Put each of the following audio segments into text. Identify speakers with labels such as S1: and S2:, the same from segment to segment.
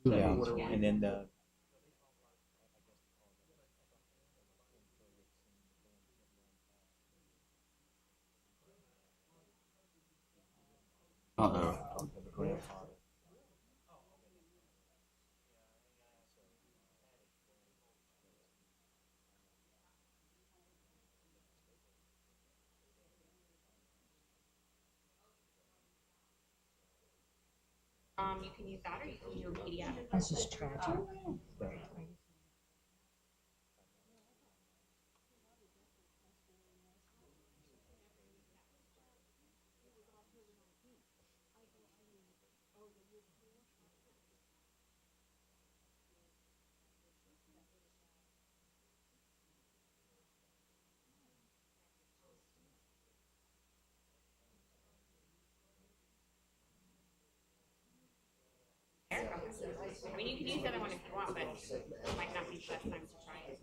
S1: Yeah, and then the grandfather.
S2: You can use that or you can do a PDF.
S3: That's just tragic.
S2: I mean, you can use the other one if you want, but it might not be the best time to try it.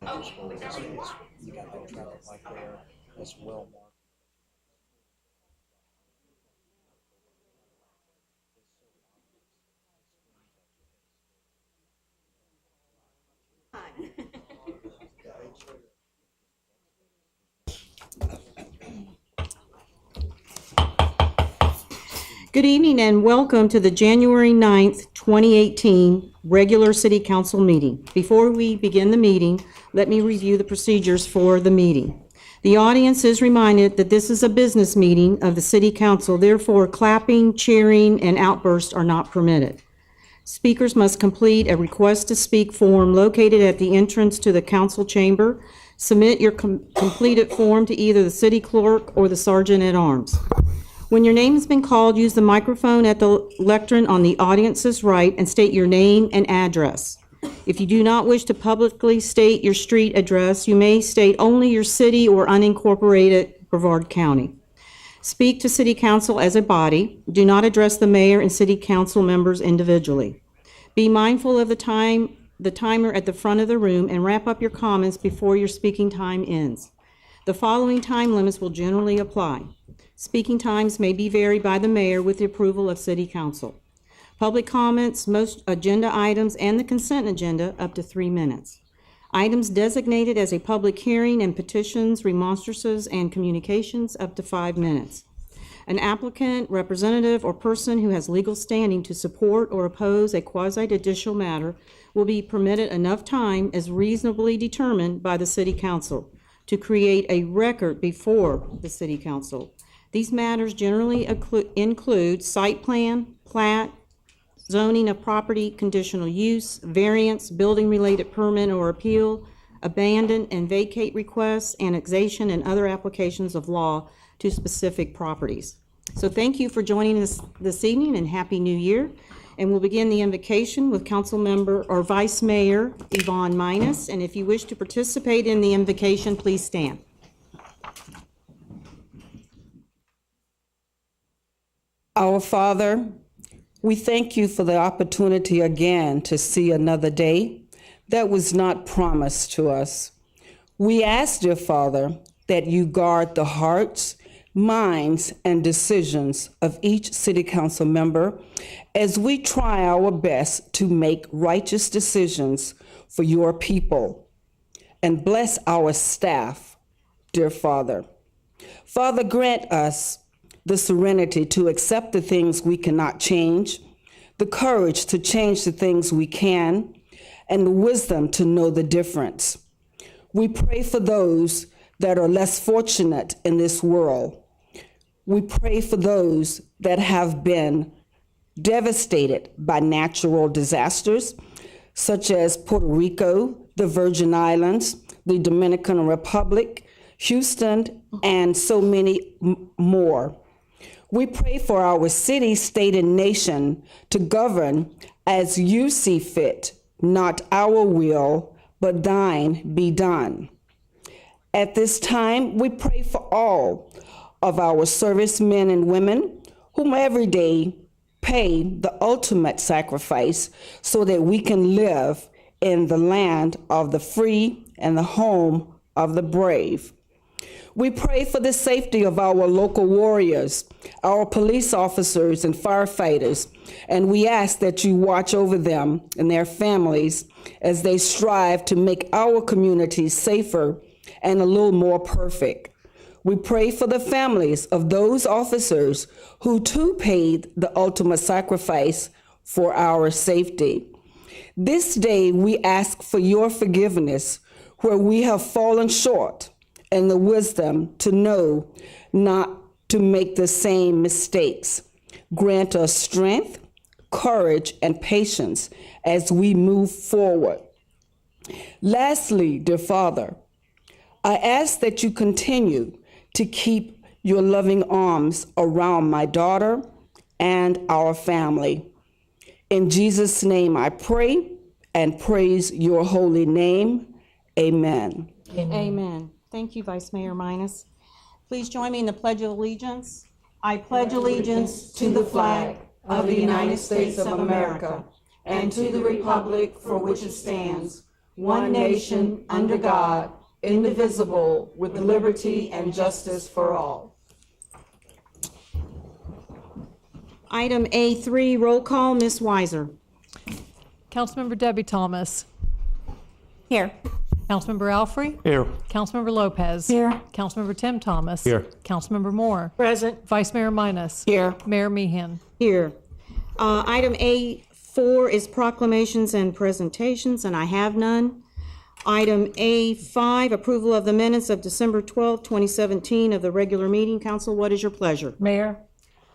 S2: Oh, whichever you want.
S1: You got that traffic light there. That's well marked.
S3: Good evening and welcome to the January 9th, 2018 regular City Council meeting. Before we begin the meeting, let me review the procedures for the meeting. The audience is reminded that this is a business meeting of the City Council, therefore clapping, cheering, and outbursts are not permitted. Speakers must complete a request to speak form located at the entrance to the council chamber. Submit your completed form to either the city clerk or the sergeant at arms. When your name has been called, use the microphone at the lectern on the audience's right and state your name and address. If you do not wish to publicly state your street address, you may state only your city or unincorporated Brevard County. Speak to City Council as a body. Do not address the mayor and City Council members individually. Be mindful of the timer at the front of the room, and wrap up your comments before your speaking time ends. The following time limits will generally apply. Speaking times may be varied by the mayor with the approval of City Council. Public comments, most agenda items, and the consent agenda up to 3 minutes. Items designated as a public hearing and petitions, remonstrances, and communications up to 5 minutes. An applicant, representative, or person who has legal standing to support or oppose a quasi-judicial matter will be permitted enough time as reasonably determined by the City Council to create a record before the City Council. These matters generally include site plan, plat, zoning of property, conditional use, variance, building-related permit or appeal, abandon and vacate requests, annexation, and other applications of law to specific properties. So thank you for joining us this evening, and Happy New Year. And we'll begin the invocation with Council Member or Vice Mayor Yvonne Minus. And if you wish to participate in the invocation, please stand.
S4: Our Father, we thank you for the opportunity again to see another day that was not promised to us. We ask, dear Father, that you guard the hearts, minds, and decisions of each City Council member as we try our best to make righteous decisions for your people. And bless our staff, dear Father. Father, grant us the serenity to accept the things we cannot change, the courage to change the things we can, and the wisdom to know the difference. We pray for those that are less fortunate in this world. We pray for those that have been devastated by natural disasters, such as Puerto Rico, the Virgin Islands, the Dominican Republic, Houston, and so many more. We pray for our city, state, and nation to govern as you see fit, not our will, but thine be done. At this time, we pray for all of our servicemen and women whom every day pay the ultimate sacrifice so that we can live in the land of the free and the home of the brave. We pray for the safety of our local warriors, our police officers and firefighters, and we ask that you watch over them and their families as they strive to make our communities safer and a little more perfect. We pray for the families of those officers who too paid the ultimate sacrifice for our safety. This day we ask for your forgiveness where we have fallen short and the wisdom to know not to make the same mistakes. Grant us strength, courage, and patience as we move forward. Lastly, dear Father, I ask that you continue to keep your loving arms around my daughter and our family. In Jesus' name I pray and praise your holy name. Amen.
S3: Amen. Thank you, Vice Mayor Minus. Please join me in the Pledge of Allegiance. I pledge allegiance to the flag of the United States of America and to the republic for which it stands, one nation, under God, indivisible, with liberty and justice for all. Item A3, roll call, Ms. Weiser.
S5: Councilmember Debbie Thomas.
S2: Here.
S5: Councilmember Alfrey.
S6: Here.
S5: Councilmember Lopez.
S2: Here.
S5: Councilmember Tim Thomas.
S6: Here.
S5: Councilmember Moore.
S2: Present.
S5: Vice Mayor Minus.
S4: Here.
S5: Mayor Meehan.
S3: Here. Item A4 is proclamations and presentations, and I have none. Item A5, approval of the minutes of December 12, 2017 of the regular meeting. Council, what is your pleasure?
S7: Mayor,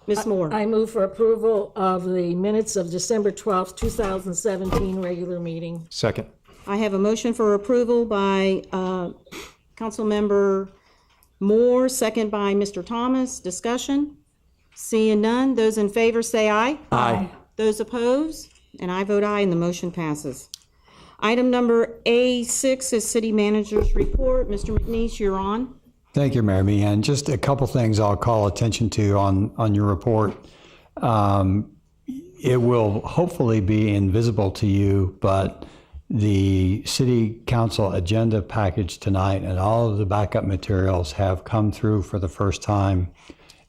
S3: Ms. Moore.
S7: I move for approval of the minutes of December 12th, 2017 regular meeting.
S6: Second.
S3: I have a motion for approval by Councilmember Moore, second by Mr. Thomas. Discussion? Seeing none, those in favor say aye.
S6: Aye.
S3: Those opposed? And I vote aye, and the motion passes. Item number A6 is City Manager's Report. Mr. McNeese, you're on.
S8: Thank you, Mayor Meehan. Just a couple things I'll call attention to on your report. It will hopefully be invisible to you, but the City Council agenda package tonight and all of the backup materials have come through for the first time,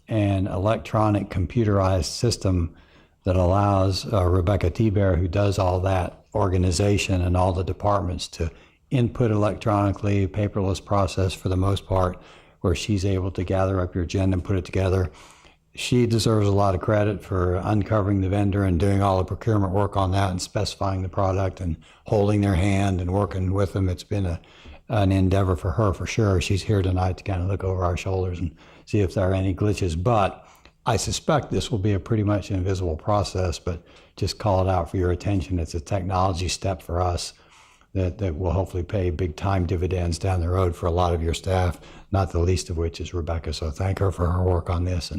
S8: an electronic computerized system that allows Rebecca T-Bear, who does all that organization and all the departments, to input electronically, paperless process for the most part, where she's able to gather up your agenda and put it together. She deserves a lot of credit for uncovering the vendor and doing all the procurement work on that and specifying the product and holding their hand and working with them. It's been an endeavor for her, for sure. She's here tonight to kind of look over our shoulders and see if there are any glitches. But I suspect this will be a pretty much invisible process, but just call it out for your attention. It's a technology step for us that will hopefully pay big time dividends down the road for a lot of your staff, not the least of which is Rebecca. So thank her for her work on this.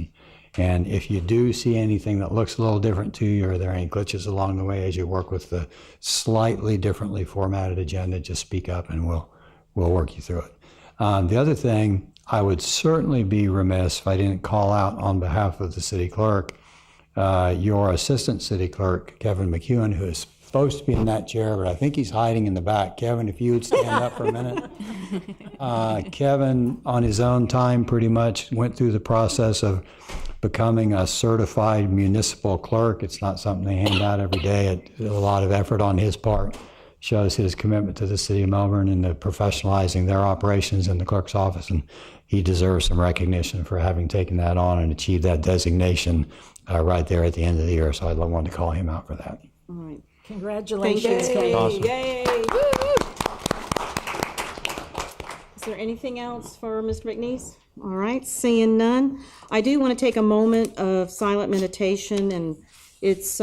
S8: And if you do see anything that looks a little different to you, or there are any glitches along the way as you work with the slightly differently formatted agenda, just speak up and we'll work you through it. The other thing, I would certainly be remiss if I didn't call out on behalf of the city clerk, your assistant city clerk, Kevin McEwen, who is supposed to be in that chair, but I think he's hiding in the back. Kevin, if you would stand up for a minute. Kevin, on his own time, pretty much went through the process of becoming a certified municipal clerk. It's not something they hand out every day. It's a lot of effort on his part. Shows his commitment to the city of Melbourne and the professionalizing their operations in the clerk's office, and he deserves some recognition for having taken that on and achieved that designation right there at the end of the year. So I wanted to call him out for that.
S3: All right.
S7: Congratulations,
S3: Yay.
S7: Kevin.
S6: Awesome.
S3: Yay. Is there anything else for Mr. McNeese? All right, seeing none. I do want to take a moment of silent meditation, and it's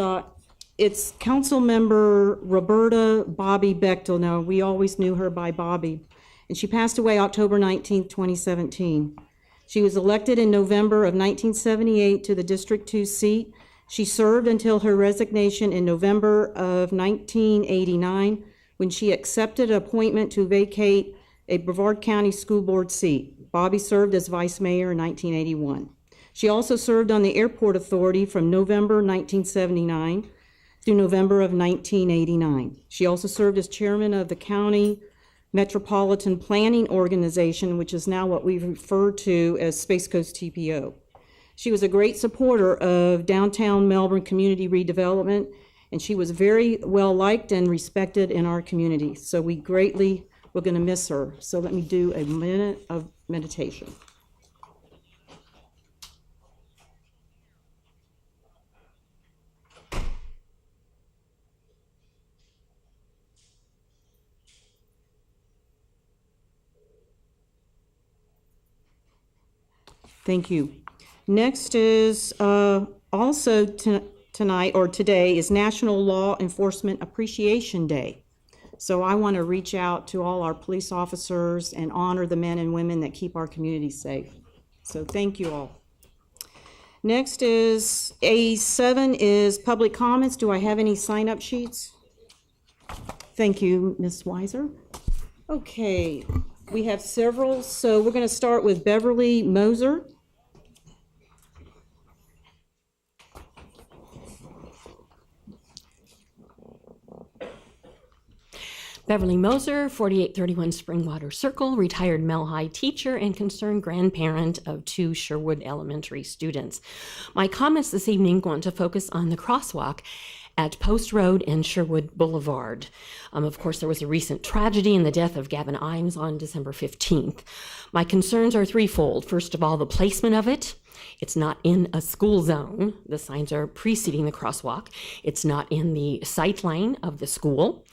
S3: Council Member Roberta Bobby Bechtel. Now, we always knew her by Bobby, and she passed away October 19th, 2017. She was elected in November of 1978 to the District 2 seat. She served until her resignation in November of 1989, when she accepted an appointment to vacate a Brevard County School Board seat. Bobby served as vice mayor in 1981. She also served on the Airport Authority from November 1979 through November of 1989. She also served as chairman of the County Metropolitan Planning Organization, which is now what we refer to as Space Coast TPO. She was a great supporter of downtown Melbourne community redevelopment, and she was very well liked and respected in our community. So we're going to miss her. So let me do a minute of meditation. Thank you. Next is also tonight or today is National Law Enforcement Appreciation Day. So I want to reach out to all our police officers and honor the men and women that keep our community safe. So thank you all. Next is A7 is public comments. Do I have any sign-up sheets? Thank you, Ms. Weiser. Okay, we have several. So we're going to start with Beverly Moser.
S6: Beverly Moser, 4831 Springwater Circle, retired Mel High teacher and concerned grandparent of 2 Sherwood Elementary students. My comments this evening want to focus on the crosswalk at Post Road and Sherwood Boulevard. Of course, there was a recent tragedy in the death of Gavin Imes on December 15th. My concerns are threefold. First of all, the placement of it. It's not in a school zone. The signs are preceding the crosswalk. It's not in the sight line of the school.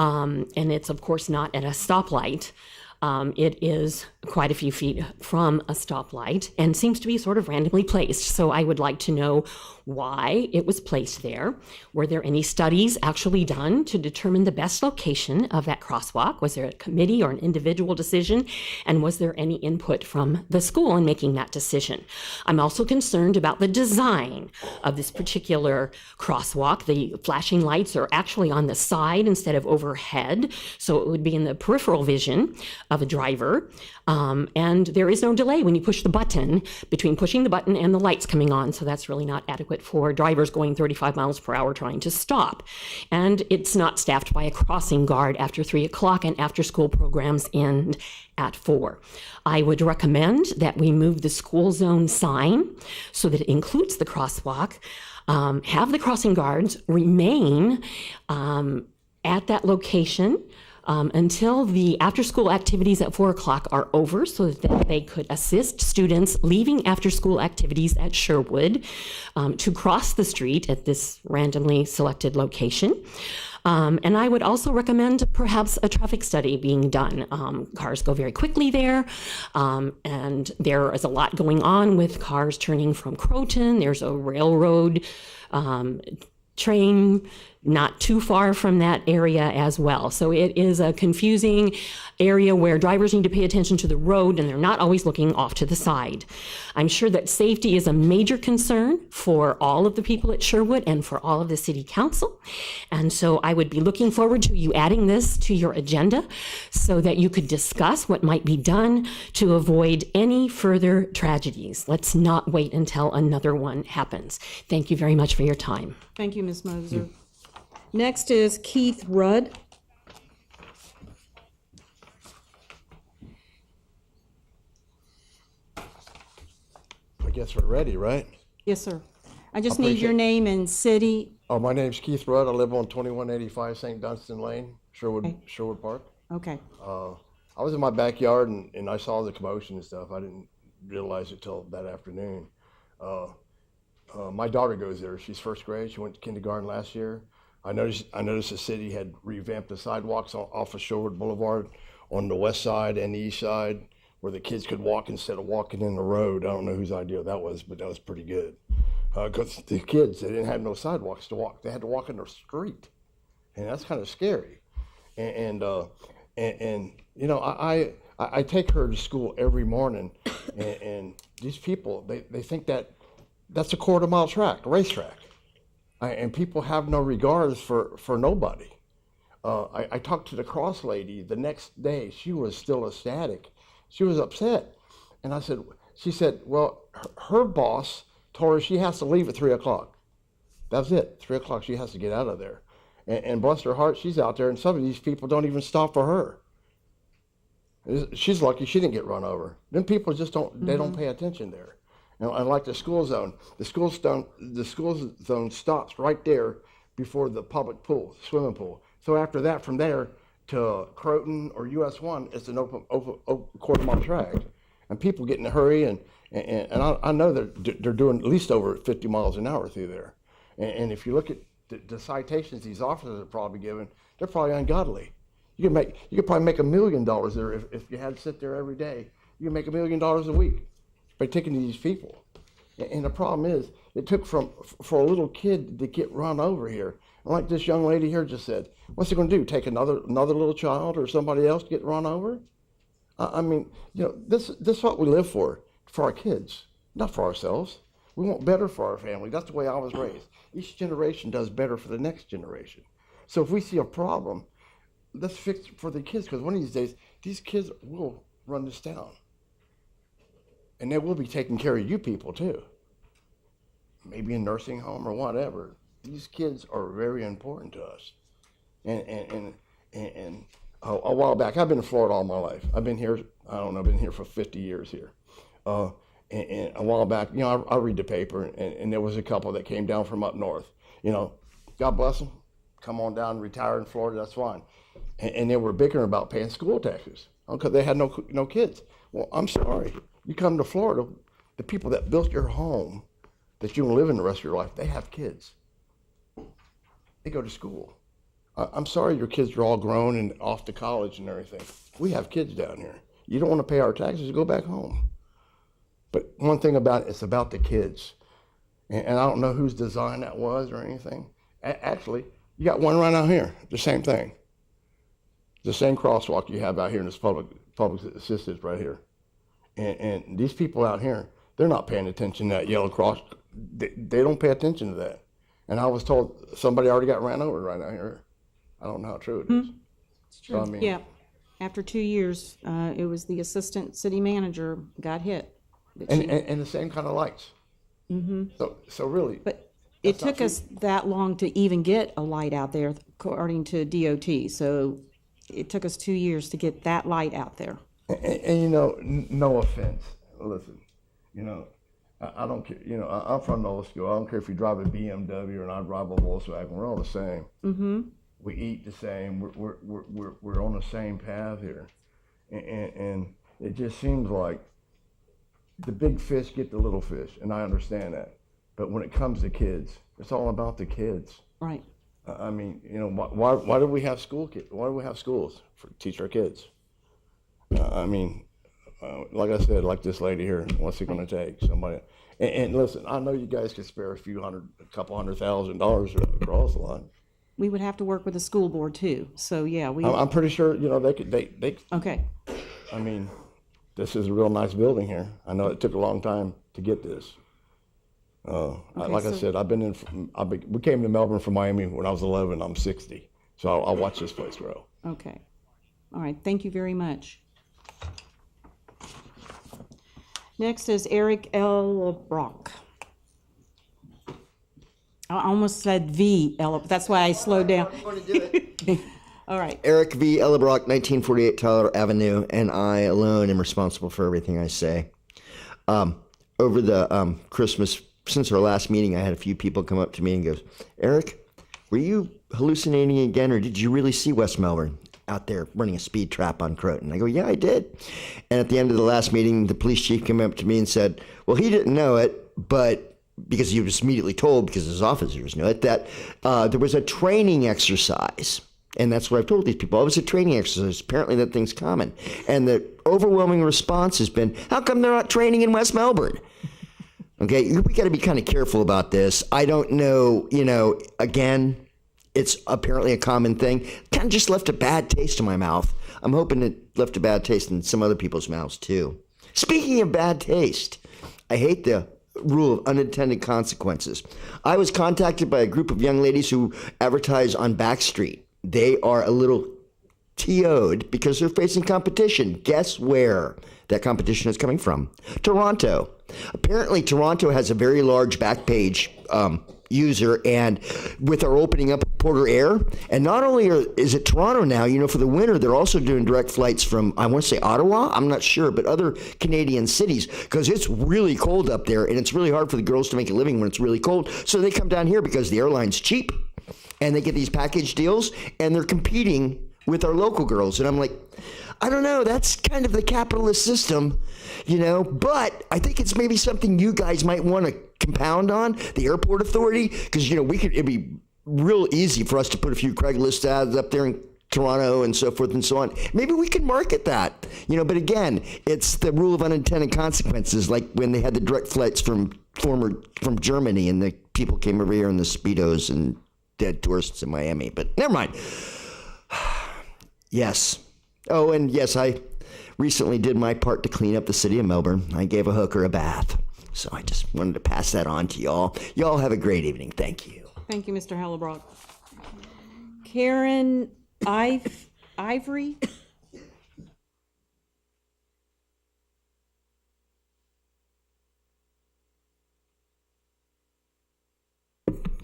S6: And it's, of course, not at a stoplight. It is quite a few feet from a stoplight and seems to be sort of randomly placed. So I would like to know why it was placed there. Were there any studies actually done to determine the best location of that crosswalk? Was there a committee or an individual decision? And was there any input from the school in making that decision? I'm also concerned about the design of this particular crosswalk. The flashing lights are actually on the side instead of overhead, so it would be in the peripheral vision of a driver. And there is no delay when you push the button between pushing the button and the lights coming on. So that's really not adequate for drivers going 35 miles per hour trying to stop. And it's not staffed by a crossing guard after 3 o'clock, and after school programs end at 4. I would recommend that we move the school zone sign so that it includes the crosswalk, have the crossing guards remain at that location until the after-school activities at 4 o'clock are over, so that they could assist students leaving after-school activities at Sherwood to cross the street at this randomly selected location. And I would also recommend perhaps a traffic study being done. Cars go very quickly there, and there is a lot going on with cars turning from Croton. There's a railroad train not too far from that area as well. So it is a confusing area where drivers need to pay attention to the road, and they're not always looking off to the side. I'm sure that safety is a major concern for all of the people at Sherwood and for all of the city council. And so I would be looking forward to you adding this to your agenda so that you could discuss what might be done to avoid any further tragedies. Let's not wait until another one happens. Thank you very much for your time.
S3: Thank you, Ms. Moser. Next is Keith Rudd.
S9: I guess we're ready, right?
S3: Yes, sir. I just need your name and city.
S9: Oh, my name's Keith Rudd. I live on 2185 St. Dunstan Lane, Sherwood Park.
S3: Okay.
S9: I was in my backyard and I saw the commotion and stuff. I didn't realize it till that afternoon. My daughter goes there. She's first grade. She went to kindergarten last year. I noticed the city had revamped the sidewalks off of Sherwood Boulevard on the west side and the east side, where the kids could walk instead of walking in the road. I don't know whose idea that was, but that was pretty good. Because the kids, they didn't have no sidewalks to walk. They had to walk in the street, and that's kind of scary. And you know, I take her to school every morning, and these people, they think that's a quarter-mile track, racetrack. And people have no regards for nobody. I talked to the cross lady the next day. She was still ecstatic. She was upset. And she said, well, her boss told her she has to leave at 3 o'clock. That's it, 3 o'clock, she has to get out of there. And bless her heart, she's out there, and some of these people don't even stop for her. She's lucky she didn't get run over. Then people just don't, they don't pay attention there. And like the school zone stops right there before the public pool, swimming pool. So after that, from there to Croton or US 1, it's an open quarter-mile track. And people get in a hurry, and I know that they're doing at least over 50 miles an hour through there. And if you look at the citations these officers are probably given, they're probably ungodly. You could probably make $1 million there if you had to sit there every day. You can make $1 million a week by taking these people. And the problem is, it took for a little kid to get run over here. And like this young lady here just said, what's he going to do? Take another little child or somebody else to get run over? I mean, this is what we live for our kids, not for ourselves. We want better for our family. That's the way I was raised. Each generation does better for the next generation. So if we see a problem, let's fix it for the kids, because one of these days, these kids will run this town. And they will be taking care of you people too. Maybe a nursing home or whatever. These kids are very important to us. And a while back, I've been in Florida all my life. I've been here, I've been here for 50 years here. And a while back, I read the paper, and there was a couple that came down from up north. God bless them. Come on down and retire in Florida, that's fine. And they were bickering about paying school taxes because they had no kids. Well, I'm sorry. You come to Florida, the people that built your home that you can live in the rest of your life, they have kids. They go to school. I'm sorry your kids are all grown and off to college and everything. We have kids down here. You don't want to pay our taxes, go back home. But one thing about it's about the kids. And I don't know whose design that was or anything. Actually, you got one right out here, the same thing. The same crosswalk you have out here in this public assistance right here. And these people out here, they're not paying attention to that yellow cross. They don't pay attention to that. And I was told somebody already got ran over right out here. I don't know how true it is.
S3: It's true. So, yeah. After 2 years, it was the assistant city manager got hit.
S9: And the same kind of lights. Mm-hmm. So really.
S3: But it took us that long to even get a light out there, according to DOT. So it took us 2 years to get that light out there.
S9: And no offense. Listen, I don't care. I'm from the old school. I don't care if you drive a BMW or I drive a Volkswagen. We're all the same. Mm-hmm. We eat the same. We're on the same path here, and it just seems like the big fish get the little fish, and I understand that. But when it comes to kids, it's all about the kids.
S3: Right.
S9: I mean, why do we have school kids? Why do we have schools to teach our kids? Like I said, like this lady here, what's it going to take? Somebody. And listen, I know you guys could spare a couple $100,000 across the line.
S3: We would have to work with the school board too. So yeah,
S9: I'm pretty sure they could. They.
S3: Okay.
S9: I mean, this is a real nice building here. I know it took a long time to get this. I said, we came to Melbourne from Miami when I was 11. I'm 60, so I'll watch this place grow.
S3: Okay. All right. Thank you very much. Next is Eric L. Brock. I almost said V. L. That's why I slowed down.
S10: You want to do it?
S3: All right.
S10: Eric V. Ellebrock, 1948 Tyler Avenue, and I alone am responsible for everything I say. Over the Christmas, since our last meeting, I had a few people come up to me and goes, Eric, were you hallucinating again, or did you really see West Melbourne out there running a speed trap on Croton? I go, yeah, I did. And at the end of the last meeting, the police chief came up to me and said, well, he didn't know it, but because he was immediately told, because his officers knew it, that there was a training exercise. And that's what I've told these people. It was a training exercise. Apparently that thing's common. And the overwhelming response has been, how come they're not training in West Melbourne? Okay, we got to be kind of careful about this. I don't know, again, it's apparently a common thing. Kind of just left a bad taste in my mouth. I'm hoping it left a bad taste in some other people's mouths too. Speaking of bad taste, I hate the rule of unintended consequences. I was contacted by a group of young ladies who advertise on Backstreet. They are a little TO'd because they're facing competition. Guess where that competition is coming from? Toronto. Apparently, Toronto has a very large Backpage user, and with our opening up of Porter Air, and not only is it Toronto now, for the winter, they're also doing direct flights from, I want to say Ottawa, I'm not sure, but other Canadian cities, because it's really cold up there, and it's really hard for the girls to make a living when it's really cold. So they come down here because the airline's cheap, and they get these package deals, and they're competing with our local girls. And I'm like, I don't know, that's kind of the capitalist system, but I think it's maybe something you guys might want to compound on, the airport authority, because, it'd be real easy for us to put a few Craigslist ads up there in Toronto and so forth and so on. Maybe we can market that, but again, it's the rule of unintended consequences, like when they had the direct flights from Germany and the people came over here in the Speedos and dead tourists in Miami, but never mind. Yes. Oh, and yes, I recently did my part to clean up the city of Melbourne. I gave a hooker a bath. So I just wanted to pass that on to y'all. Y'all have a great evening. Thank you.
S3: Thank you, Mr. Hellebrock. Karen Ivory?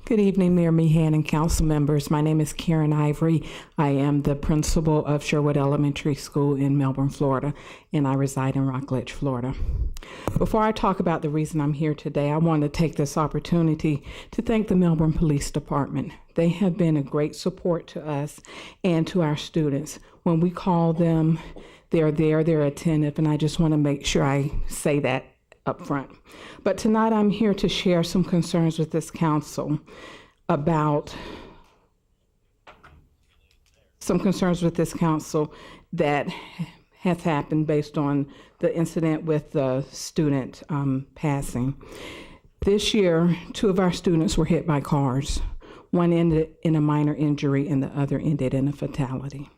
S11: Good evening, Mayor Meehan and council members. My name is Karen Ivory. I am the principal of Sherwood Elementary School in Melbourne, Florida, and I reside in Rockledge, Florida. Before I talk about the reason I'm here today, I want to take this opportunity to thank the Melbourne Police Department. They have been a great support to us and to our students. When we call them, they're there, they're attentive, and I just want to make sure I say that up front. But tonight I'm here to share some concerns with this council that has happened based on the incident with the student passing. This year, 2 of our students were hit by cars. One ended in a minor injury and the other ended in a fatality.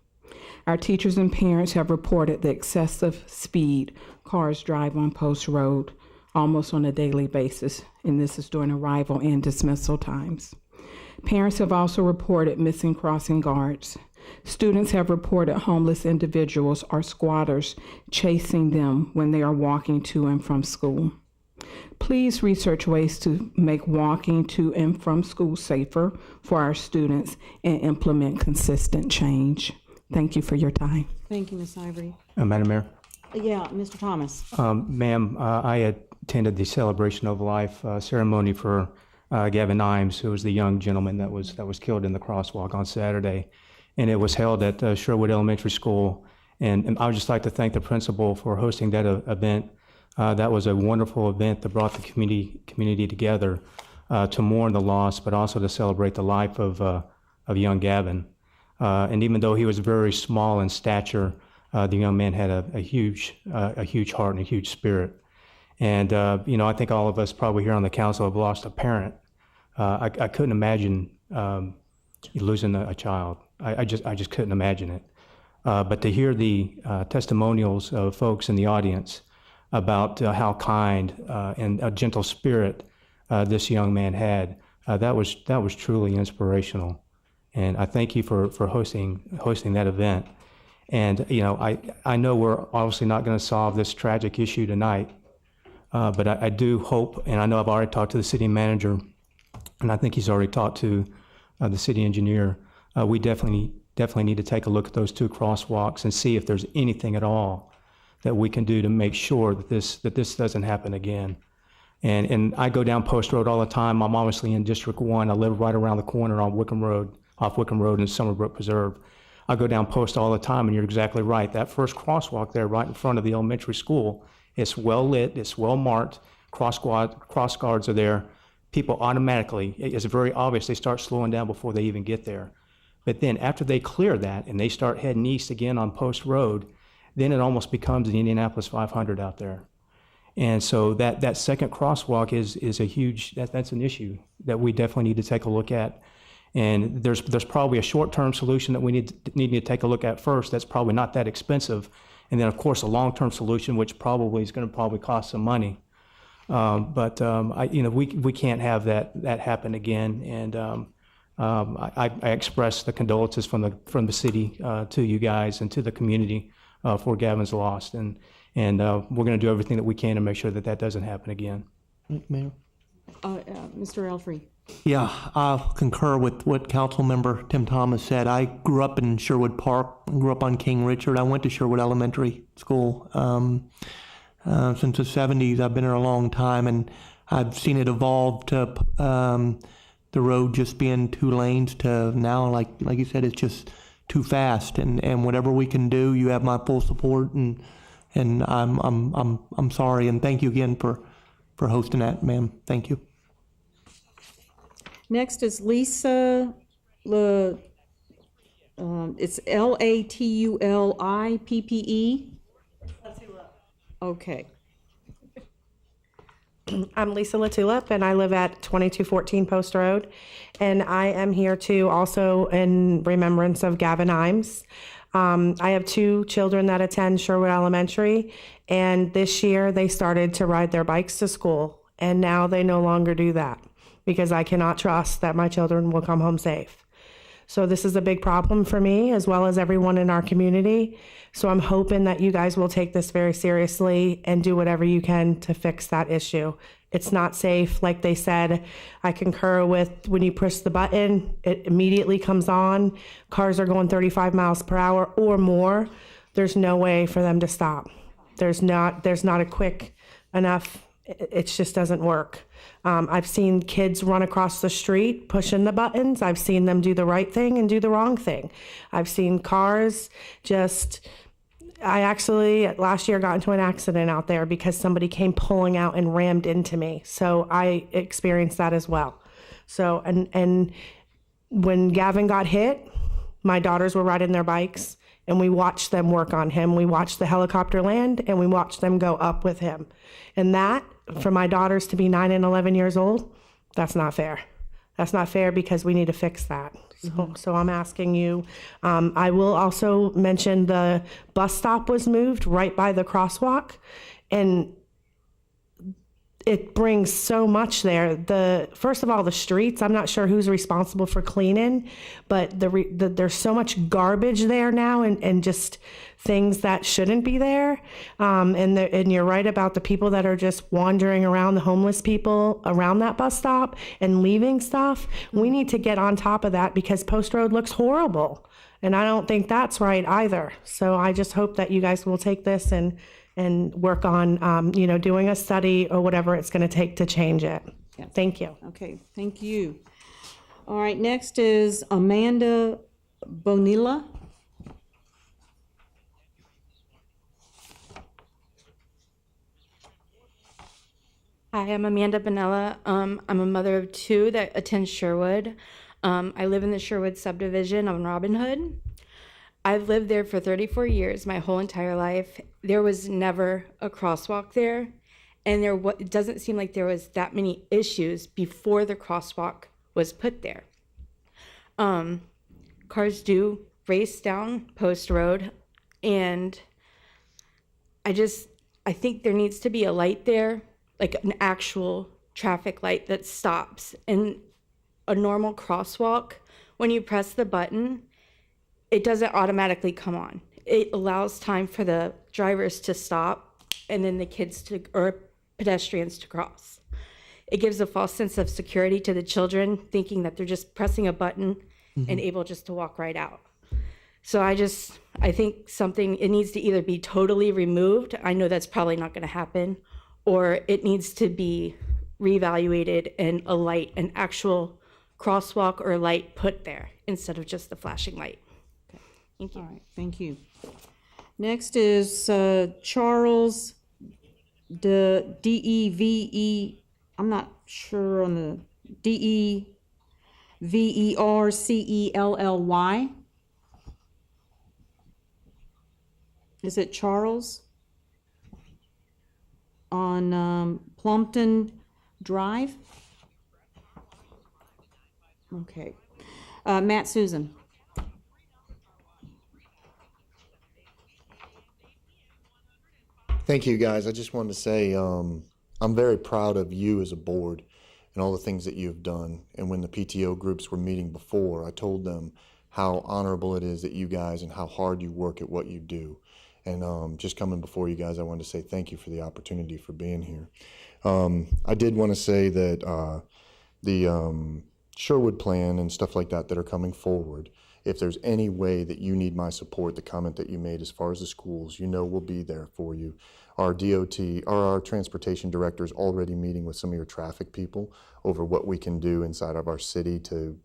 S11: Our teachers and parents have reported the excessive speed cars drive on Post Road almost on a daily basis, and this is during arrival and dismissal times. Parents have also reported missing crossing guards. Students have reported homeless individuals or squatters chasing them when they are walking to and from school. Please research ways to make walking to and from school safer for our students and implement consistent change. Thank you for your time.
S3: Thank you, Ms. Ivory.
S12: Madam Mayor.
S3: Yeah, Mr. Thomas.
S12: Ma'am, I attended the Celebration of Life ceremony for Gavin Imes, who was the young gentleman that was killed in the crosswalk on Saturday. And it was held at Sherwood Elementary School. And I would just like to thank the principal for hosting that event. That was a wonderful event that brought the community together to mourn the loss, but also to celebrate the life of young Gavin. And even though he was very small in stature, the young man had a huge heart and a huge spirit. And I think all of us probably here on the council have lost a parent. I couldn't imagine losing a child. I just couldn't imagine it. But to hear the testimonials of folks in the audience about how kind and a gentle spirit this young man had, that was truly inspirational. And I thank you for hosting that event. And I know we're obviously not going to solve this tragic issue tonight, but I do hope, and I know I've already talked to the city manager, and I think he's already talked to the city engineer. We definitely need to take a look at those 2 crosswalks and see if there's anything at all that we can do to make sure that this doesn't happen again. And I go down Post Road all the time. I'm obviously in District 1. I live right around the corner on Wickham Road, off Wickham Road in Summerbrook Preserve. I go down Post all the time, and you're exactly right. That first crosswalk there right in front of the elementary school, it's well lit, it's well marked, cross guards are there. People automatically, it's very obvious, they start slowing down before they even get there. But then after they clear that and they start heading east again on Post Road, then it almost becomes the Indianapolis 500 out there. And so that second crosswalk is a huge, that's an issue that we definitely need to take a look at. And there's probably a short-term solution that we need to take a look at first. That's probably not that expensive. And then, of course, a long-term solution, which probably is going to cost some money. We can't have that happen again. And I express the condolences from the city to you guys and to the community for Gavin's loss. And we're going to do everything that we can to make sure that doesn't happen again.
S1: Mayor?
S3: Mr. Elfrey.
S13: Yeah, I'll concur with what Councilmember Tim Thomas said. I grew up in Sherwood Park, grew up on King Richard. I went to Sherwood Elementary School since the 70s. I've been here a long time, and I've seen it evolve to the road just being 2 lanes to now, like you said, it's just too fast. And whatever we can do, you have my full support. And I'm sorry, and thank you again for hosting that, ma'am. Thank you.
S3: Next is Lisa, it's Latulippe. Okay.
S14: I'm Lisa Latulippe, and I live at 2214 Post Road. And I am here to also in remembrance of Gavin Imes. I have 2 children that attend Sherwood Elementary, and this year they started to ride their bikes to school, and now they no longer do that because I cannot trust that my children will come home safe. So this is a big problem for me as well as everyone in our community. So I'm hoping that you guys will take this very seriously and do whatever you can to fix that issue. It's not safe. Like they said, I concur with when you push the button, it immediately comes on. Cars are going 35 miles per hour or more. There's no way for them to stop. There's not a quick enough, it just doesn't work. I've seen kids run across the street pushing the buttons. I've seen them do the right thing and do the wrong thing. I've seen cars I actually last year got into an accident out there because somebody came pulling out and rammed into me. So I experienced that as well. So, and when Gavin got hit, my daughters were riding their bikes and we watched them work on him. We watched the helicopter land and we watched them go up with him. And that, for my daughters to be 9 and 11 years old, that's not fair. That's not fair because we need to fix that. So I'm asking you. I will also mention the bus stop was moved right by the crosswalk, and it brings so much there. First of all, the streets, I'm not sure who's responsible for cleaning, but there's so much garbage there now and just things that shouldn't be there. And you're right about the people that are just wandering around, the homeless people around that bus stop and leaving stuff. We need to get on top of that because Post Road looks horrible. And I don't think that's right either. So I just hope that you guys will take this and work on, doing a study or whatever it's going to take to change it. Yeah. Thank you.
S3: Okay, thank you. All right, next is Amanda Bonilla.
S15: Hi, I'm Amanda Bonilla. I'm a mother of 2 that attend Sherwood. I live in the Sherwood subdivision on Robin Hood. I've lived there for 34 years, my whole entire life. There was never a crosswalk there, and it doesn't seem like there was that many issues before the crosswalk was put there. Cars do race down Post Road, and I think there needs to be a light there, like an actual traffic light that stops. And a normal crosswalk, when you press the button, it doesn't automatically come on. It allows time for the drivers to stop and then the kids or pedestrians to cross. It gives a false sense of security to the children, thinking that they're just pressing a button and able just to walk right out. So I think it needs to either be totally removed. I know that's probably not going to happen, or it needs to be reevaluated and an actual crosswalk or light put there instead of just the flashing light. Thank you.
S3: All right, thank you. Next is Charles D-E-V-E, I'm not sure on the D-E-V-E-R-C-E-L-L-Y. Is it Charles? On Plumpton Drive? Okay. Matt Susan.
S16: Thank you, guys. I just wanted to say I'm very proud of you as a board and all the things that you've done. And when the PTO groups were meeting before, I told them how honorable it is that you guys and how hard you work at what you do. And just coming before you guys, I wanted to say thank you for the opportunity for being here. I did want to say that Sherwood plan and stuff like that that are coming forward. If there's any way that you need my support, the comment that you made as far as the schools, we'll be there for you. Our DOT, or our transportation director is already meeting with some of your traffic people over what we can do inside of our city to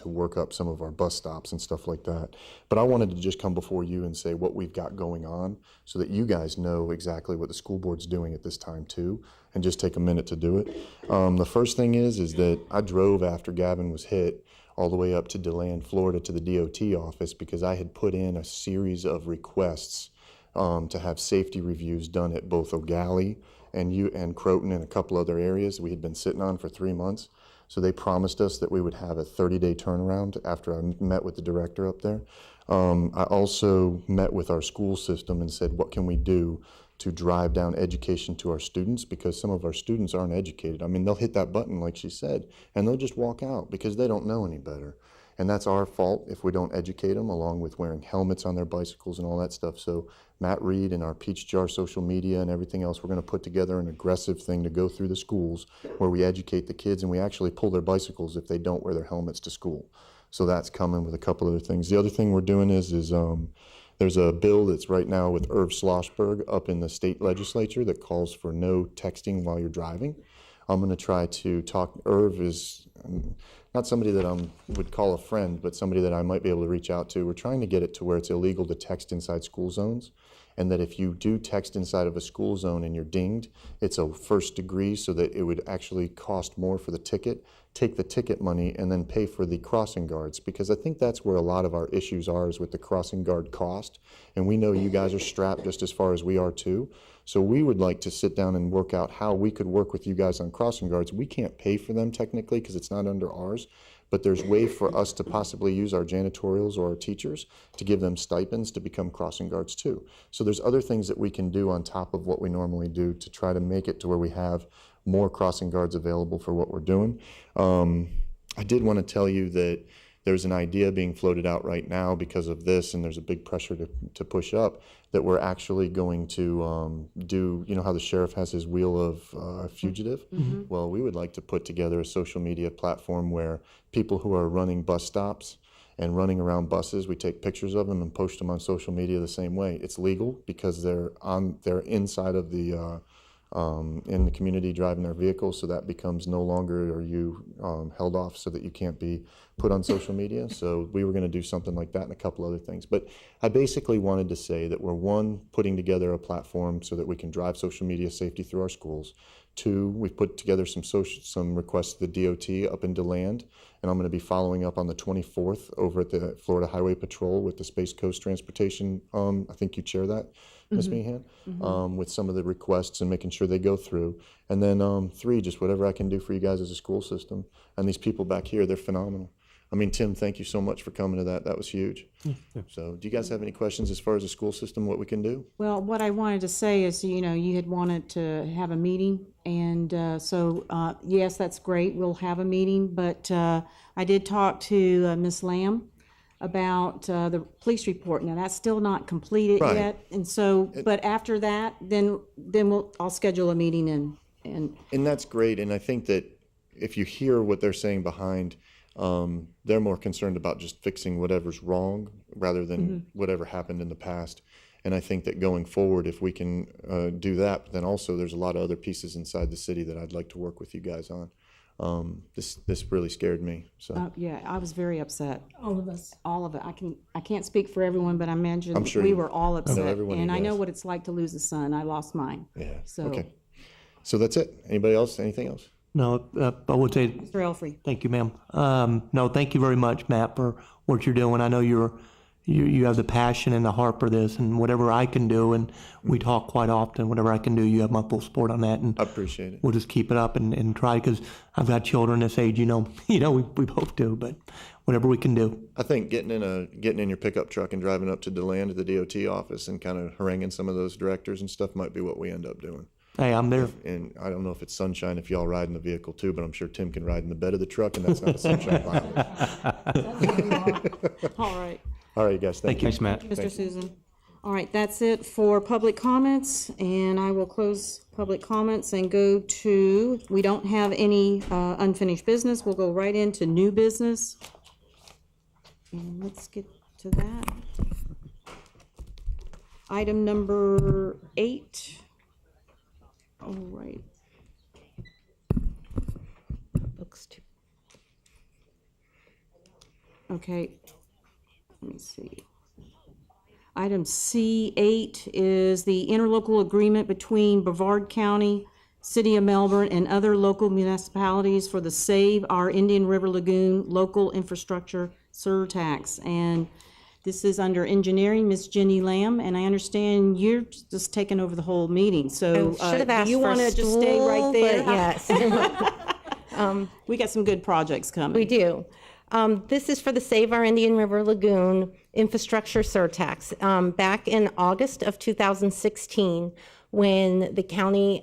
S16: work up some of our bus stops and stuff like that. But I wanted to just come before you and say what we've got going on so that you guys know exactly what the school board's doing at this time too, and just take a minute to do it. The first thing is that I drove after Gavin was hit all the way up to DeLand, Florida, to the DOT office because I had put in a series of requests to have safety reviews done at both O'Galley and Croton and a couple other areas we had been sitting on for 3 months. So they promised us that we would have a 30-day turnaround after I met with the director up there. I also met with our school system and said, what can we do to drive down education to our students, because some of our students aren't educated. I mean, they'll hit that button like she said, and they'll just walk out because they don't know any better. And that's our fault if we don't educate them, along with wearing helmets on their bicycles and all that stuff. So Matt Reed and our Peach Jar social media and everything else, we're going to put together an aggressive thing to go through the schools where we educate the kids and we actually pull their bicycles if they don't wear their helmets to school. So that's coming with a couple other things. The other thing we're doing is there's a bill that's right now with Irv Schlossberg up in the state legislature that calls for no texting while you're driving. I'm going to try to talk. Irv is not somebody that I would call a friend, but somebody that I might be able to reach out to. We're trying to get it to where it's illegal to text inside school zones, and that if you do text inside of a school zone and you're dinged, it's a first degree, so that it would actually cost more for the ticket. Take the ticket money and then pay for the crossing guards, because I think that's where a lot of our issues are, is with the crossing guard cost. And we know you guys are strapped just as far as we are too. So we would like to sit down and work out how we could work with you guys on crossing guards. We can't pay for them technically because it's not under ours, but there's way for us to possibly use our janitorials or our teachers to give them stipends to become crossing guards too. So there's other things that we can do on top of what we normally do to try to make it to where we have more crossing guards available for what we're doing. I did want to tell you that there's an idea being floated out right now because of this, and there's a big pressure to push up, that we're actually going to do, how the sheriff has his wheel of fugitive? Mm-hmm. Well, we would like to put together a social media platform where people who are running bus stops and running around buses, we take pictures of them and post them on social media the same way. It's legal because they're inside of the in the community driving their vehicles, so that becomes no longer are you held off so that you can't be put on social media. So we were going to do something like that and a couple other things. But I basically wanted to say that we're putting together a platform so that we can drive social media safety through our schools. 2, we've put together some requests to the DOT up in DeLand, and I'm going to be following up on the 24th over at the Florida Highway Patrol with the Space Coast Transportation. I think you chair that, Ms. Meehan, with some of the requests and making sure they go through. And then 3, just whatever I can do for you guys as a school system. And these people back here, they're phenomenal. I mean, Tim, thank you so much for coming to that. That was huge. So do you guys have any questions as far as the school system, what we can do?
S3: Well, what I wanted to say is, you had wanted to have a meeting, and so yes, that's great. We'll have a meeting, but I did talk to Ms. Lamb about the police report. Now, that's still not completed yet, and so, but after that, then I'll schedule a meeting and
S16: that's great, and I think that if you hear what they're saying behind, they're more concerned about just fixing whatever's wrong rather than whatever happened in the past. And I think that going forward, if we can do that, then also there's a lot of other pieces inside the city that I'd like to work with you guys on. This really scared me. So
S3: yeah, I was very upset.
S7: All of us.
S3: All of it. I can't speak for everyone, but I imagine
S16: I'm sure
S3: we were all upset.
S16: And
S3: I know what it's like to lose a son. I lost mine.
S16: Yeah.
S3: So
S16: okay. So that's it. Anybody else? Anything else?
S13: No, I would say.
S3: Mr. Elfrey.
S13: Thank you, ma'am. No, thank you very much, Matt, for what you're doing. I know you have the passion and the heart for this, and whatever I can do, and we talk quite often, whatever I can do, you have my full support on that. And
S16: I appreciate it.
S13: We'll just keep it up and try, because I've got children this age, we both do, but whatever we can do.
S16: I think getting in your pickup truck and driving up to DeLand to the DOT office and kind of haranguing some of those directors and stuff might be what we end up doing.
S13: Hey, I'm there.
S16: And I don't know if it's sunshine if y'all ride in the vehicle too, but I'm sure Tim can ride in the bed of the truck, and that's not a sunshine violation.
S3: All right.
S16: All right, guys. Thank you.
S12: Thanks, Matt.
S3: Mr. Susan. All right, that's it for public comments, and I will close public comments and go to, we don't have any unfinished business. We'll go right into new business. And let's get to that. Item number 8. All right.
S6: Books too.
S3: Okay, let me see. Item C8 is the interlocal agreement between Brevard County, City of Melbourne, and other local municipalities for the Save Our Indian River Lagoon Local Infrastructure Surtax. And this is under engineering, Ms. Jenny Lamb, and I understand you're just taking over the whole meeting. So
S6: Should have asked
S3: do you
S6: for a
S3: want to just stay right
S6: stool,
S3: there?
S6: but yes.
S3: We got some good projects coming.
S6: We do. This is for the Save Our Indian River Lagoon Infrastructure Surtax. Back in August of 2016, when the county,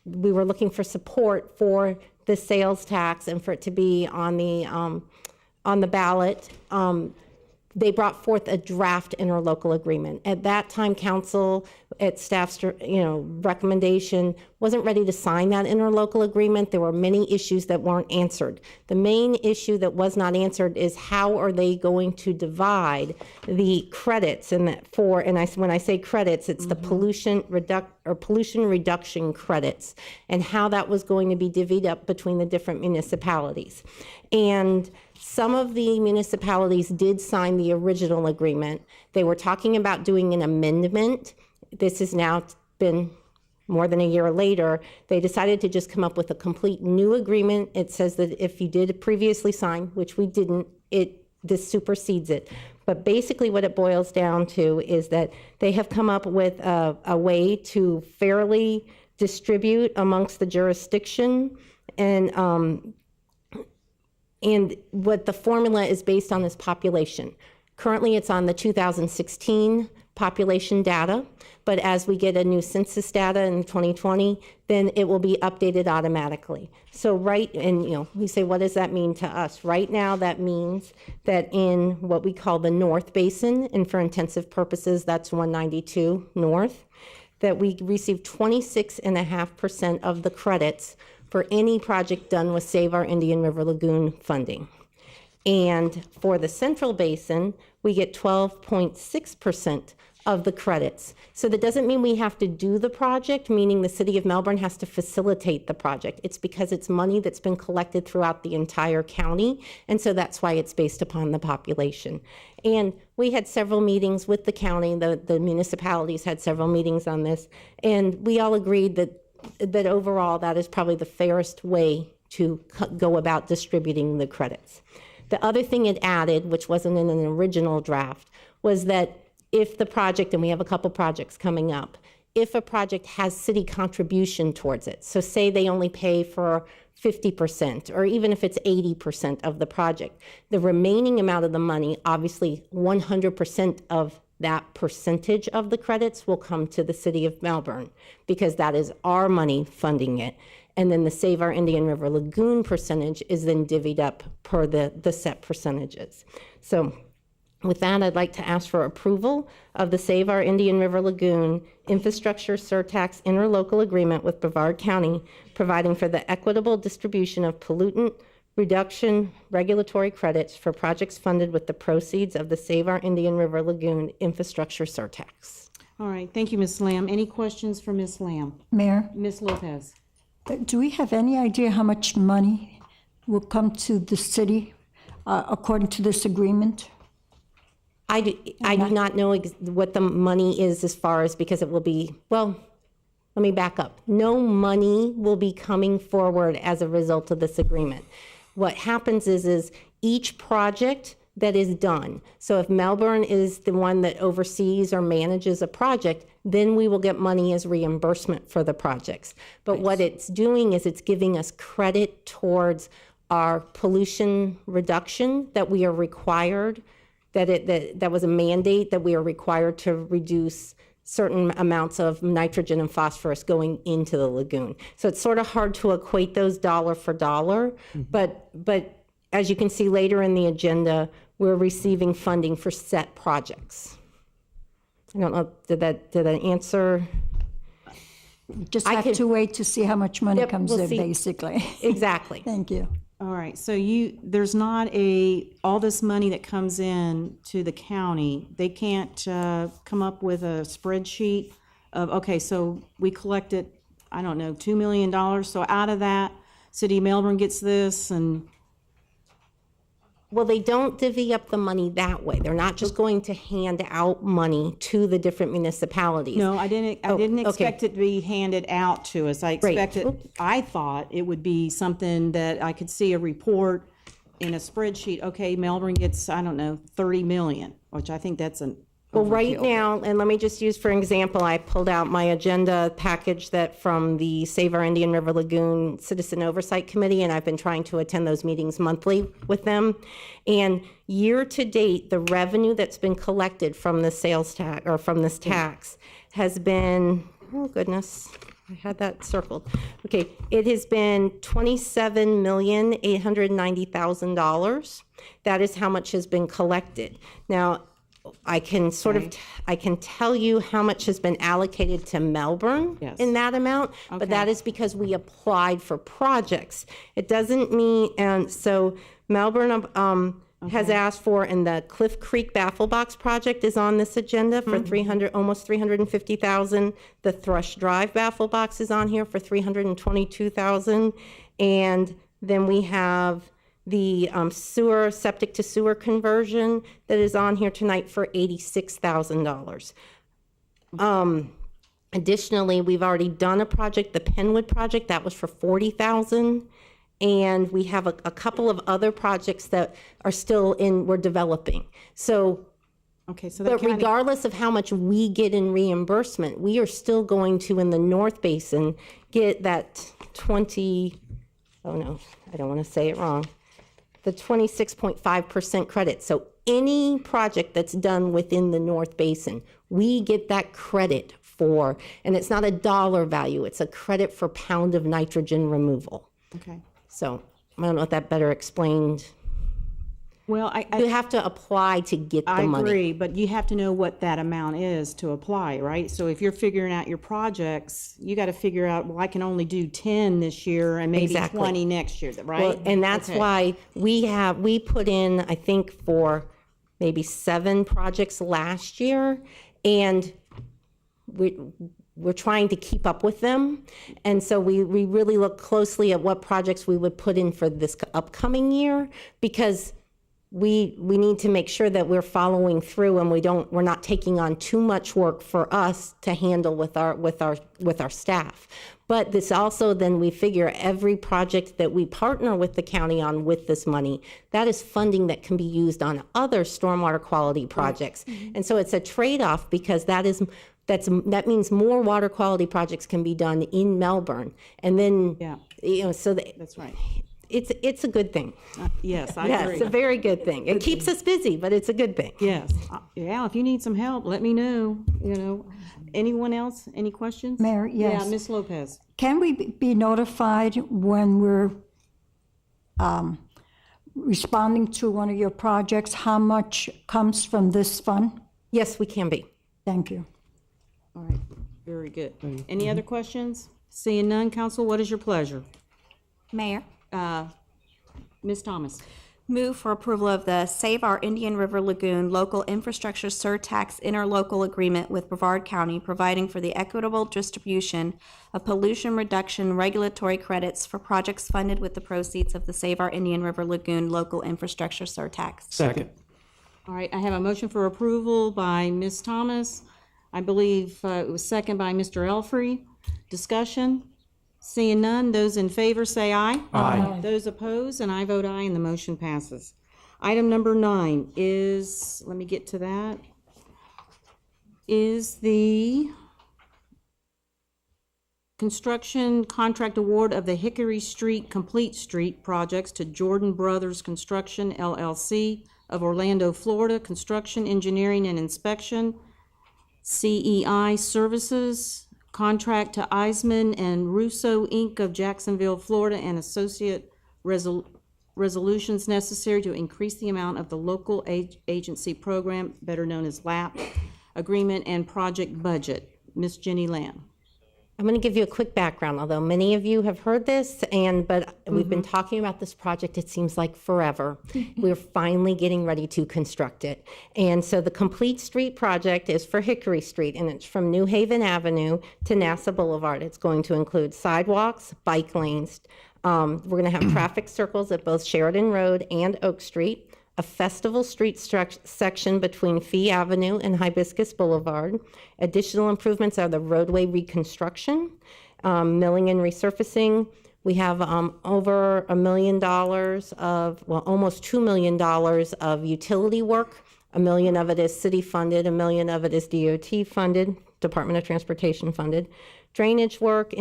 S6: we were looking for support for the sales tax and for it to be on the ballot, they brought forth a draft interlocal agreement. At that time, council, at staff's recommendation, wasn't ready to sign that interlocal agreement. There were many issues that weren't answered. The main issue that was not answered is how are they going to divide the credits when I say credits, it's the pollution reduction credits, and how that was going to be divvied up between the different municipalities. And some of the municipalities did sign the original agreement. They were talking about doing an amendment. This has now been more than a year later. They decided to just come up with a complete new agreement. It says that if you did previously sign, which we didn't, this supersedes it. But basically what it boils down to is that they have come up with a way to fairly distribute amongst the jurisdiction, and what the formula is based on is population. Currently, it's on the 2016 population data, but as we get a new census data in 2020, then it will be updated automatically. So we say, what does that mean to us? Right now, that means that in what we call the North Basin, and for intensive purposes, that's 192 North, that we receive 26.5% of the credits for any project done with Save Our Indian River Lagoon funding. And for the Central Basin, we get 12.6% of the credits. So that doesn't mean we have to do the project, meaning the City of Melbourne has to facilitate the project. It's because it's money that's been collected throughout the entire county, and so that's why it's based upon the population. And we had several meetings with the county, the municipalities had several meetings on this, and we all agreed that overall that is probably the fairest way to go about distributing the credits. The other thing it added, which wasn't in an original draft, was that if the project, and we have a couple projects coming up, if a project has city contribution towards it, so say they only pay for 50%, or even if it's 80% of the project, the remaining amount of the money, obviously 100% of that percentage of the credits will come to the City of Melbourne, because that is our money funding it. And then the Save Our Indian River Lagoon percentage is then divvied up per the set percentages. So with that, I'd like to ask for approval of the Save Our Indian River Lagoon Infrastructure Surtax Interlocal Agreement with Brevard County, providing for the equitable distribution of pollutant reduction regulatory credits for projects funded with the proceeds of the Save Our Indian River Lagoon Infrastructure Surtax.
S3: All right, thank you, Ms. Lamb. Any questions for Ms. Lamb?
S17: Mayor,
S3: Ms. Lopez?
S17: do we have any idea how much money will come to the city according to this agreement?
S6: I do not know what the money is as far as, because it will be, well, let me back up. No money will be coming forward as a result of this agreement. What happens is each project that is done, so if Melbourne is the one that oversees or manages a project, then we will get money as reimbursement for the projects. But what it's doing is it's giving us credit towards our pollution reduction that we are required, that was a mandate that we are required to reduce certain amounts of nitrogen and phosphorus going into the lagoon. So it's sort of hard to equate those dollar for dollar, but as you can see later in the agenda, we're receiving funding for set projects. I don't know, did I answer?
S17: Just have to wait to see how much money
S6: Yep,
S17: comes
S6: we'll
S17: in,
S6: see.
S17: basically.
S6: Exactly.
S17: Thank you.
S3: All right, so there's not all this money that comes in to the county, they can't come up with a spreadsheet of, okay, so we collected, I don't know, $2 million, so out of that, City of Melbourne gets this, and
S6: Well, they don't divvy up the money that way. They're not just going to hand out money to the different municipalities.
S3: no, I didn't
S6: okay.
S3: expect it to be handed out to us. I
S6: Right.
S3: expected, I thought it would be something that I could see a report in a spreadsheet, okay, Melbourne gets, I don't know, 30 million, which I think that's an
S6: Well, right
S3: overkill.
S6: now, and let me just use for example, I pulled out my agenda package that from the Save Our Indian River Lagoon Citizen Oversight Committee, and I've been trying to attend those meetings monthly with them. And year to date, the revenue that's been collected from the sales tax, or from this tax, has been, oh goodness, I had that circled. Okay, it has been $27,890,000. That is how much has been collected. Now, I can I can tell you how much has been allocated to Melbourne in that amount, but that is because we applied for projects. It doesn't mean, and so Melbourne has asked for, and the Cliff Creek Baffle Box project is on this agenda for almost 350,000. The Thrush Drive Baffle Box is on here for 322,000, and then we have the septic to sewer conversion that is on here tonight for $86,000. Additionally, we've already done a project, the Penwood project, that was for $40,000. And we have a couple of other projects that are still we're developing. So,
S3: okay, so
S6: but regardless of how much we get in reimbursement, we are still going to, in the North Basin, get that the 26.5% credit. So any project that's done within the North Basin, we get that credit for, and it's not a dollar value, it's a credit for pound of nitrogen removal.
S3: Okay.
S6: So I don't know if that better explained.
S3: Well,
S6: you have to apply to get the money.
S3: I agree, but you have to know what that amount is to apply, right? So if you're figuring out your projects, you got to figure out, well, I can only do 10 this year and maybe 20 next year, right?
S6: Well, and that's why we put in, I think, for maybe 7 projects last year, and we're trying to keep up with them. And so we really look closely at what projects we would put in for this upcoming year, because we need to make sure that we're following through, and we're not taking on too much work for us to handle with our staff. But this also, then we figure every project that we partner with the county on with this money, that is funding that can be used on other stormwater quality projects. And so it's a trade-off, because that means more water quality projects can be done in Melbourne. And then, that's
S3: right.
S6: It's a good thing.
S3: Yes, I agree.
S6: It's a very good thing. It keeps us busy, but it's a good thing.
S3: Yes. Yeah, if you need some help, let me know. Anyone else? Any questions?
S17: Mayor, yes.
S3: Yeah, Ms. Lopez.
S17: Can we be notified when we're responding to one of your projects, how much comes from this fund?
S6: Yes, we can be.
S17: Thank you.
S3: All right, very good. Any other questions? Seeing none, council, what is your pleasure?
S18: Mayor.
S3: Ms. Thomas.
S18: Move for approval of the Save Our Indian River Lagoon Local Infrastructure Surtax Interlocal Agreement with Brevard County, providing for the equitable distribution of pollution reduction regulatory credits for projects funded with the proceeds of the Save Our Indian River Lagoon Local Infrastructure Surtax.
S12: Second.
S3: All right, I have a motion for approval by Ms. Thomas. I believe it was second by Mr. Elfrey. Discussion? Seeing none, those in favor say aye.
S12: Aye.
S3: Those opposed, and I vote aye, and the motion passes. Item number 9 is, let me get to that, is the construction contract award of the Hickory Street Complete Street projects to Jordan Brothers Construction, LLC of Orlando, Florida, construction, engineering, and inspection, CEI Services, contract to Eisman and Russo, Inc. of Jacksonville, Florida, and associate resolutions necessary to increase the amount of the local agency program, better known as LAP, agreement and project budget. Ms. Jenny Lamb.
S19: I'm going to give you a quick background, although many of you have heard this, but we've been talking about this project, it seems like forever. We're finally getting ready to construct it. And so the Complete Street project is for Hickory Street, and it's from New Haven Avenue to NASA Boulevard. It's going to include sidewalks, bike lanes. We're going to have traffic circles at both Sheridan Road and Oak Street, a Festival Street section between Fee Avenue and Hibiscus Boulevard. Additional improvements are the roadway reconstruction, milling and resurfacing. We have over $1 million almost $2 million of utility work. $1 million of it is city funded, $1 million of it is DOT funded, Department of Transportation funded. Drainage work,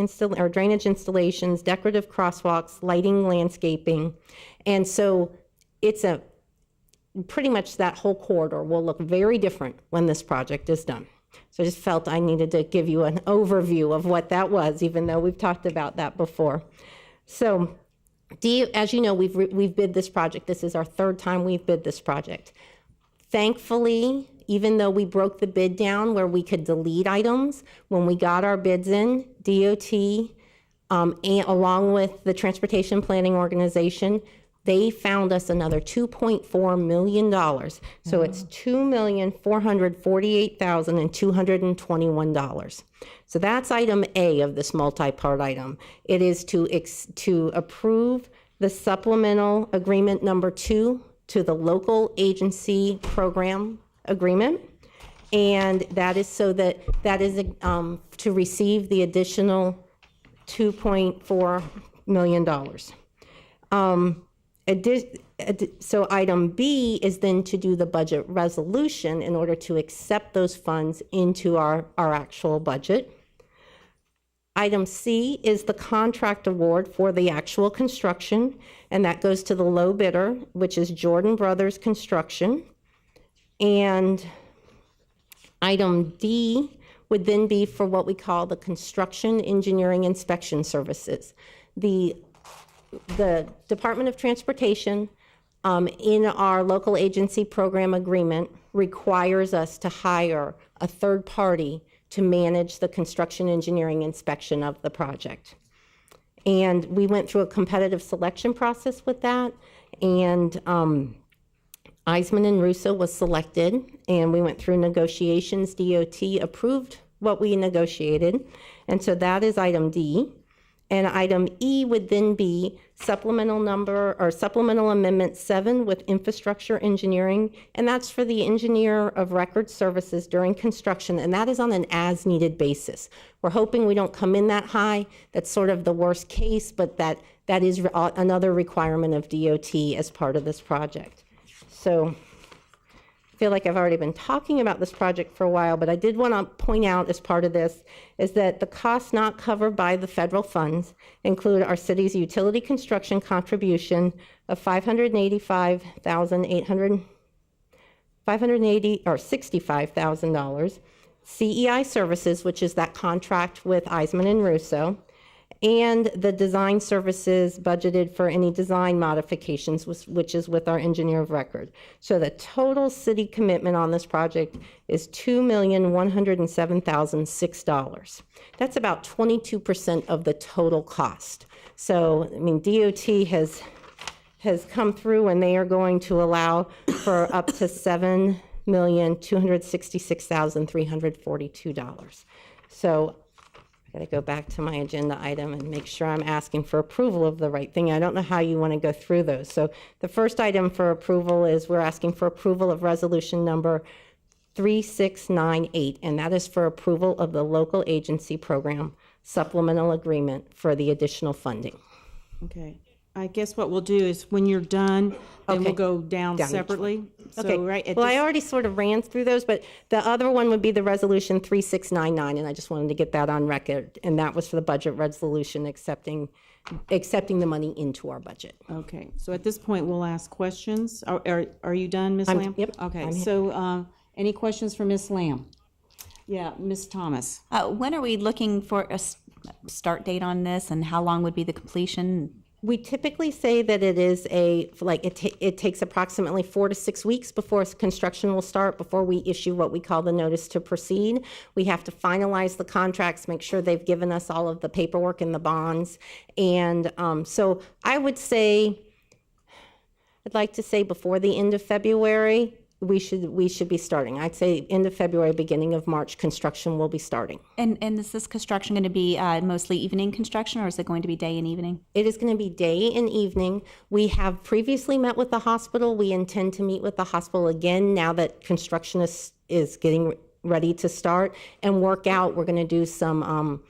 S19: drainage installations, decorative crosswalks, lighting, landscaping. And so it's pretty much that whole corridor will look very different when this project is done. So I just felt I needed to give you an overview of what that was, even though we've talked about that before. So as you know, we've bid this project. This is our third time we've bid this project. Thankfully, even though we broke the bid down where we could delete items, when we got our bids in, DOT, and along with the Transportation Planning Organization, they found us another $2.4 million. So it's $2,448,221. So that's item A of this multi-part item. It is to approve the supplemental agreement number 2 to the local agency program agreement. And that is so that is to receive the additional $2.4 million. So item B is then to do the budget resolution in order to accept those funds into our actual budget. Item C is the contract award for the actual construction, and that goes to the low bidder, which is Jordan Brothers Construction. And item D would then be for what we call the construction engineering inspection services. The Department of Transportation, in our local agency program agreement, requires us to hire a third party to manage the construction engineering inspection of the project. And we went through a competitive selection process with that, and Eisman and Russo was selected, and we went through negotiations. DOT approved what we negotiated, and so that is item D. And item E would then be supplemental amendment 7 with infrastructure engineering, and that's for the engineer of record services during construction, and that is on an as-needed basis. We're hoping we don't come in that high. That's sort of the worst case, but that is another requirement of DOT as part of this project. So I feel like I've already been talking about this project for a while, but I did want to point out as part of this is that the costs not covered by the federal funds include our city's utility construction contribution of $65,000, CEI services, which is that contract with Eisman and Russo, and the design services budgeted for any design modifications, which is with our engineer of record. So the total city commitment on this project is $2,107,006. That's about 22% of the total cost. So, I mean, DOT has come through, and they are going to allow for up to $7,266,342. So I got to go back to my agenda item and make sure I'm asking for approval of the right thing. I don't know how you want to go through those. So the first item for approval is we're asking for approval of resolution number 3698, and that is for approval of the local agency program supplemental agreement for the additional funding.
S3: Okay. I guess what we'll do is when you're done, then we'll go down separately. So,
S19: okay.
S3: Right.
S19: Well, I already sort of ran through those, but the other one would be the resolution 3699, and I just wanted to get that on record. And that was for the budget resolution accepting the money into our budget.
S3: Okay. So at this point, we'll ask questions. Are you done, Ms. Lamb?
S19: Yep.
S3: Okay. So any questions for Ms. Lamb? Yeah, Ms. Thomas.
S18: When are we looking for a start date on this, and how long would be the completion?
S19: We typically say that it is it takes approximately 4 to 6 weeks before construction will start, before we issue what we call the notice to proceed. We have to finalize the contracts, make sure they've given us all of the paperwork and the bonds. And so I would say, I'd like to say before the end of February, we should be starting. I'd say end of February, beginning of March, construction will be starting.
S18: And is this construction going to be mostly evening construction, or is it going to be day and evening?
S19: It is going to be day and evening. We have previously met with the hospital. We intend to meet with the hospital again now that construction is getting ready to start and work out. We're going to do some,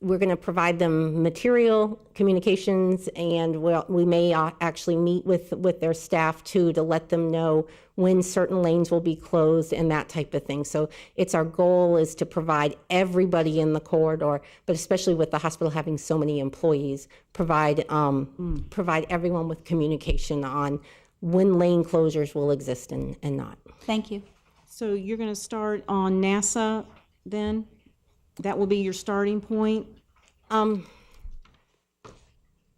S19: we're going to provide them material, communications, and we may actually meet with their staff too to let them know when certain lanes will be closed and that type of thing. So it's our goal is to provide everybody in the corridor, but especially with the hospital having so many employees, provide everyone with communication on when lane closures will exist and not.
S18: Thank you.
S3: So you're going to start on NASA then? That will be your starting point?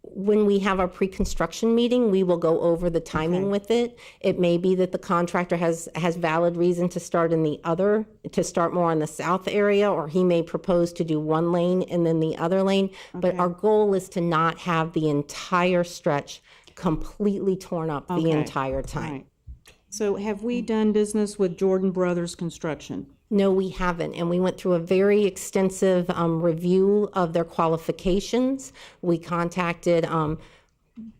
S19: When we have our pre-construction meeting, we will go over the timing with it. It may be that the contractor has valid reason to start more on the south area, or he may propose to do one lane and then the other lane. But our goal is to not have the entire stretch completely torn up the entire time.
S3: Right. So have we done business with Jordan Brothers Construction?
S19: No, we haven't. And we went through a very extensive review of their qualifications. We contacted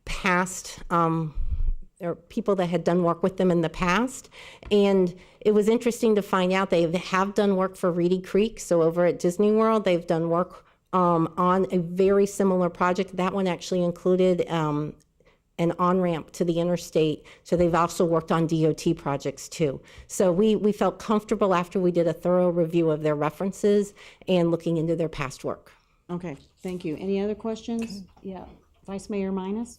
S19: past or people that had done work with them in the past. And it was interesting to find out they have done work for Reedy Creek. So over at Disney World, they've done work on a very similar project. That one actually included an on-ramp to the interstate. So they've also worked on DOT projects too. So we felt comfortable after we did a thorough review of their references and looking into their past work.
S3: Okay, thank you. Any other questions? Yeah, Vice Mayor Minus?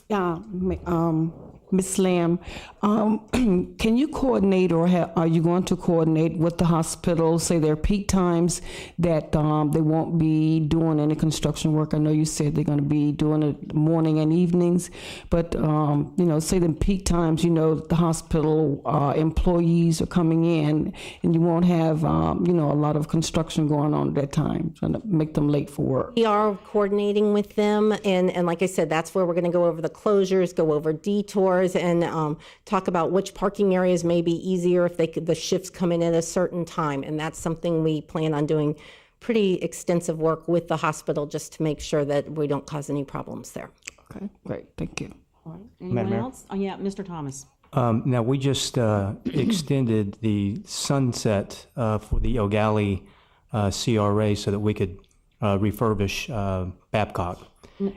S4: Ms. Lamb, can you coordinate, or are you going to coordinate with the hospital, say their peak times, that they won't be doing any construction work? I know you said they're going to be doing it morning and evenings, but say the peak times, the hospital employees are coming in, and you won't have a lot of construction going on at that time, trying to make them late for work.
S19: We are coordinating with them, and like I said, that's where we're going to go over the closures, go over detours, and talk about which parking areas may be easier if the shifts come in at a certain time. And that's something we plan on doing pretty extensive work with the hospital just to make sure that we don't cause any problems there.
S4: Okay, great, thank you.
S3: All right. Anyone else? Oh, yeah, Mr. Thomas.
S12: Now, we just extended the sunset for the O'Galley CRA so that we could refurbish Babcock.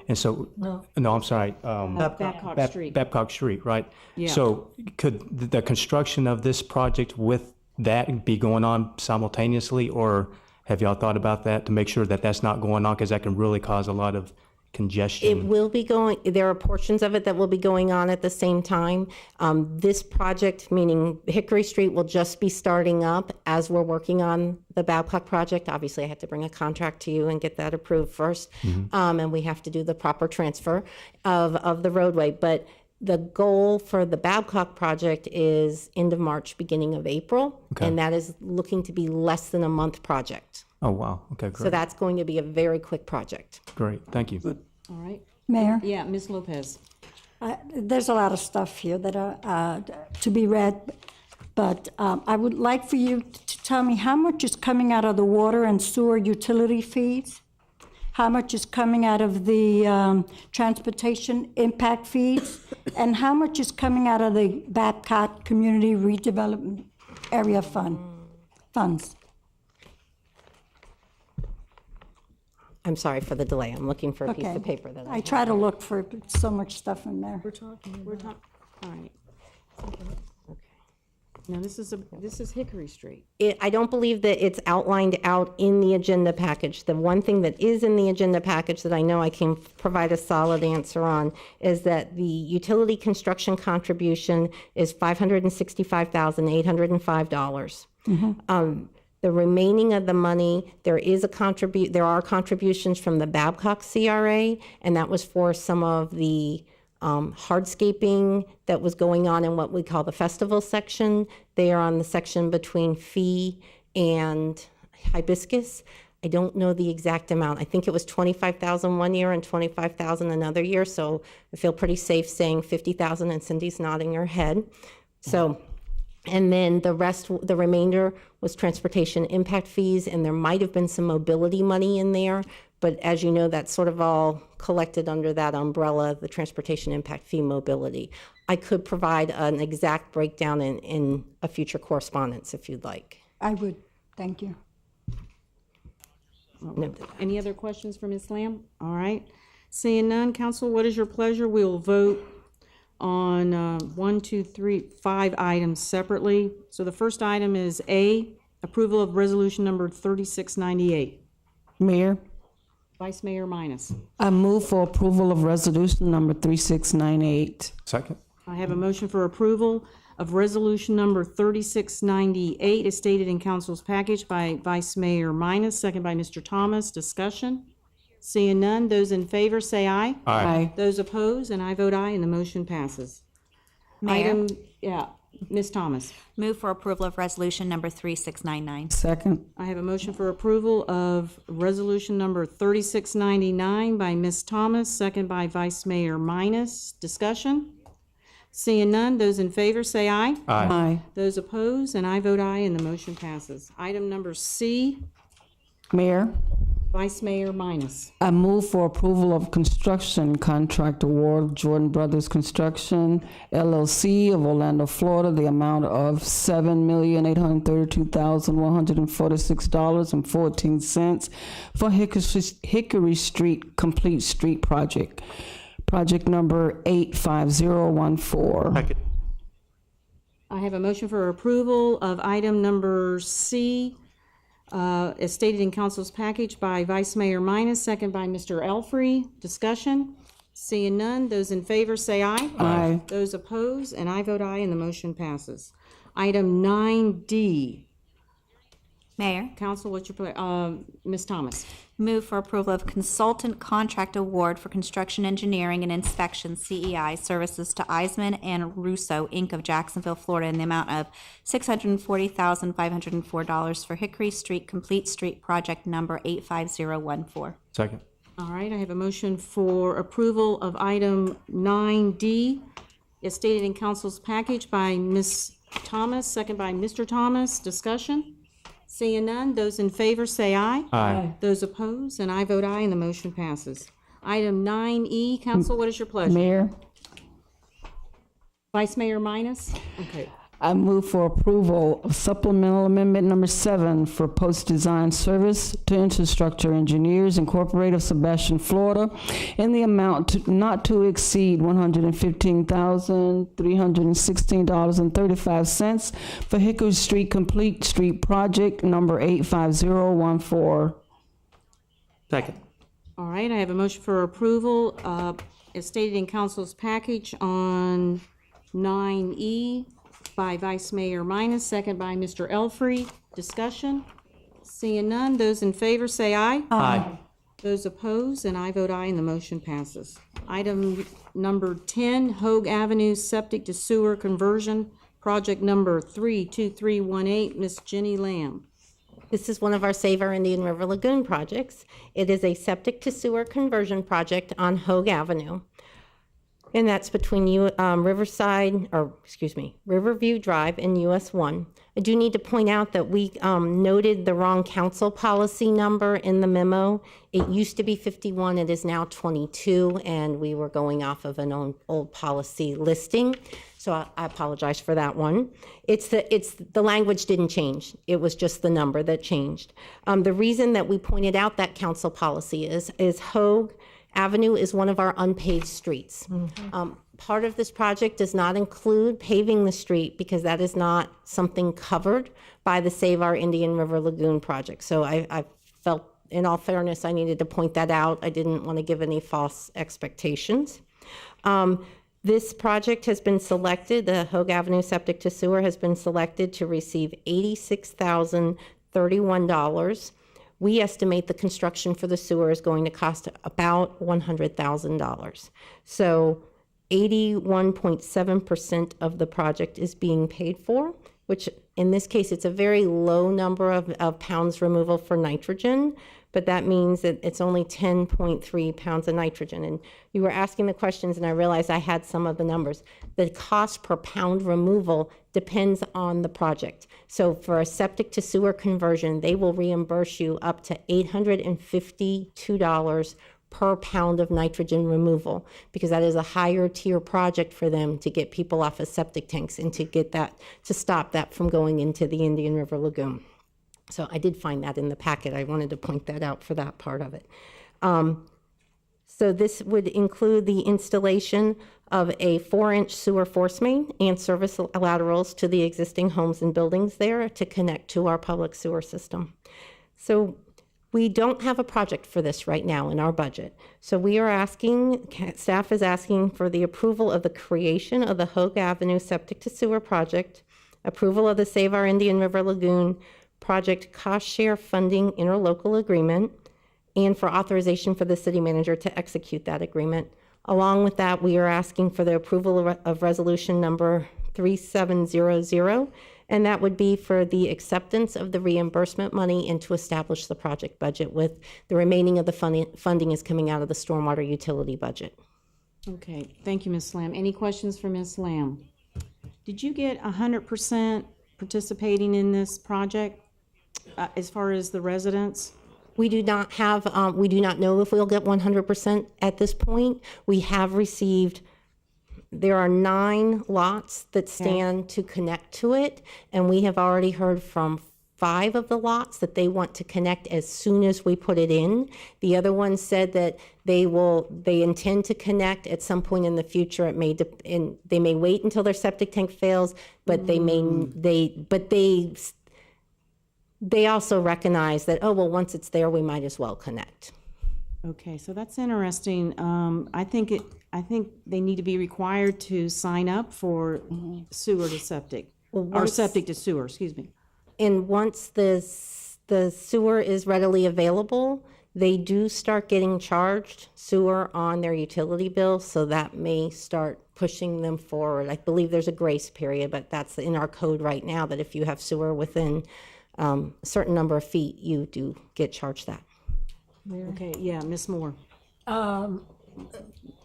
S12: And so, no, I'm sorry.
S3: Babcock Street.
S12: Babcock Street, right?
S3: Yeah.
S12: So could the construction of this project with that be going on simultaneously, or have y'all thought about that to make sure that that's not going on, because that can really cause a lot of congestion?
S19: It will be going, there are portions of it that will be going on at the same time. This project, meaning Hickory Street, will just be starting up as we're working on the Babcock project. Obviously, I have to bring a contract to you and get that approved first. And we have to do the proper transfer of the roadway. But the goal for the Babcock project is end of March, beginning of April.
S12: Okay.
S19: And that is looking to be less than a month project.
S12: Oh, wow. Okay, great.
S19: So that's going to be a very quick project.
S12: Great, thank you.
S3: All right.
S17: Mayor?
S3: Yeah, Ms. Lopez.
S17: There's a lot of stuff here that are to be read, but I would like for you to tell me how much is coming out of the water and sewer utility fees? How much is coming out of the transportation impact fees? And how much is coming out of the Babcock Community Redevelopment Area funds?
S19: I'm sorry for the delay. I'm looking for a piece of paper that
S17: I try to look for so much stuff in there.
S3: We're talking, all right. Okay. Now, this is Hickory Street.
S19: I don't believe that it's outlined out in the agenda package. The one thing that is in the agenda package that I know I can provide a solid answer on is that the utility construction contribution is $565,805. The remaining of the money, there are contributions from the Babcock CRA, and that was for some of the hardscaping that was going on in what we call the festival section. They are on the section between Fee and Hibiscus. I don't know the exact amount. I think it was 25,000 one year and 25,000 another year. So I feel pretty safe saying 50,000, and Cindy's nodding her head. So, and then the remainder was transportation impact fees, and there might have been some mobility money in there. But as you know, that's sort of all collected under that umbrella, the transportation impact fee mobility. I could provide an exact breakdown in a future correspondence if you'd like.
S17: I would. Thank you.
S3: No. Any other questions for Ms. Lamb? All right. Seeing none, council, what is your pleasure? We will vote on 5 items separately. So the first item is A, approval of resolution number 3698.
S4: Mayor,
S3: Vice Mayor Minus.
S4: I move for approval of resolution number 3698.
S12: Second.
S3: I have a motion for approval of resolution number 3698 as stated in council's package by Vice Mayor Minus, second by Mr. Thomas. Discussion? Seeing none, those in favor say aye.
S4: Aye.
S3: Those opposed, and I vote aye, and the motion passes.
S18: Mayor?
S3: Ms. Thomas.
S18: Move for approval of resolution number 3699.
S4: Second.
S3: I have a motion for approval of resolution number 3699 by Ms. Thomas, second by Vice Mayor Minus. Discussion? Seeing none, those in favor say aye.
S4: Aye.
S3: Those opposed, and I vote aye, and the motion passes. Item number C,
S4: Mayor,
S3: Vice Mayor Minus.
S4: I move for approval of construction contract award, Jordan Brothers Construction, LLC of Orlando, Florida, the amount of $7,832,146.14 for Hickory Street Complete Street Project. Project number 85014.
S13: Second.
S3: I have a motion for approval of item number C, as stated in council's package by Vice Mayor Minus, second by Mr. Elfrey. Discussion? Seeing none, those in favor say aye.
S4: Aye.
S3: Those opposed, and I vote aye, and the motion passes. Item 9D.
S18: Mayor?
S3: Council, what's your, Ms. Thomas?
S18: Move for approval of consultant contract award for construction engineering and inspection CEI services to Eisman and Russo, Inc. of Jacksonville, Florida, in the amount of $640,504 for Hickory Street Complete Street Project number 85014.
S12: Second.
S3: All right, I have a motion for approval of item 9D, as stated in council's package by Ms. Thomas, second by Mr. Thomas. Discussion? Seeing none, those in favor say aye.
S12: Aye.
S3: Those opposed, and I vote aye, and the motion passes. Item 9E, council, what is your pleasure?
S4: Mayor,
S3: Vice Mayor Minus? Okay.
S4: I move for approval of supplemental amendment number 7 for post-design service to Infrastructure Engineers Incorporated of Sebastian, Florida, in the amount not to exceed $115,316.35 for Hickory Street Complete Street Project number 85014.
S13: Second.
S3: All right, I have a motion for approval, as stated in council's package on 9E by Vice Mayor Minus, second by Mr. Elfrey. Discussion? Seeing none, those in favor say aye.
S13: Aye.
S3: Those opposed, and I vote aye, and the motion passes. Item number 10, Hogue Avenue Septic to Sewer Conversion, project number 32318, Ms. Jenny Lamb.
S19: This is one of our Save Our Indian River Lagoon projects. It is a septic to sewer conversion project on Hogue Avenue. And that's between Riverview Drive and US 1. I do need to point out that we noted the wrong council policy number in the memo. It used to be 51, it is now 22, and we were going off of an old policy listing. So I apologize for that one. The language didn't change. It was just the number that changed. The reason that we pointed out that council policy is Hogue Avenue is one of our unpaved streets. Part of this project does not include paving the street because that is not something covered by the Save Our Indian River Lagoon project. So I felt, in all fairness, I needed to point that out. I didn't want to give any false expectations. This project has been selected, the Hogue Avenue Septic to Sewer has been selected to receive $86,000 $31. We estimate the construction for the sewer is going to cost about $100,000. So 81.7% of the project is being paid for, which in this case, it's a very low number of pounds removal for nitrogen, but that means that it's only 10.3 pounds of nitrogen. And you were asking the questions, and I realized I had some of the numbers. The cost per pound removal depends on the project. So for a septic to sewer conversion, they will reimburse you up to $852 per pound of nitrogen removal, because that is a higher tier project for them to get people off of septic tanks and to get that, to stop that from going into the Indian River Lagoon. So I did find that in the packet. I wanted to point that out for that part of it. So this would include the installation of a 4-inch sewer force main and service laterals to the existing homes and buildings there to connect to our public sewer system. So we don't have a project for this right now in our budget. So we are asking, staff is asking for the approval of the creation of the Hogue Avenue Septic to Sewer project, approval of the Save Our Indian River Lagoon project cost share funding interlocal agreement, and for authorization for the city manager to execute that agreement. Along with that, we are asking for the approval of resolution number 3700, and that would be for the acceptance of the reimbursement money and to establish the project budget, with the remaining of the funding is coming out of the stormwater utility budget.
S3: Okay, thank you, Ms. Lamb. Any questions for Ms. Lamb? Did you get 100% participating in this project as far as the residents?
S19: We do not have, we do not know if we'll get 100% at this point. We have received, there are 9 lots that stand to connect to it, and we have already heard from 5 of the lots that they want to connect as soon as we put it in. The other ones said that they intend to connect at some point in the future. It may, they may wait until their septic tank fails, but they also recognize that, oh, well, once it's there, we might as well connect.
S3: Okay, so that's interesting. I think they need to be required to sign up for sewer to septic, or septic to sewer, excuse me.
S19: And once the sewer is readily available, they do start getting charged sewer on their utility bill, so that may start pushing them forward. I believe there's a grace period, but that's in our code right now, that if you have sewer within a certain number of feet, you do get charged that.
S3: Okay, yeah, Ms. Moore.
S7: On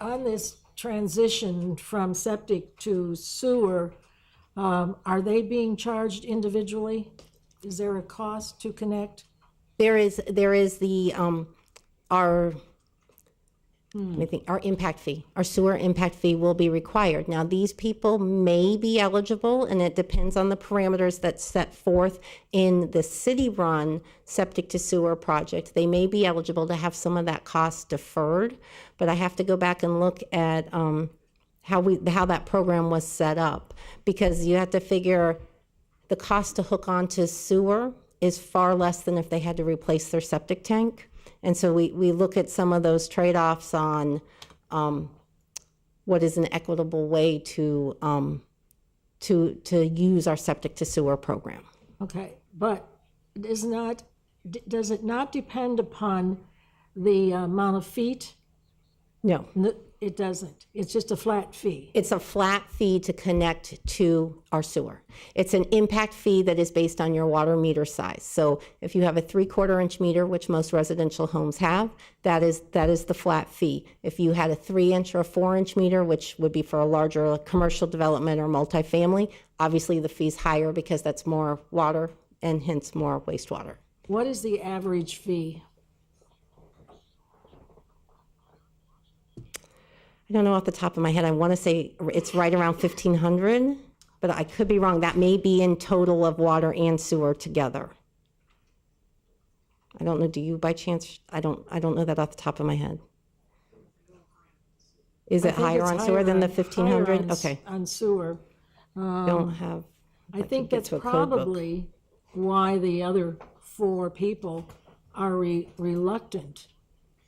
S7: this transition from septic to sewer, are they being charged individually? Is there a cost to connect?
S19: There is the our impact fee. Our sewer impact fee will be required. Now, these people may be eligible, and it depends on the parameters that's set forth in the city-run septic to sewer project. They may be eligible to have some of that cost deferred, but I have to go back and look at how that program was set up, because you have to figure the cost to hook onto sewer is far less than if they had to replace their septic tank. And so we look at some of those trade-offs on what is an equitable way to use our septic to sewer program.
S7: Okay, but does it not depend upon the amount of feet?
S19: No.
S7: It doesn't. It's just a flat fee.
S19: It's a flat fee to connect to our sewer. It's an impact fee that is based on your water meter size. So if you have a 3/4 inch meter, which most residential homes have, that is the flat fee. If you had a 3-inch or a 4-inch meter, which would be for a larger commercial development or multifamily, obviously the fee's higher because that's more water and hence more wastewater.
S7: What is the average fee?
S19: I don't know off the top of my head. I want to say it's right around $1,500, but I could be wrong. That may be in total of water and sewer together. I don't know. Do you by chance? I don't know that off the top of my head. Is it higher on sewer than the 1,500? Okay.
S7: On sewer.
S19: Don't have.
S7: I think that's probably why the other 4 people are reluctant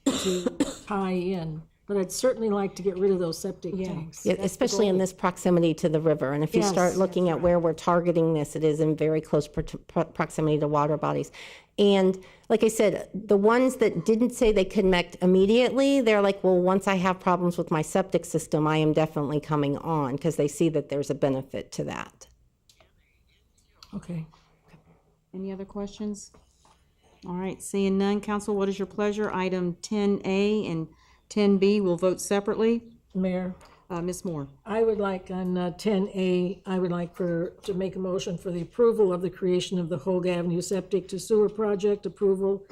S7: to tie in. but I'd certainly like to get rid of those septic tanks.
S19: Yeah,
S7: That's the
S19: especially in
S7: goal.
S19: this proximity to the river. And if you
S7: Yes.
S19: start looking at where we're targeting this, it is in very close proximity to water bodies. And like I said, the ones that didn't say they connect immediately, they're like, well, once I have problems with my septic system, I am definitely coming on, because they see that there's a benefit to that.
S7: Okay.
S3: Any other questions? All right, seeing none, council, what is your pleasure? Item 10A and 10B will vote separately.
S7: Mayor,
S3: Ms. Moore.
S7: I would like on 10A, I would like to make a motion for the approval of the creation of the Hogue Avenue Septic to Sewer Project, approval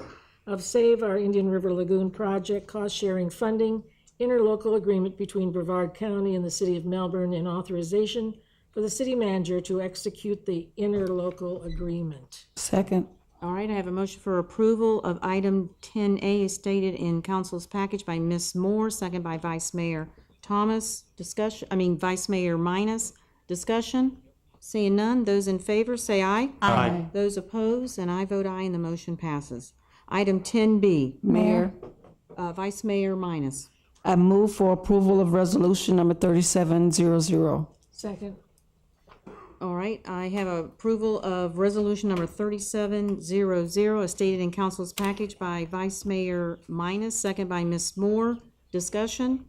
S7: of Save Our Indian River Lagoon Project, cost-sharing funding, interlocal agreement between Brevard County and the City of Melbourne, and authorization for the city manager to execute the interlocal agreement.
S4: Second.
S3: All right, I have a motion for approval of item 10A as stated in council's package by Ms. Moore, second by Vice Mayor Thomas. Vice Mayor Minus. Discussion? Seeing none, those in favor say aye.
S13: Aye.
S3: Those opposed, and I vote aye, and the motion passes. Item 10B.
S4: Mayor,
S3: Vice Mayor Minus.
S4: I move for approval of resolution number 3700.
S7: Second.
S3: All right, I have approval of resolution number 3700 as stated in council's package by Vice Mayor Minus, second by Ms. Moore. Discussion?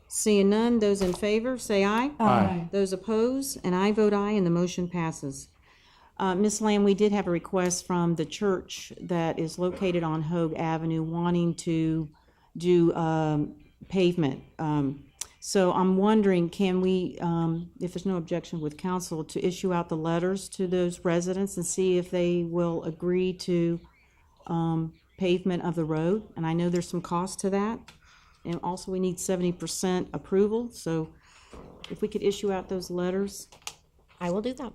S3: Seeing none, those in favor say aye.
S13: Aye.
S3: Those opposed, and I vote aye, and the motion passes. Ms. Lamb, we did have a request from the church that is located on Hogue Avenue wanting to do pavement. So I'm wondering, can we, if there's no objection with council, to issue out the letters to those residents and see if they will agree to pavement of the road? And I know there's some cost to that. And also we need 70% approval. So if we could issue out those letters.
S19: I will do that.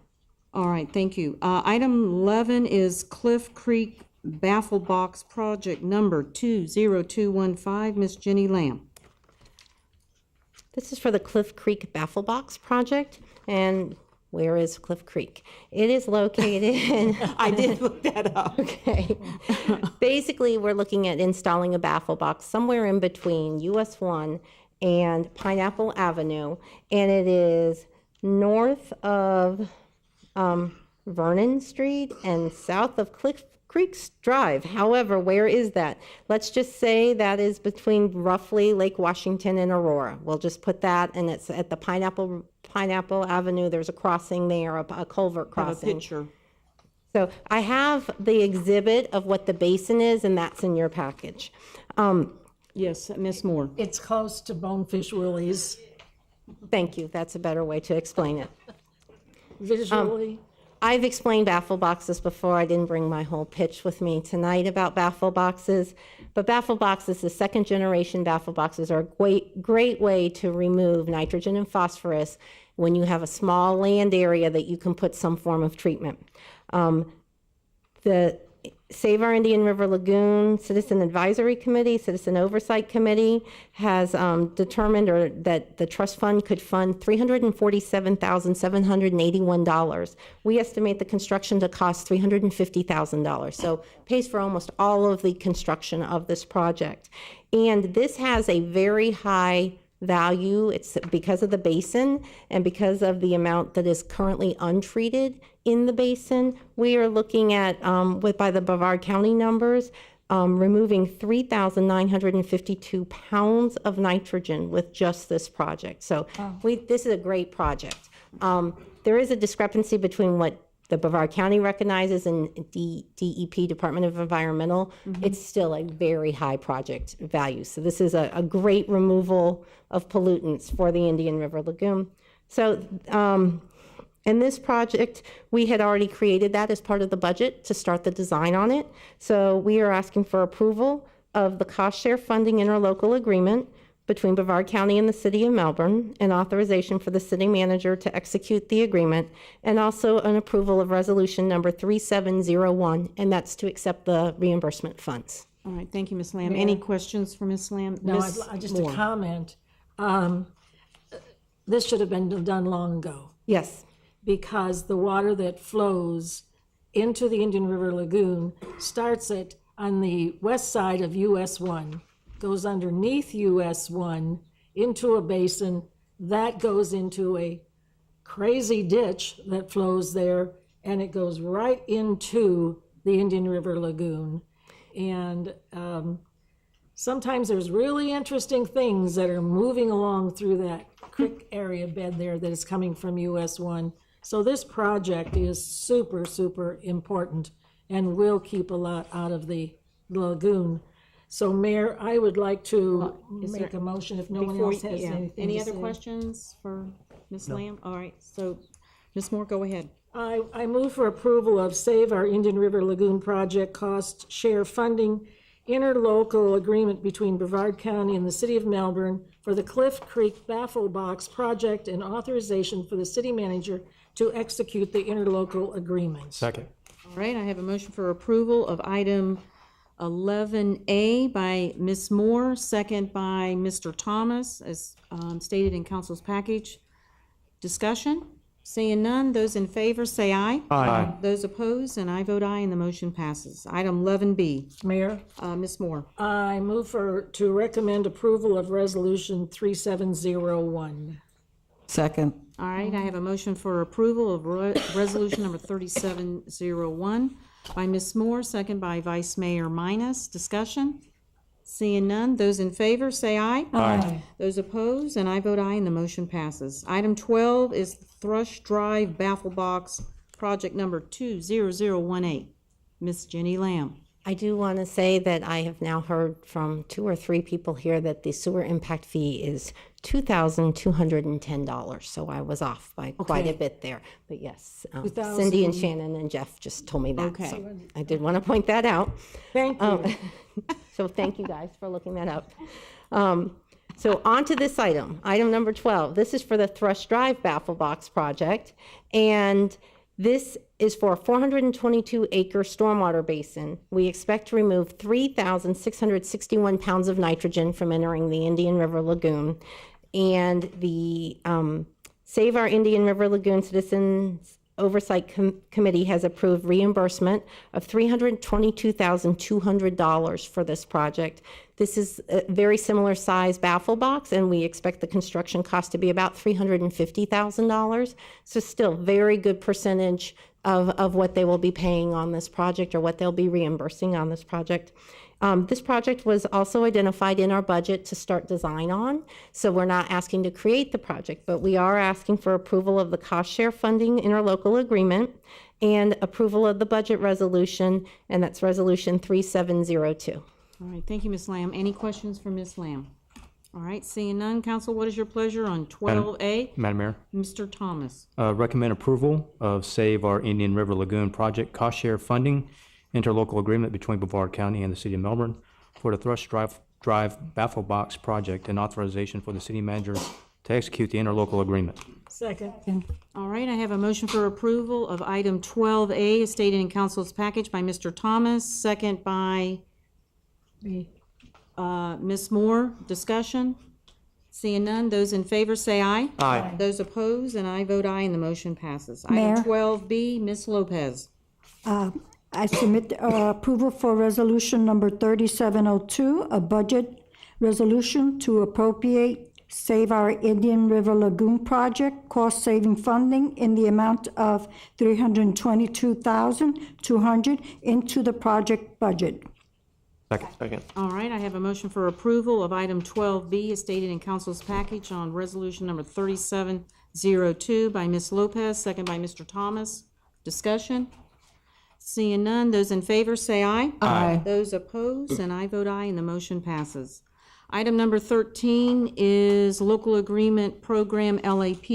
S3: All right, thank you. Item 11 is Cliff Creek Baffle Box Project number 20215. Ms. Jenny Lamb.
S19: This is for the Cliff Creek Baffle Box project, and where is Cliff Creek? It is located in...
S3: I did look that up.
S19: Okay. Basically, we're looking at installing a baffle box somewhere in between US 1 and Pineapple Avenue, and it is north of Vernon Street and south of Cliff Creek Drive. However, where is that? Let's just say that is between roughly Lake Washington and Aurora. We'll just put that, and it's at the Pineapple Avenue. There's a crossing there, a culvert crossing.
S3: Have a picture.
S19: So I have the exhibit of what the basin is, and that's in your package.
S3: Yes, Ms. Moore.
S7: It's close to Bonefish Willie's.
S19: Thank you. That's a better way to explain it.
S7: Visually.
S19: I've explained baffle boxes before. I didn't bring my whole pitch with me tonight about baffle boxes, but baffle boxes, the second generation baffle boxes, are a great way to remove nitrogen and phosphorus when you have a small land area that you can put some form of treatment. The Save Our Indian River Lagoon Citizen Advisory Committee, Citizen Oversight Committee has determined that the trust fund could fund $347,781. We estimate the construction to cost $350,000, so pays for almost all of the construction of this project. And this has a very high value. It's because of the basin and because of the amount that is currently untreated in the basin. We are looking at, by the Brevard County numbers, removing 3,952 pounds of nitrogen with just this project. So this is a great project. There is a discrepancy between what the Brevard County recognizes and DEP, Department of Environmental. It's still a very high project value. So this is a great removal of pollutants for the Indian River Lagoon. So in this project, we had already created that as part of the budget to start the design on it. So we are asking for approval of the cost share funding interlocal agreement between Brevard County and the City of Melbourne, and authorization for the city manager to execute the agreement, and also an approval of resolution number 3701, and that's to accept the reimbursement funds.
S3: All right, thank you, Ms. Lamb. Any questions for Ms. Lamb?
S7: No,
S3: Ms.
S7: just
S3: Moore.
S7: a comment. This should have been done long ago.
S19: Yes.
S7: Because the water that flows into the Indian River Lagoon starts on the west side of US 1, goes underneath US 1, into a basin that goes into a crazy ditch that flows there, and it goes right into the Indian River Lagoon. And sometimes there's really interesting things that are moving along through that creek area bed there that is coming from US 1. So this project is super, super important and will keep a lot out of the lagoon. So Mayor, I would like to make a motion if no one else has anything
S3: Any
S7: to
S3: other
S7: say.
S3: questions for Ms. Lamb? All right, so Ms. Moore, go ahead.
S7: I move for approval of Save Our Indian River Lagoon Project cost share funding interlocal agreement between Brevard County and the City of Melbourne for the Cliff Creek Baffle Box project and authorization for the city manager to execute the interlocal agreement.
S12: Second.
S3: All right, I have a motion for approval of item 11A by Ms. Moore, second by Mr. Thomas, as stated in council's package. Discussion? Seeing none, those in favor say aye.
S12: Aye.
S3: Those opposed, and I vote aye, and the motion passes. Item 11B.
S7: Mayor,
S3: Ms. Moore.
S7: I move to recommend approval of Resolution 3701.
S4: Second.
S3: All right, I have a motion for approval of resolution number 3701 by Ms. Moore, second by Vice Mayor Minus. Discussion? Seeing none, those in favor say aye.
S12: Aye.
S3: Those opposed, and I vote aye, and the motion passes. Item 12 is Thrush Drive Baffle Box, project number 20018. Ms. Jenny Lamb.
S19: I do want to say that I have now heard from 2 or 3 people here that the sewer impact fee is $2,210. So I was off by quite a bit there. But yes, Cindy and Shannon and Jeff just told me that.
S3: Okay.
S19: So I did want to point that out.
S7: Thank you.
S19: So thank you guys for looking that up. So on to this item, item number 12. This is for the Thrush Drive Baffle Box project. And this is for a 422-acre stormwater basin. We expect to remove 3,661 pounds of nitrogen from entering the Indian River Lagoon. And the Save Our Indian River Lagoon Citizens Oversight Committee has approved reimbursement of $322,200 for this project. This is a very similar size baffle box, and we expect the construction cost to be about $350,000. So still very good percentage of what they will be paying on this project, or what they'll be reimbursing on this project. This project was also identified in our budget to start design on, so we're not asking to create the project, but we are asking for approval of the cost share funding interlocal agreement and approval of the budget resolution, and that's resolution 3702.
S3: All right, thank you, Ms. Lamb. Any questions for Ms. Lamb? All right, seeing none, council, what is your pleasure on 12A?
S12: Madam Mayor.
S3: Mr. Thomas.
S12: Recommend approval of Save Our Indian River Lagoon project cost share funding interlocal agreement between Brevard County and the City of Melbourne for the Thrush Drive Baffle Box project and authorization for the city manager to execute the interlocal agreement.
S7: Second.
S3: All right, I have a motion for approval of item 12A as stated in council's package by Mr. Thomas, second by Ms. Moore. Discussion? Seeing none, those in favor say aye.
S12: Aye.
S3: Those opposed, and I vote aye, and the motion passes.
S17: Mayor?
S3: Item 12B, Ms. Lopez.
S17: I submit approval for resolution number 3702, a budget resolution to appropriate Save Our Indian River Lagoon project cost-saving funding in the amount of $322,200 into the project budget.
S12: Second.
S3: All right, I have a motion for approval of item 12B as stated in council's package on resolution number 3702 by Ms. Lopez, second by Mr. Thomas. Discussion? Seeing none, those in favor say aye.
S4: Aye.
S3: Those opposed, and I vote aye, and the motion passes. Item number 13 is local agreement program LAP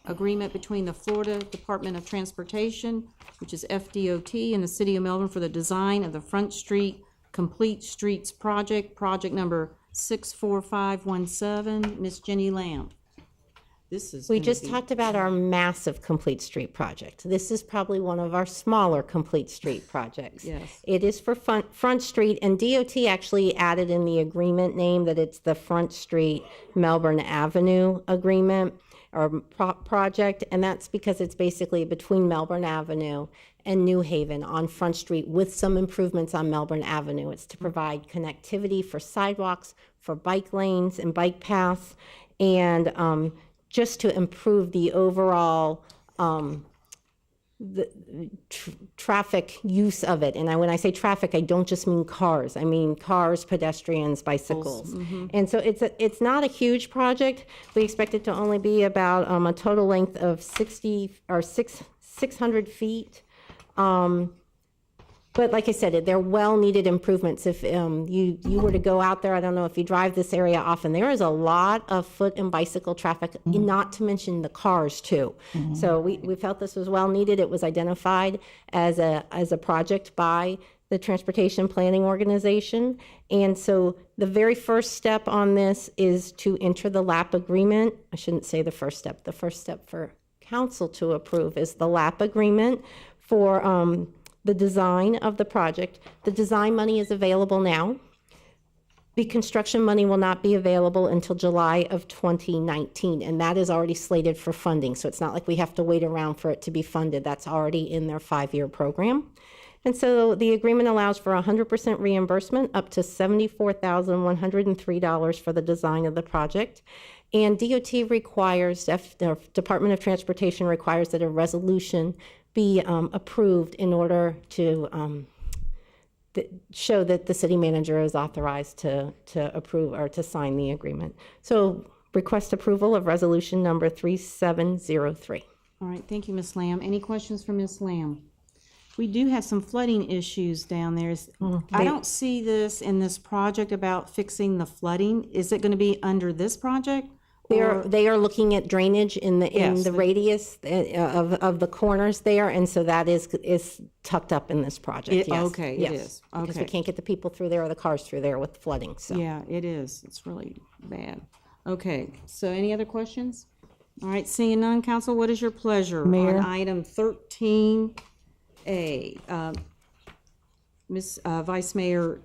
S3: agreement between the Florida Department of Transportation, which is FDOT, and the City of Melbourne for the design of the Front Street Complete Streets project, project number 64517. Ms. Jenny Lamb.
S19: We just talked about our massive Complete Street project. This is probably one of our smaller Complete Street projects.
S3: Yes.
S19: It is for Front Street, and DOT actually added in the agreement name that it's the Front Street Melbourne Avenue agreement or project, and that's because it's basically between Melbourne Avenue and New Haven on Front Street with some improvements on Melbourne Avenue. It's to provide connectivity for sidewalks, for bike lanes and bike paths, and just to improve the overall traffic use of it. And when I say traffic, I don't just mean cars. I mean cars, pedestrians, bicycles. And so it's not a huge project. We expect it to only be about a total length of 600 feet. But like I said, they're well-needed improvements. If you were to go out there, I don't know if you drive this area often, there is a lot of foot and bicycle traffic, not to mention the cars too. So we felt this was well-needed. It was identified as a project by the Transportation Planning Organization. And so the very first step on this is to enter the LAP agreement. I shouldn't say the first step. The first step for council to approve is the LAP agreement for the design of the project. The design money is available now. The construction money will not be available until July of 2019, and that is already slated for funding. So it's not like we have to wait around for it to be funded. That's already in their 5-year program. And so the agreement allows for 100% reimbursement up to $74,103 for the design of the project. And DOT requires, the Department of Transportation requires that a resolution be approved in order to show that the city manager is authorized to approve or to sign the agreement. So request approval of resolution number 3703.
S3: All right, thank you, Ms. Lamb. Any questions for Ms. Lamb? We do have some flooding issues down there. I don't see this in this project about fixing the flooding. Is it going to be under this project?
S19: They are looking at drainage in the radius of the corners there, and so that is tucked up in this project. Yes.
S3: Okay,
S19: yes.
S3: It is.
S19: Because we
S3: Okay.
S19: can't get the people through there or the cars through there with flooding. So
S3: Yeah, it is. It's really bad. Okay, so any other questions? All right, seeing none, council, what is your pleasure
S4: Mayor?
S3: on item 13A? Ms. Vice Mayor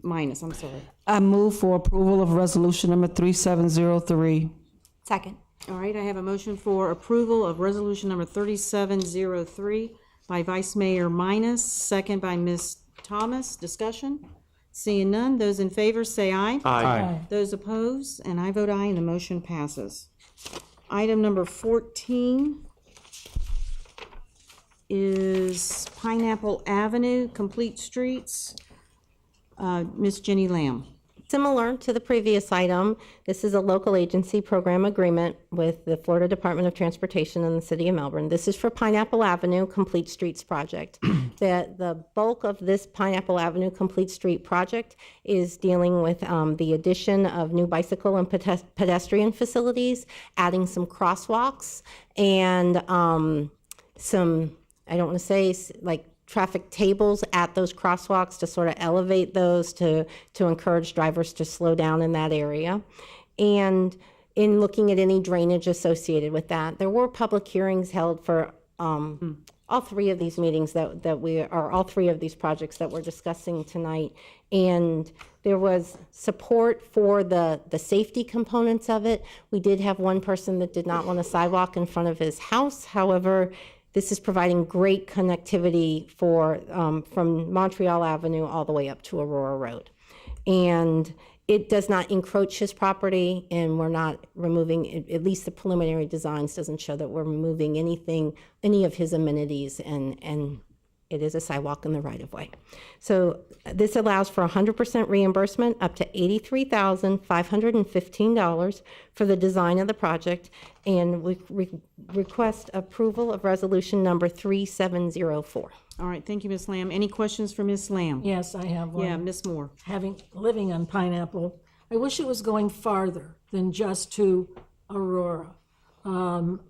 S3: Minus, I'm sorry.
S4: I move for approval of resolution number 3703.
S18: Second.
S3: All right, I have a motion for approval of resolution number 3703 by Vice Mayor Minus, second by Ms. Thomas. Discussion? Seeing none, those in favor say aye.
S13: Aye.
S3: Those opposed, and I vote aye, and the motion passes. Item number 14 is Pineapple Avenue, Complete Streets. Ms. Jenny Lamb.
S19: similar to the previous item, this is a local agency program agreement with the Florida Department of Transportation and the City of Melbourne. This is for Pineapple Avenue Complete Streets project. The bulk of this Pineapple Avenue Complete Street project is dealing with the addition of new bicycle and pedestrian facilities, adding some crosswalks, and some, I don't want to say like traffic tables at those crosswalks to sort of elevate those to encourage drivers to slow down in that area. And in looking at any drainage associated with that, there were public hearings held for all three of these meetings all three of these projects that we're discussing tonight. And there was support for the safety components of it. We did have one person that did not want a sidewalk in front of his house. However, this is providing great connectivity for from Montreal Avenue all the way up to Aurora Road. And it does not encroach his property, and we're not removing, at least the preliminary designs doesn't show that we're removing any of his amenities, and it is a sidewalk in the right-of-way. So this allows for 100% reimbursement up to $83,515 for the design of the project, and we request approval of resolution number 3704.
S3: All right, thank you, Ms. Lamb. Any questions for Ms. Lamb?
S7: Yes, I have one.
S3: Yeah, Ms. Moore.
S7: Living on Pineapple, I wish it was going farther than just to Aurora.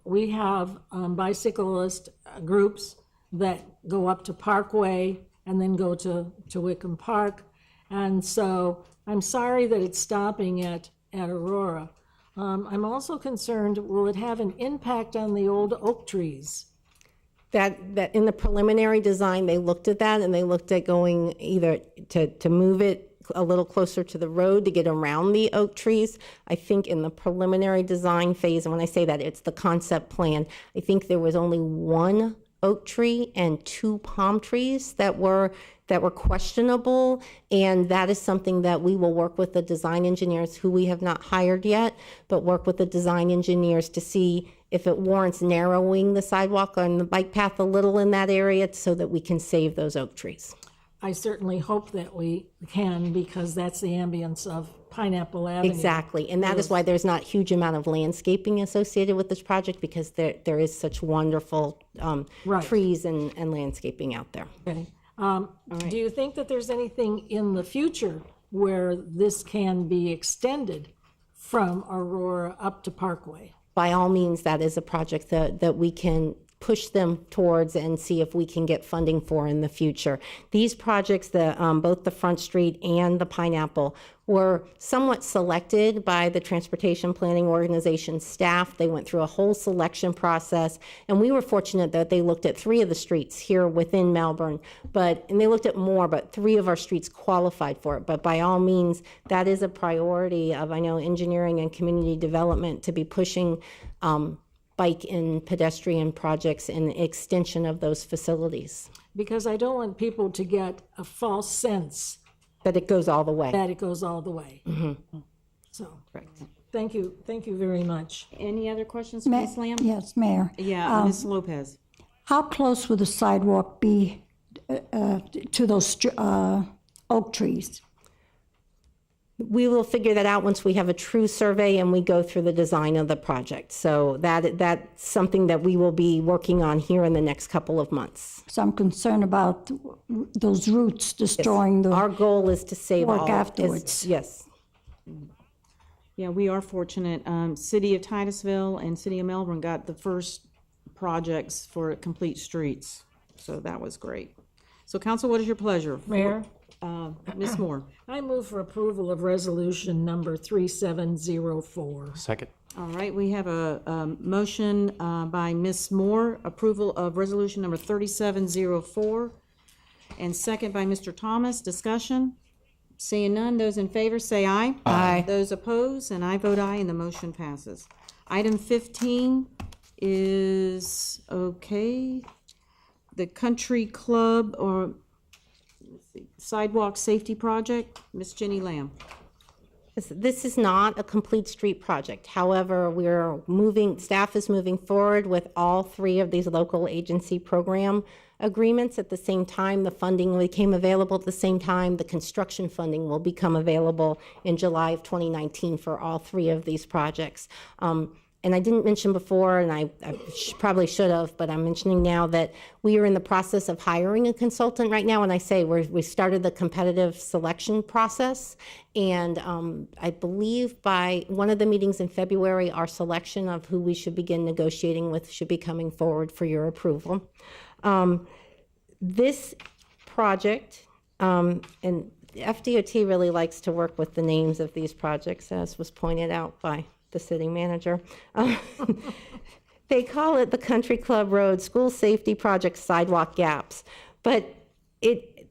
S7: We have bicyclist groups that go up to Parkway and then go to Wickham Park. And so I'm sorry that it's stopping at Aurora. I'm also concerned, will it have an impact on the old oak trees?
S19: That in the preliminary design, they looked at that, and they looked at going either to move it a little closer to the road to get around the oak trees. I think in the preliminary design phase, and when I say that, it's the concept plan, I think there was only one oak tree and 2 palm trees that were questionable, and that is something that we will work with the design engineers, who we have not hired yet, but work with the design engineers to see if it warrants narrowing the sidewalk on the bike path a little in that area so that we can save those oak trees.
S7: I certainly hope that we can, because that's the ambience of Pineapple Avenue.
S19: Exactly, and that is why there's not huge amount of landscaping associated with this project, because there is such wonderful
S7: Right.
S19: trees and landscaping out there.
S7: Okay. Do you think that there's anything in the future where this can be extended from Aurora up to Parkway?
S19: By all means, that is a project that we can push them towards and see if we can get funding for in the future. These projects, both the Front Street and the Pineapple, were somewhat selected by the Transportation Planning Organization staff. They went through a whole selection process, and we were fortunate that they looked at 3 of the streets here within Melbourne, and they looked at more, but 3 of our streets qualified for it. But by all means, that is a priority of, I know, engineering and community development to be pushing bike and pedestrian projects and extension of those facilities.
S7: Because I don't want people to get a false sense
S19: that it goes all the way.
S7: Mm-hmm. So, correct. Thank you very much.
S3: Any other questions, Ms. Lamb?
S17: Yes, Mayor.
S3: Yeah, Ms. Lopez.
S17: How close would the sidewalk be to those oak trees?
S19: We will figure that out once we have a true survey and we go through the design of the project. So that's something that we will be working on here in the next couple of months.
S17: So I'm concerned about those roots destroying the.
S19: Our goal is to save
S17: work
S19: all.
S17: afterwards.
S19: Yes.
S3: Yeah, we are fortunate. City of Titusville and City of Melbourne got the first projects for complete streets, so that was great. So, Council, what is your pleasure?
S7: Mayor?
S3: Ms. Moore.
S7: I move for approval of resolution number 3704.
S12: Second.
S3: All right, we have a motion by Ms. Moore, approval of resolution number 3704, and second by Mr. Thomas. Discussion? Seeing none, those in favor say aye.
S19: Aye.
S3: Those opposed, and I vote aye, and the motion passes. Item 15 is, okay, the Country Club or Sidewalk Safety Project. Ms. Jenny Lamb.
S19: This is not a complete street project. However, staff is moving forward with all 3 of these local agency program agreements at the same time. The funding became available at the same time. The construction funding will become available in July of 2019 for all 3 of these projects. And I didn't mention before, and I probably should have, but I'm mentioning now that we are in the process of hiring a consultant right now. And I say we started the competitive selection process. And I believe by one of the meetings in February, our selection of who we should begin negotiating with should be coming forward for your approval. This project, and FDOT really likes to work with the names of these projects, as was pointed out by the city manager. They call it the Country Club Road School Safety Project Sidewalk Gaps. But it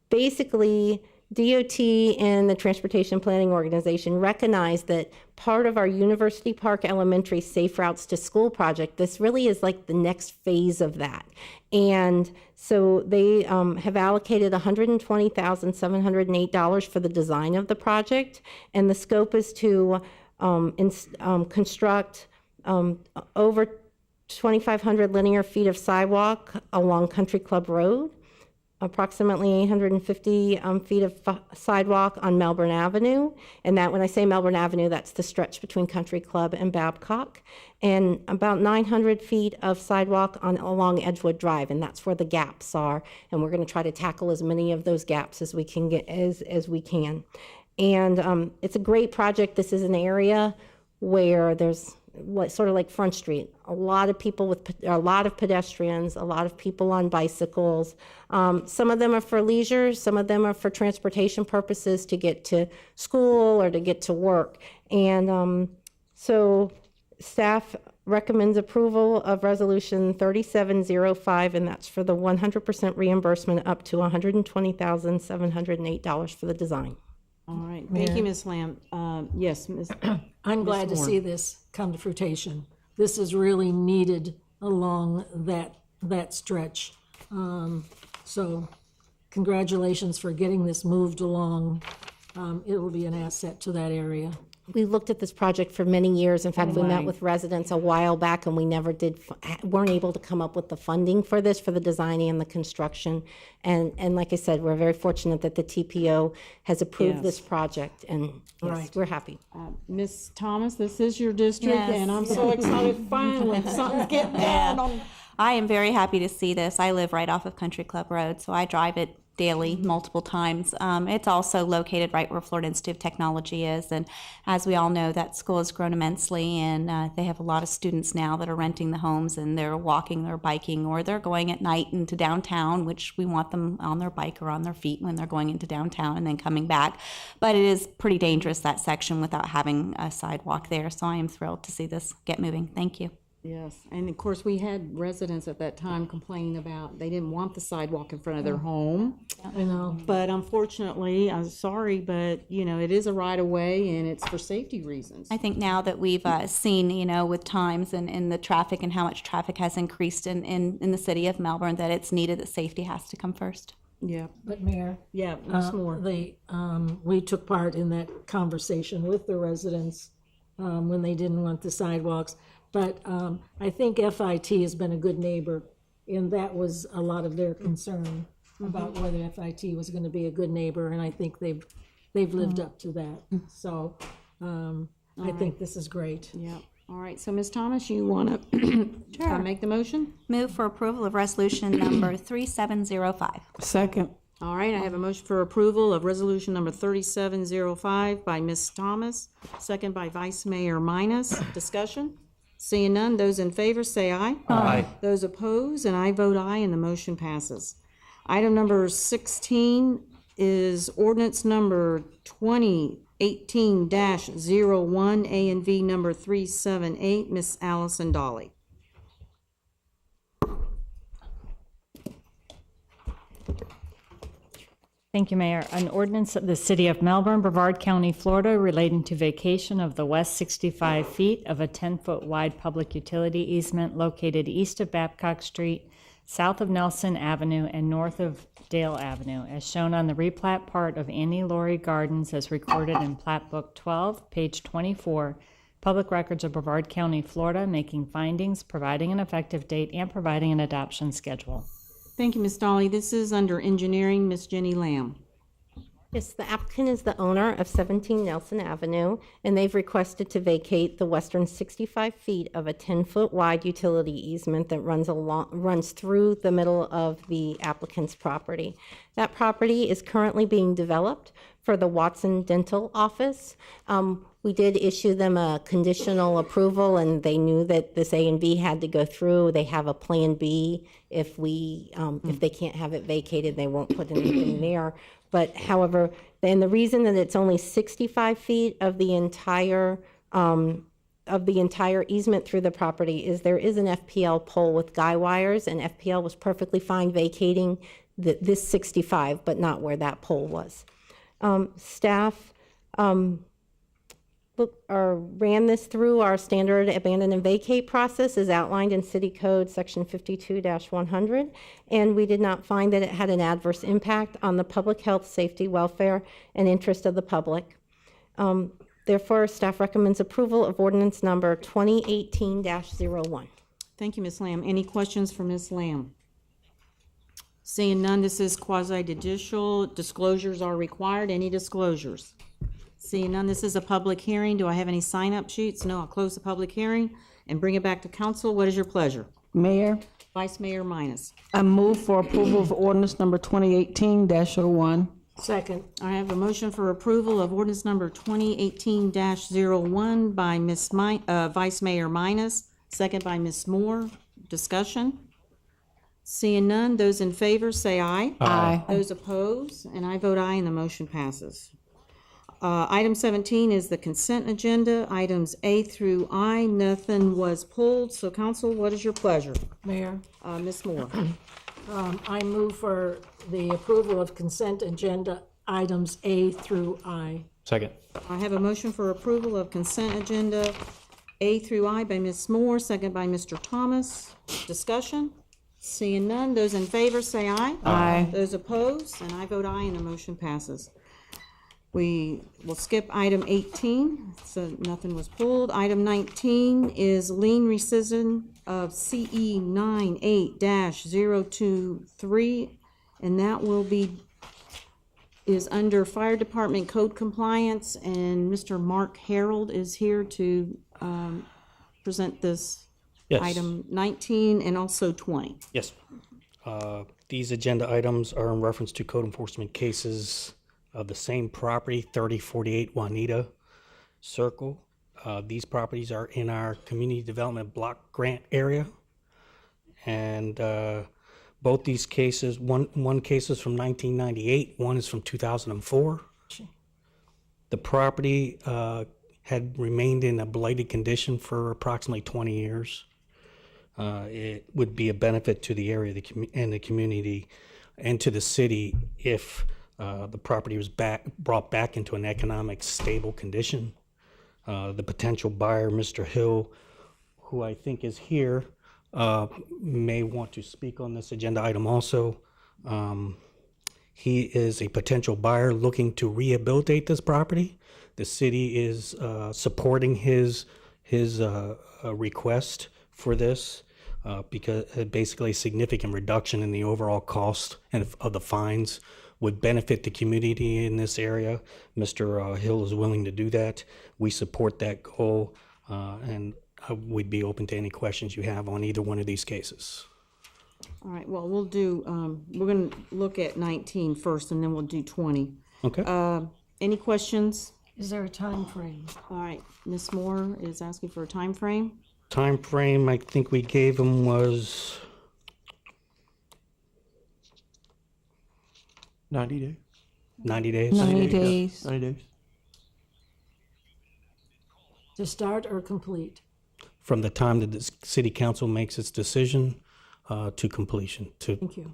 S19: basically, DOT and the Transportation Planning Organization recognize that part of our University Park Elementary Safe Routes to School project, this really is like the next phase of that. And so they have allocated $120,708 for the design of the project. And the scope is to construct over 2,500 linear feet of sidewalk along Country Club Road, approximately 850 feet of sidewalk on Melbourne Avenue. And that, when I say Melbourne Avenue, that's the stretch between Country Club and Babcock. And about 900 feet of sidewalk along Edgewood Drive, and that's where the gaps are. And we're going to try to tackle as many of those gaps as we can get, as we can. And it's a great project. This is an area where there's sort of like Front Street, a lot of people a lot of pedestrians, a lot of people on bicycles. Some of them are for leisure, some of them are for transportation purposes to get to school or to get to work. And so staff recommends approval of resolution 3705, and that's for the 100% reimbursement up to $120,708 for the design.
S3: All right, thank you, Ms. Lamb. Yes, Ms.
S7: I'm glad to see this come to fruition. This is really needed along that that stretch. So congratulations for getting this moved along. It will be an asset to that area.
S19: We looked at this project for many years. In fact, we met with residents a while back, and we never weren't able to come up with the funding for this, for the design and the construction. And like I said, we're very fortunate that the TPO has approved this project, and yes, we're happy.
S3: Ms. Thomas, this is your district,
S18: Yes.
S3: and I'm so excited finally something's getting done on.
S18: I am very happy to see this. I live right off of Country Club Road, so I drive it daily, multiple times. It's also located right where Florida Institute of Technology is, and as we all know, that school has grown immensely, and they have a lot of students now that are renting the homes, and they're walking, they're biking, or they're going at night into downtown, which we want them on their bike or on their feet when they're going into downtown and then coming back. But it is pretty dangerous, that section, without having a sidewalk there, so I am thrilled to see this get moving. Thank you.
S3: Yes, and of course, we had residents at that time complaining about they didn't want the sidewalk in front of their home.
S7: I know.
S3: But unfortunately, I'm sorry, but, you know, it is a right-of-way, and it's for safety reasons.
S18: I think now that we've seen, you know, with times and the traffic and how much traffic has increased in the city of Melbourne, that it's needed that safety has to come first.
S3: Yeah.
S7: But Mayor,
S3: Yeah, Ms. Moore.
S7: we took part in that conversation with the residents when they didn't want the sidewalks. But I think FIT has been a good neighbor, and that was a lot of their concern about whether FIT was going to be a good neighbor, and I think they've lived up to that. So I think this is great.
S3: Yeah. All right, so Ms. Thomas, you want to make the motion?
S18: Move for approval of resolution number 3705.
S4: Second.
S3: All right, I have a motion for approval of resolution number 3705 by Ms. Thomas, second by Vice Mayor Minus. Discussion? Seeing none, those in favor say aye.
S13: Aye.
S3: Those opposed, and I vote aye, and the motion passes. Item number 16 is ordinance number 2018-01, A and V number 378, Miss Allison Dolly.
S20: Thank you, Mayor. An ordinance of the City of Melbourne, Brevard County, Florida, relating to vacation of the west 65 feet of a 10-foot wide public utility easement located east of Babcock Street, south of Nelson Avenue, and north of Dale Avenue, as shown on the replat part of Annie Laurie Gardens as recorded in Plat Book 12, page 24, Public Records of Brevard County, Florida, making findings, providing an effective date, and providing an adoption schedule.
S3: Thank you, Ms. Dolly. This is under engineering, Ms. Jenny Lamb.
S19: Yes, the applicant is the owner of 17 Nelson Avenue, and they've requested to vacate the western 65 feet of a 10-foot wide utility easement that runs through the middle of the applicant's property. That property is currently being developed for the Watson Dental Office. We did issue them a conditional approval, and they knew that this A and B had to go through. They have a Plan B if they can't have it vacated, they won't put anything there. But however, and the reason that it's only 65 feet of the entire easement through the property is there is an FPL pole with guy wires, and FPL was perfectly fine vacating this 65, but not where that pole was. Staff ran this through our standard abandon and vacate process as outlined in City Code Section 52-100, and we did not find that it had an adverse impact on the public health, safety, welfare, and interest of the public. Therefore, staff recommends approval of ordinance number 2018-01.
S3: Thank you, Ms. Lamb. Any questions for Ms. Lamb? Seeing none, this is quasi-judicial. Disclosures are required. Any disclosures? Seeing none, this is a public hearing. Do I have any sign-up sheets? No, I'll close the public hearing and bring it back to council. What is your pleasure?
S4: Mayor,
S3: Vice Mayor Minus.
S4: I move for approval of ordinance number 2018-01.
S7: Second.
S3: I have a motion for approval of ordinance number 2018-01 by Vice Mayor Minus, second by Ms. Moore. Discussion? Seeing none, those in favor say aye.
S4: Aye.
S3: Those opposed, and I vote aye, and the motion passes. Item 17 is the consent agenda. Items A through I, nothing was pulled. So, council, what is your pleasure?
S7: Mayor,
S3: Ms. Moore.
S7: I move for the approval of consent agenda items A through I.
S12: Second.
S3: I have a motion for approval of consent agenda A through I by Ms. Moore, second by Mr. Thomas. Discussion? Seeing none, those in favor say aye.
S4: Aye.
S3: Those opposed, and I vote aye, and the motion passes. We will skip item 18, so nothing was pulled. Item 19 is lien rescission of CE 98-023, and that is under Fire Department Code Compliance, and Mr. Mark Harold is here to present this
S21: Yes.
S3: item 19 and also 20.
S21: Yes. These agenda items are in reference to code enforcement cases of the same property, 3048 Juanita Circle. These properties are in our community development block grant area. And both these cases, one case is from 1998, one is from 2004. The property had remained in a blighted condition for approximately 20 years. It would be a benefit to the area and the community and to the city if the property was brought back into an economic stable condition. The potential buyer, Mr. Hill, who I think is here, may want to speak on this agenda item also. He is a potential buyer looking to rehabilitate this property. The city is supporting his request for this because basically a significant reduction in the overall cost of the fines would benefit the community in this area. Mr. Hill is willing to do that. We support that goal, and we'd be open to any questions you have on either one of these cases.
S3: All right, well, we'll do, we're going to look at 19 first, and then we'll do 20.
S21: Okay.
S3: Any questions?
S7: Is there a time frame?
S3: All right, Ms. Moore is asking for a time frame.
S21: Time frame I think we gave him was
S13: 90 days.
S21: 90 days.
S4: 90 days.
S13: 90 days.
S7: To start or complete?
S21: From the time that the city council makes its decision to completion.
S7: Thank you.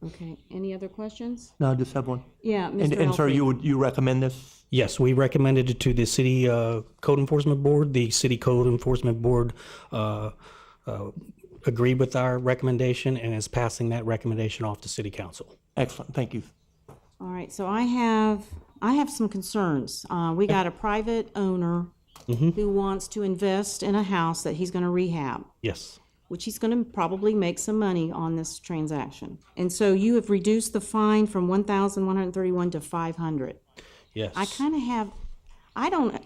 S3: Okay, any other questions?
S13: No, I just have one.
S3: Yeah, Mr.
S13: And sir,
S3: Alfred.
S13: you recommend this?
S21: Yes, we recommended it to the city code enforcement board. The city code enforcement board agreed with our recommendation and is passing that recommendation off to city council.
S13: Excellent, thank you.
S3: All right, so I have some concerns. We got a private owner who wants to invest in a house that he's going to rehab,
S21: Yes.
S3: which he's going to probably make some money on this transaction. And so you have reduced the fine from 1,131 to 500.
S21: Yes.
S3: I kind of have,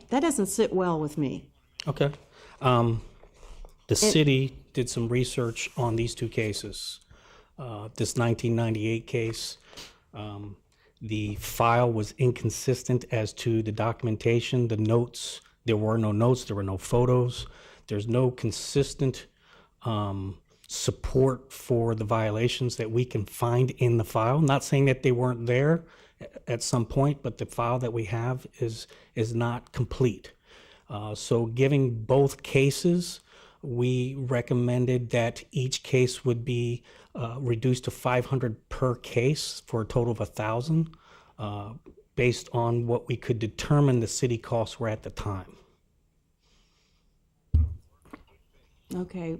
S3: that doesn't sit well with me.
S21: Okay. The city did some research on these two cases. This 1998 case, the file was inconsistent as to the documentation, the notes. There were no notes, there were no photos. There's no consistent support for the violations that we can find in the file. Not saying that they weren't there at some point, but the file that we have is not complete. So giving both cases, we recommended that each case would be reduced to 500 per case for a total of 1,000, based on what we could determine the city costs were at the time.
S3: Okay.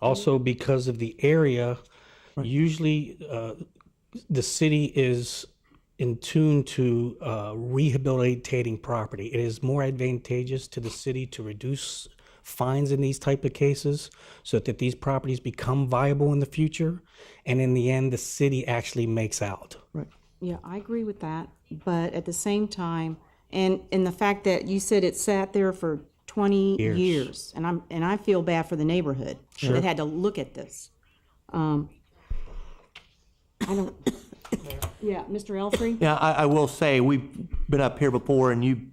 S21: Also, because of the area, usually the city is in tune to rehabilitating property. It is more advantageous to the city to reduce fines in these type of cases so that these properties become viable in the future, and in the end the city actually makes out.
S13: Right.
S3: Yeah, I agree with that, but at the same time, and the fact that you said it sat there for 20 years, and I feel bad for the neighborhood that had to look at this. I don't. Yeah, Mr. Elfrey?
S13: Yeah, I will say, we've been up here before, and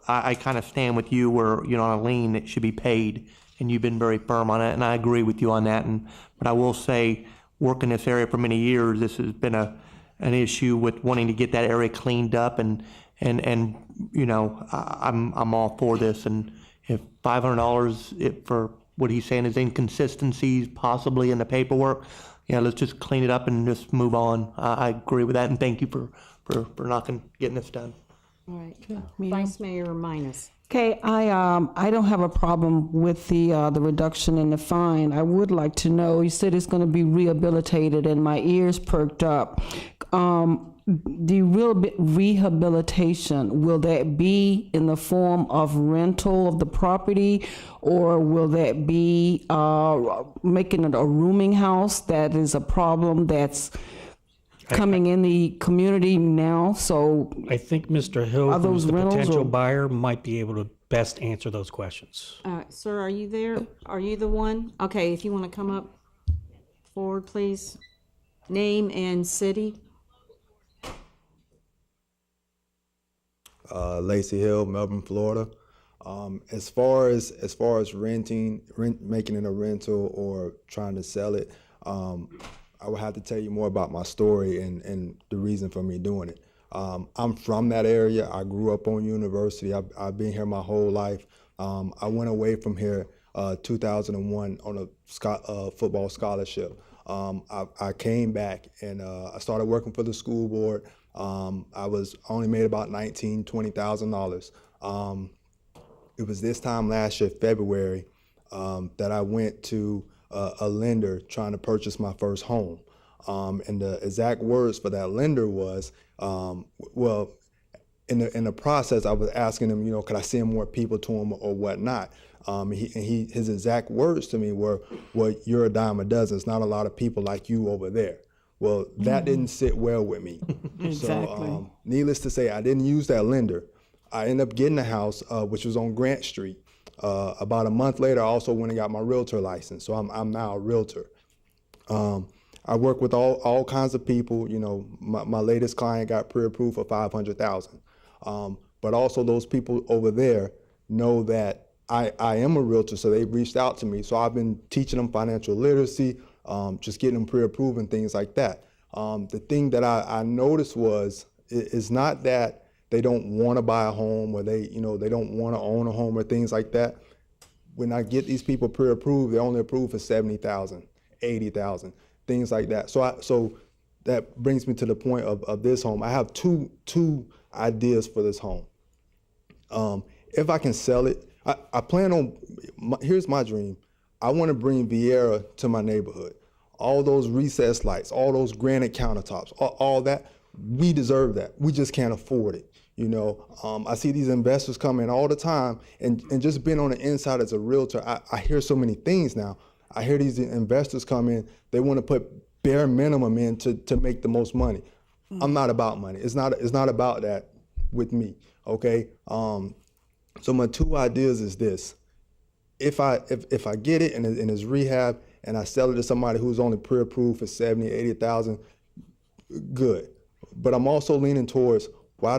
S13: I kind of stand with you where, on a lien, it should be paid, and you've been very firm on it, and I agree with you on that. But I will say, working this area for many years, this has been an issue with wanting to get that area cleaned up, and I'm all for this. And if $500 for what he's saying is inconsistencies possibly in the paperwork, let's just clean it up and just move on. I agree with that, and thank you for getting this done.
S3: All right. Vice Mayor Minus.
S4: Okay, I don't have a problem with the reduction in the fine. I would like to know, you said it's going to be rehabilitated, and my ears perked up. The rehabilitation, will that be in the form of rental of the property, or will that be making it a rooming house? That is a problem that's coming in the community now. So
S21: I think Mr. Hill,
S4: are
S21: who's
S4: those
S21: the
S4: rentals
S21: potential
S4: or-
S21: buyer, might be able to best answer those questions.
S3: Sir, are you there? Are you the one? Okay, if you want to come up forward, please. Name and city.
S2: Lacey Hill, Melbourne, Florida. As far as making it a rental or trying to sell it, I would have to tell you more about my story and the reason for me doing it. I'm from that area. I grew up on University. I've been here my whole life. I went away from here 2001 on a football scholarship. I came back and I started working for the school board. I only made about $20,000. It was this time last year, February, that I went to a lender trying to purchase my first home. And the exact words for that lender was, well, in the process, I was asking him, could I send more people to him or whatnot? His exact words to me were, well, you're a dime a dozen. It's not a lot of people like you over there. Well, that didn't sit well with me.
S4: Exactly.
S2: So, needless to say, I didn't use that lender. I ended up getting a house, which was on Grant Street. About a month later, I also went and got my realtor license. So I'm now a realtor. I work with all kinds of people. My latest client got pre-approved for $500,000. But also those people over there know that I am a realtor, so they've reached out to me. So I've been teaching them financial literacy, just getting them pre-approved and things like that. The thing that I noticed is not that they don't want to buy a home or they don't want to own a home or things like that. When I get these people pre-approved, they're only approved for $70,000, $80,000, things like that. So that brings me to the point of this home. I have two ideas for this home. If I can sell it, I plan on, here's my dream. I want to bring Viera to my neighborhood. All those recessed lights, all those granite countertops, all that, we deserve that. We just can't afford it. I see these investors come in all the time, and just being on the inside as a realtor, I hear so many things now. I hear these investors come in, they want to put bare minimum in to make the most money. I'm not about money. It's not about that with me, okay? So my two ideas is this. If I get it and it's rehab and I sell it to somebody who's only pre-approved for $70,000, $80,000, good. But I'm also leaning towards, I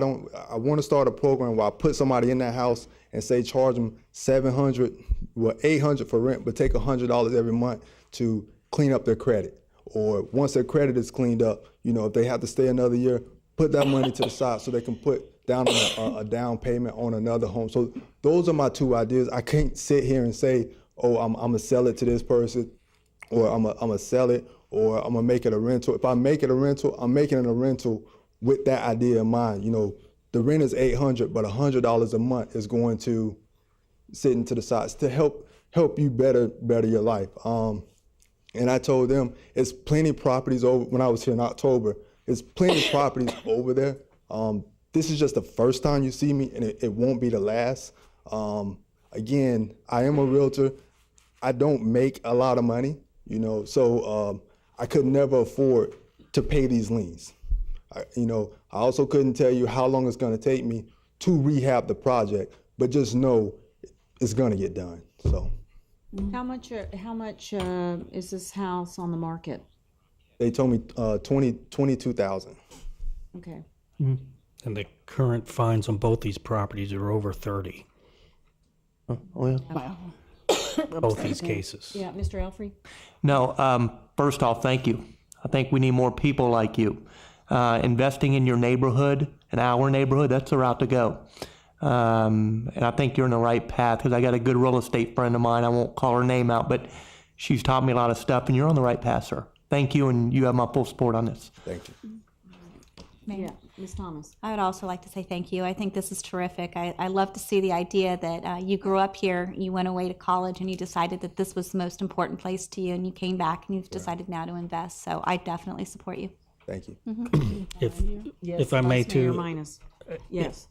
S2: want to start a program where I put somebody in that house and say charge them $700, $800 for rent, but take $100 every month to clean up their credit. Or once their credit is cleaned up, if they have to stay another year, put that money to the side so they can put down a down payment on another home. So those are my two ideas. I can't sit here and say, oh, I'm gonna sell it to this person, or I'm gonna sell it, or I'm gonna make it a rental. If I make it a rental, I'm making it a rental with that idea in mind. The rent is $800, but $100 a month is going to sitting to the sides to help you better your life. And I told them it's plenty properties over when I was here in October. It's plenty properties over there. This is just the first time you see me, and it won't be the last. Again, I am a realtor. I don't make a lot of money, so I could never afford to pay these liens. I also couldn't tell you how long it's going to take me to rehab the project, but just know it's going to get done. So,
S3: How much is this house on the market?
S2: they told me $22,000.
S3: Okay.
S21: And the current fines on both these properties are over 30.
S13: Oh, yeah.
S3: Wow.
S21: Both these cases.
S3: Yeah, Mr. Elfrey?
S13: No, first off, thank you. I think we need more people like you. Investing in your neighborhood and our neighborhood, that's the route to go. And I think you're in the right path, because I got a good real estate friend of mine. I won't call her name out, but she's taught me a lot of stuff, and you're on the right path, sir. Thank you, and you have my full support on this.
S2: Thank you.
S18: Mayor.
S3: Ms. Thomas.
S18: I would also like to say thank you. I think this is terrific. I love to see the idea that you grew up here, you went away to college, and you decided that this was the most important place to you, and you came back and you've decided now to invest. So I definitely support you.
S2: Thank you.
S21: If I may
S3: Vice Mayor
S21: too,
S3: Minus. Yes.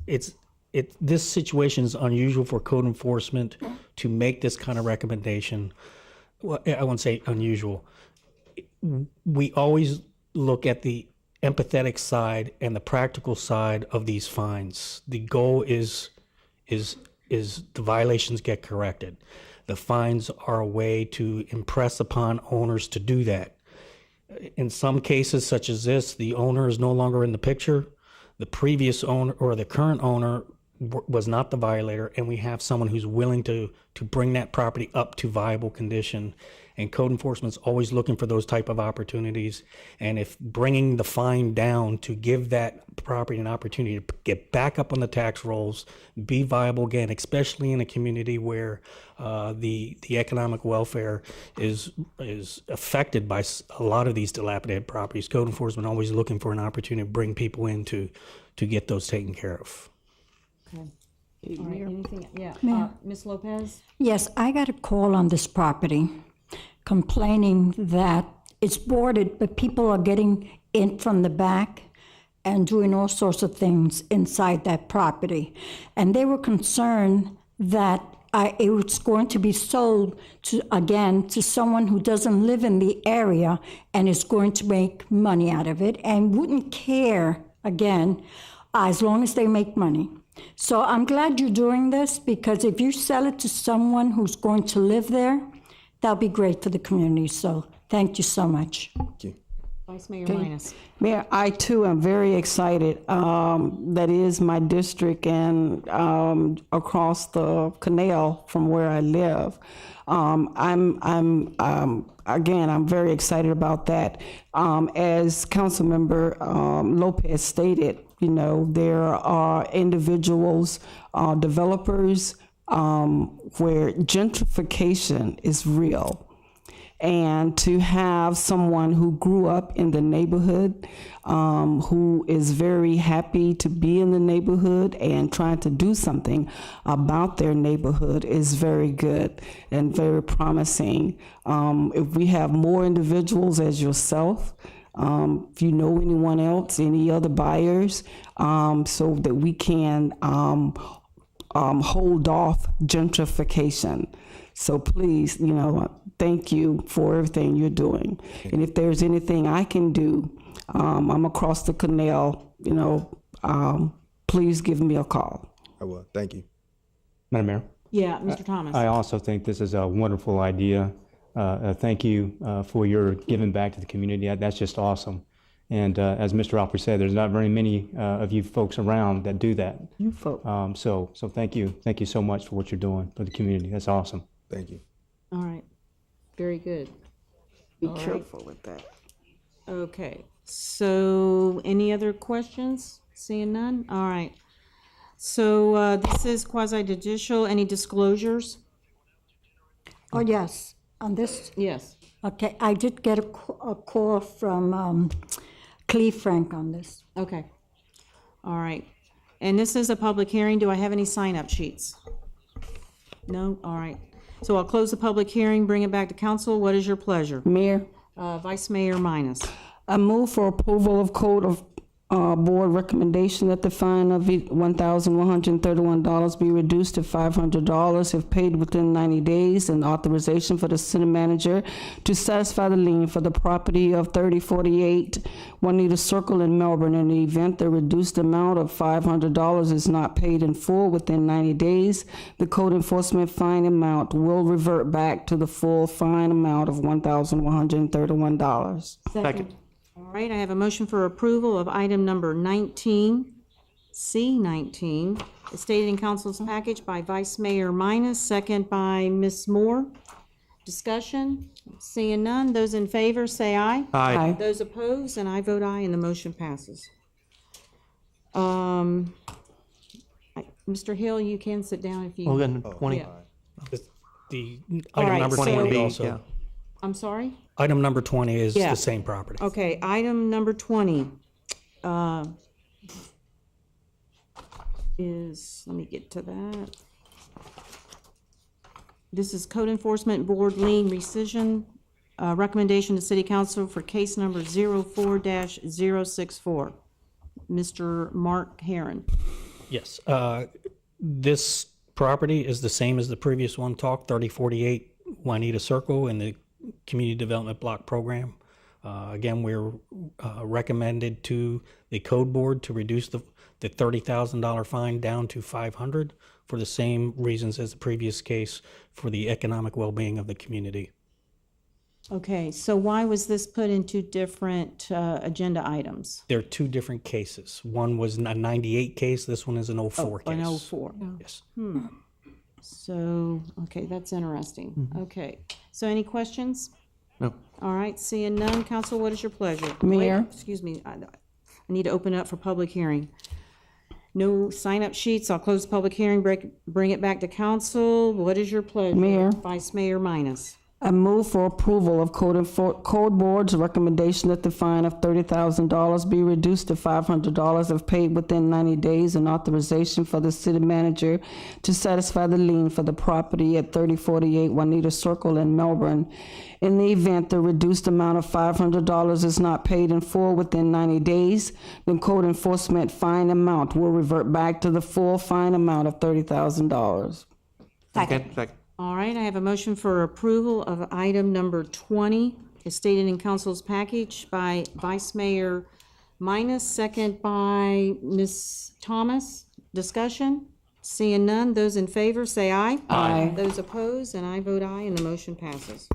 S21: This situation is unusual for code enforcement to make this kind of recommendation. Well, I won't say unusual. We always look at the empathetic side and the practical side of these fines. The goal is the violations get corrected. The fines are a way to impress upon owners to do that. In some cases, such as this, the owner is no longer in the picture. The previous owner or the current owner was not the violator, and we have someone who's willing to bring that property up to viable condition. And code enforcement's always looking for those type of opportunities. And if bringing the fine down to give that property an opportunity to get back up on the tax rolls, be viable again, especially in a community where the economic welfare is affected by a lot of these dilapidated properties, code enforcement always looking for an opportunity to bring people in to get those taken care of.
S3: Okay. All right, anything? Yeah.
S17: Mayor.
S3: Ms. Lopez?
S17: Yes, I got a call on this property complaining that it's boarded, but people are getting in from the back and doing all sorts of things inside that property. And they were concerned that it was going to be sold to someone who doesn't live in the area and is going to make money out of it and wouldn't care, again, as long as they make money. So I'm glad you're doing this, because if you sell it to someone who's going to live there, that'll be great for the community. So thank you so much.
S2: Thank you.
S3: Vice Mayor Minus.
S4: Mayor, I too am very excited. That is my district and across the canal from where I live. I'm very excited about that. As Councilmember Lopez stated, there are individuals, developers, where gentrification is real. And to have someone who grew up in the neighborhood, who is very happy to be in the neighborhood and trying to do something about their neighborhood is very good and very promising. If we have more individuals as yourself, if you know anyone else, any other buyers, so that we can hold off gentrification. So please, thank you for everything you're doing. And if there's anything I can do, I'm across the canal, please give me a call.
S2: I will. Thank you.
S12: Madam Mayor?
S3: Yeah, Mr. Thomas.
S12: I also think this is a wonderful idea. Thank you for your giving back to the community. That's just awesome. And as Mr. Alford said, there's not very many of you folks around that do that.
S4: You folks.
S12: So thank you. Thank you so much for what you're doing for the community. That's awesome.
S2: Thank you.
S3: All right. Very good.
S4: Be
S3: All
S4: careful
S3: right.
S4: with that.
S3: Okay. So any other questions? Seeing none? All right. So this is quasi-judicial. Any disclosures?
S17: Oh, yes, on this.
S3: Yes.
S17: Okay, I did get a call from Cleve Frank on this.
S3: Okay. All right. And this is a public hearing. Do I have any sign-up sheets? No? All right. So I'll close the public hearing, bring it back to council. What is your pleasure?
S4: Mayor?
S3: Vice Mayor Minus.
S4: I move for approval of Code of Board recommendation that the fine of $1,131 be reduced to $500 if paid within 90 days, and authorization for the city manager to satisfy the lien for the property of 3048 Juanita Circle in Melbourne in the event the reduced amount of $500 is not paid in full within 90 days. The code enforcement fine amount will revert back to the full fine amount of $1,131.
S3: Second. All right, I have a motion for approval of item number 19, C19, as stated in council's package by Vice Mayor Minus, second by Ms. Moore. Discussion? Seeing none, those in favor say aye.
S12: Aye. Aye.
S3: Those opposed, and I vote aye, and the motion passes. Mr. Hill, you can sit down if you.
S13: We're getting 20.
S3: Yeah.
S21: The
S3: All
S21: item
S3: right,
S21: number
S3: so-
S21: 20 also.
S13: Yeah.
S3: I'm sorry?
S21: Item number 20 is
S3: Yeah.
S21: the same property.
S3: Okay, item number 20. let me get to that. This is Code Enforcement Board lien rescission, recommendation to City Council for case number 04-064. Mr. Mark Herron.
S21: Yes, this property is the same as the previous one, 3048 Juanita Circle in the Community Development Block Program. Again, we're recommended to the Code Board to reduce the $30,000 fine down to $500 for the same reasons as the previous case, for the economic well-being of the community.
S3: Okay, so why was this put into different agenda items?
S21: There are two different cases. One was a 98 case, this one is an 04 case.
S3: An 04.
S21: Yes.
S3: So, okay, that's interesting. Okay, so any questions?
S13: No.
S3: All right, seeing none, council, what is your pleasure?
S4: Mayor?
S3: Wait, excuse me, I need to open up for public hearing. No sign-up sheets, I'll close the public hearing, bring it back to council. What is your pleasure?
S4: Mayor?
S3: Vice Mayor Minus.
S4: I move for approval of Code Board's recommendation that the fine of $30,000 be reduced to $500 if paid within 90 days, and authorization for the city manager to satisfy the lien for the property at 3048 Juanita Circle in Melbourne. In the event the reduced amount of $500 is not paid in full within 90 days, the code enforcement fine amount will revert back to the full fine amount of $30,000.
S13: Second.
S3: All right, I have a motion for approval of item number 20, as stated in council's package by Vice Mayor Minus, second by Ms. Thomas. Discussion? Seeing none, those in favor say aye.
S4: Aye.
S3: Those opposed, and I vote aye, and the motion passes.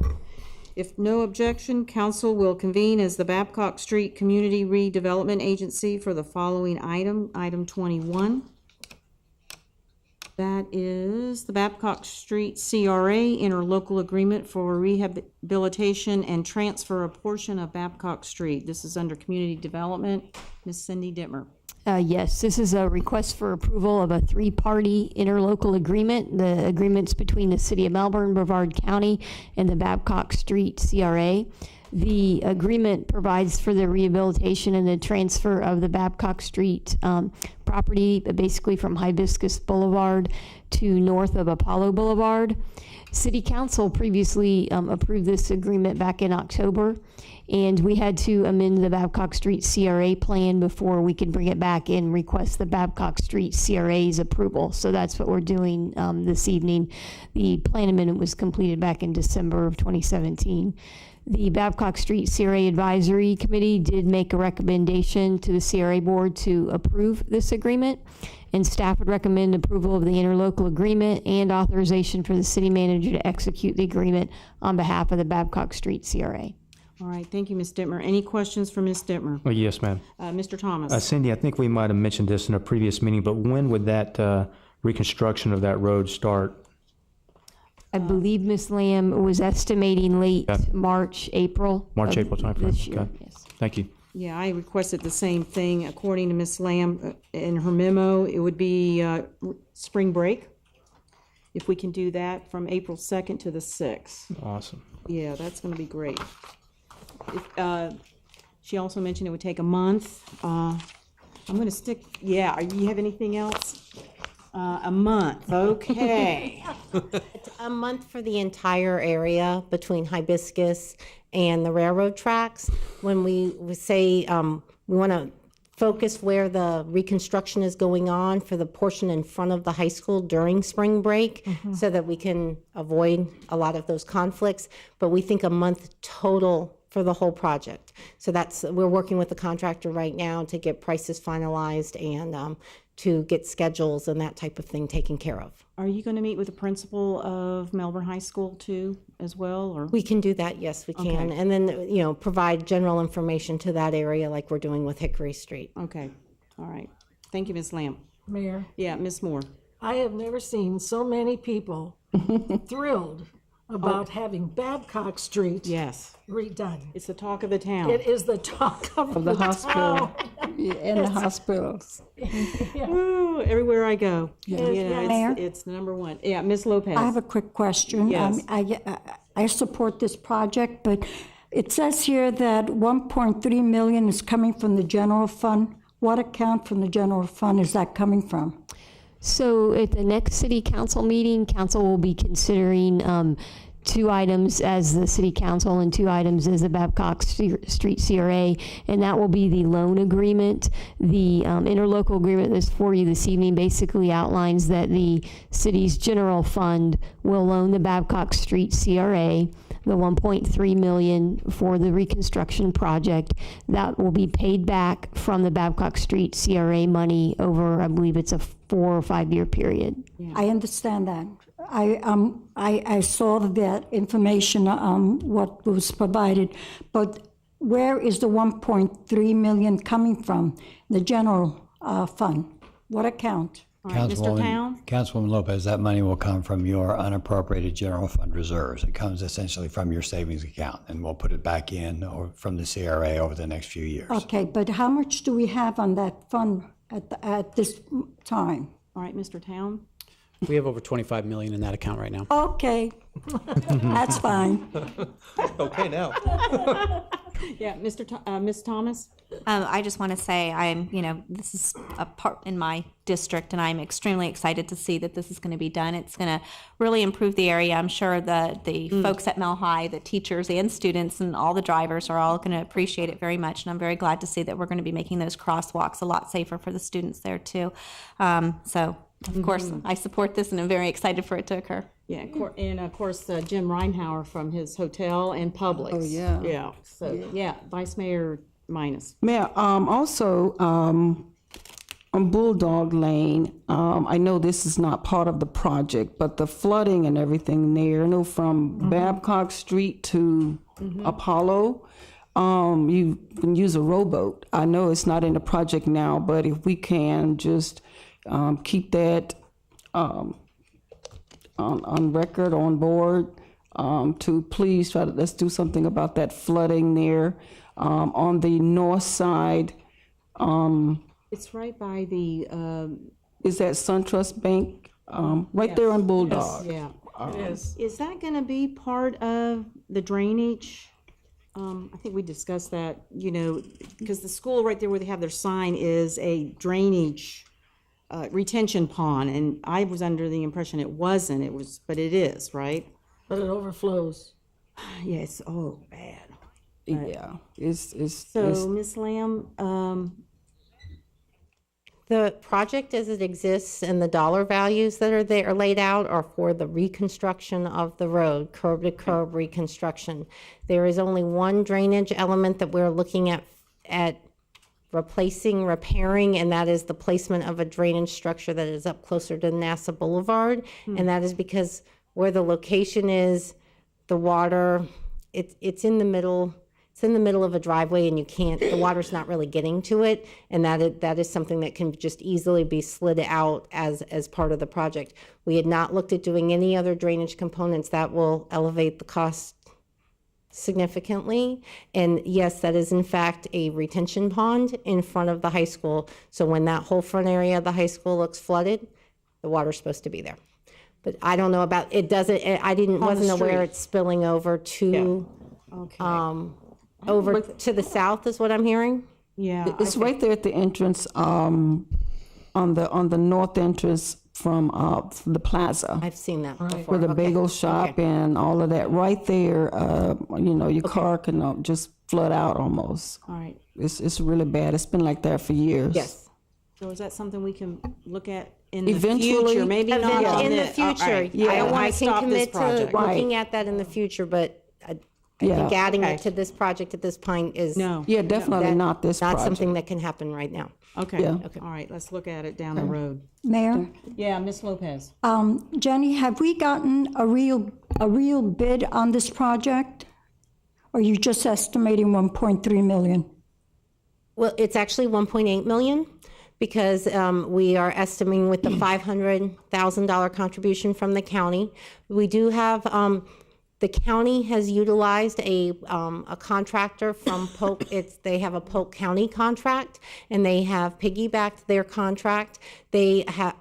S3: If no objection, council will convene as the Babcock Street Community Redevelopment Agency for the following item, item 21. That is the Babcock Street CRA interlocal agreement for rehabilitation and transfer a portion of Babcock Street. This is under community development. Ms. Cindy Dittmer.
S5: Yes, this is a request for approval of a three-party interlocal agreement. The agreement's between the City of Melbourne, Brevard County, and the Babcock Street CRA. The agreement provides for the rehabilitation and the transfer of the Babcock Street property, basically from Hibiscus Boulevard to north of Apollo Boulevard. City Council previously approved this agreement back in October, and we had to amend the Babcock Street CRA plan before we could bring it back and request the Babcock Street CRA's approval. So that's what we're doing this evening. The plan amendment was completed back in December of 2017. The Babcock Street CRA Advisory Committee did make a recommendation to the CRA Board to approve this agreement, and staff would recommend approval of the interlocal agreement and authorization for the city manager to execute the agreement on behalf of the Babcock Street CRA.
S3: All right, thank you, Ms. Dittmer. Any questions for Ms. Dittmer?
S12: Oh, yes, ma'am.
S3: Mr. Thomas.
S12: Cindy, I think we might have mentioned this in a previous meeting, but when would that reconstruction of that road start?
S5: I believe Ms. Lamb was estimating late March, April.
S12: April timeframe.
S5: This year,
S12: Okay.
S5: yes.
S12: Thank you.
S3: Yeah, I requested the same thing. According to Ms. Lamb, in her memo, it would be spring break. If we can do that from April 2nd to the 6th.
S12: Awesome.
S3: Yeah, that's going to be great. She also mentioned it would take a month. I'm going to stick, yeah, you have anything else? A month, okay.
S19: It's a month for the entire area between Hibiscus and the railroad tracks. When we say we want to focus where the reconstruction is going on for the portion in front of the high school during spring break, so that we can avoid a lot of those conflicts. But we think a month total for the whole project. So we're working with the contractor right now to get prices finalized and to get schedules and that type of thing taken care of.
S3: Are you going to meet with the principal of Melbourne High School too, as well, or?
S19: We can do that, yes, we can.
S3: Okay.
S19: And then, provide general information to that area like we're doing with Hickory Street.
S3: Okay, all right. Thank you, Ms. Lamb.
S7: Mayor,
S3: Yeah, Ms. Moore.
S7: I have never seen so many people thrilled about having Babcock Street
S3: Yes,
S7: redone.
S3: it's the talk of the town.
S7: It is the talk of
S4: the
S7: the
S4: hospital.
S7: town.
S4: And the hospitals.
S3: Ooh, everywhere I go.
S7: Yes, yes.
S17: Mayor?
S3: It's number one. Yeah, Ms. Lopez.
S17: I have a quick question.
S3: Yes.
S17: I support this project, but it says here that 1.3 million is coming from the general fund. What account from the general fund is that coming from?
S5: So at the next city council meeting, council will be considering 2 items as the city council and 2 items as the Babcock Street CRA, and that will be the loan agreement. The interlocal agreement that's for you this evening basically outlines that the city's general fund will loan the Babcock Street CRA the $1.3 million for the reconstruction project. That will be paid back from the Babcock Street CRA money over, I believe it's a 4 or 5 year period.
S17: I understand that. I saw that information, what was provided, but where is the 1.3 million coming from? The general fund? What account?
S3: All right, Mr. Town?
S8: Councilwoman Lopez, that money will come from your unappropriated general fund reserves. It comes essentially from your savings account, and we'll put it back in or from the CRA over the next few years.
S17: Okay, but how much do we have on that fund at this time?
S3: All right, Mr. Town?
S22: We have over 25 million in that account right now.
S17: Okay, that's fine.
S22: Okay now.
S3: Yeah, Ms. Thomas?
S18: I just want to say this is a part in my district, and I'm extremely excited to see that this is going to be done. It's going to really improve the area. I'm sure the folks at Mel High, the teachers and students and all the drivers are all going to appreciate it very much, and I'm very glad to see that we're going to be making those crosswalks a lot safer for the students there too. Of course, I support this, and I'm very excited for it to occur.
S3: Yeah, and of course, Jim Reinhauer from his hotel and Publix.
S4: Oh, yeah.
S3: Yeah, so, yeah, Vice Mayor Minus.
S4: Mayor, also, on Bulldog Lane, I know this is not part of the project, but the flooding and everything there, from Babcock Street to Apollo, you can use a rowboat. I know it's not in the project now, but if we can just keep that on record, on board, to please let's do something about that flooding there. On the north side,
S3: It's right by the,
S4: is that SunTrust Bank? Right there on Bulldog.
S3: yeah. Is that gonna be part of the drainage? I think we discussed that, because the school right there where they have their sign is a drainage retention pond, and I was under the impression it wasn't. But it is, right?
S7: But it overflows.
S3: Yes. Oh, bad.
S4: Yeah.
S3: So, Ms. Lamb,
S19: The project as it exists and the dollar values that are there laid out are for the reconstruction of the road, curb to curb reconstruction. There is only one drainage element that we're looking at replacing, repairing, and that is the placement of a drainage structure that is up closer to NASA Boulevard. And that is because where the location is, the water, it's in the middle. It's in the middle of a driveway, and the water's not really getting to it, and that is something that can just easily be slid out as part of the project. We had not looked at doing any other drainage components that will elevate the cost significantly. And yes, that is in fact a retention pond in front of the high school. So when that whole front area of the high school looks flooded, the water's supposed to be there. But I don't know about it. Wasn't aware it's spilling over to.
S3: Yeah. Okay.
S19: Over to the south is what I'm hearing.
S3: Yeah,
S4: It's right there at the entrance, on the north entrance from the plaza.
S19: I've seen that before.
S4: Where the bagel shop and all of that, right there, your car can just flood out almost.
S3: All right.
S4: It's really bad. It's been like that for years.
S19: Yes.
S3: So is that something we can look at in the
S4: Eventually.
S3: future? Maybe not
S19: in the future.
S3: Right.
S19: Yeah,
S3: I don't want
S19: I
S3: to
S19: can
S3: stop this
S19: commit to
S3: project.
S19: looking at that in the future, but I think adding it to this project at this point is
S4: Yeah, definitely not this
S19: not
S4: project.
S19: something that can happen right now.
S3: Okay.
S4: Yeah.
S3: Okay. All right. Let's look at it down the road.
S17: Mayor?
S3: Yeah, Ms. Lopez.
S17: Jenny, have we gotten a real bid on this project? Or are you just estimating 1.3 million?
S19: Well, it's actually 1.8 million because we are estimating with the $500,000 contribution from the county. We do have, the county has utilized a contractor from Polk. They have a Polk County contract, and they have piggybacked their contract. They have,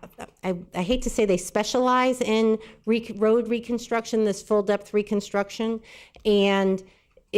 S19: I hate to say they specialize in road reconstruction, this full depth reconstruction, and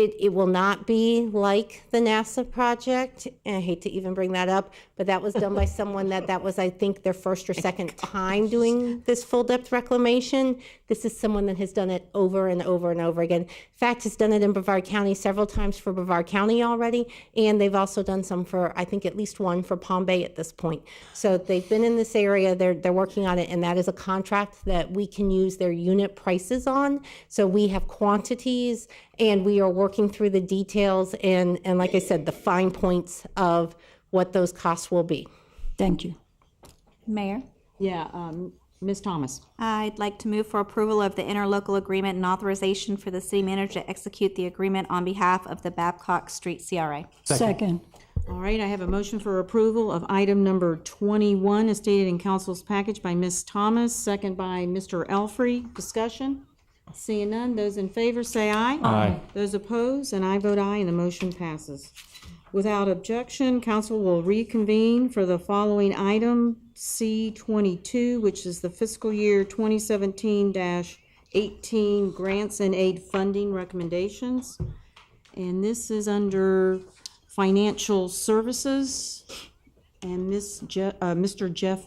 S19: It will not be like the NASA project, and I hate to even bring that up, but that was done by someone that was, I think, their first or second time doing this full depth reclamation. This is someone that has done it over and over and over again. In fact, has done it in Brevard County several times for Brevard County already, and they've also done some for, I think, at least one for Palm Bay at this point. So they've been in this area, they're working on it, and that is a contract that we can use their unit prices on. So we have quantities, and we are working through the details and like I said, the fine points of what those costs will be.
S17: Thank you.
S18: Mayor?
S3: Yeah, Ms. Thomas.
S18: I'd like to move for approval of the interlocal agreement and authorization for the city manager to execute the agreement on behalf of the Babcock Street CRA.
S17: Second.
S3: All right, I have a motion for approval of item number 21 as stated in council's package by Ms. Thomas, second by Mr. Elfrey. Discussion? Seeing none, those in favor say aye.
S12: Aye.
S3: Those opposed, and I vote aye, and the motion passes. Without objection, council will reconvene for the following item, C22, which is the fiscal year 2017-18 grants and aid funding recommendations. And this is under financial services and Mr. Jeff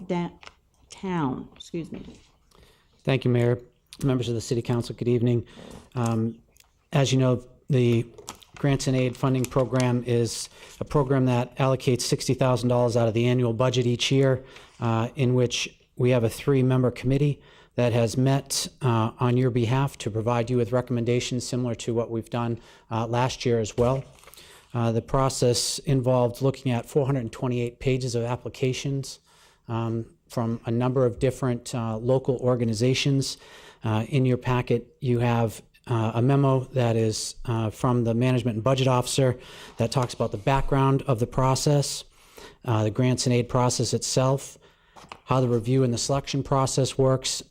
S3: Town, excuse me.
S22: Thank you, Mayor. Members of the City Council, good evening. As you know, the Grants and Aid Funding Program is a program that allocates $60,000 out of the annual budget each year, in which we have a 3-member committee that has met on your behalf to provide you with recommendations similar to what we've done last year as well. The process involved looking at 428 pages of applications from a number of different local organizations. In your packet, you have a memo that is from the Management and Budget Officer that talks about the background of the process, the grants and aid process itself, how the review and the selection process works,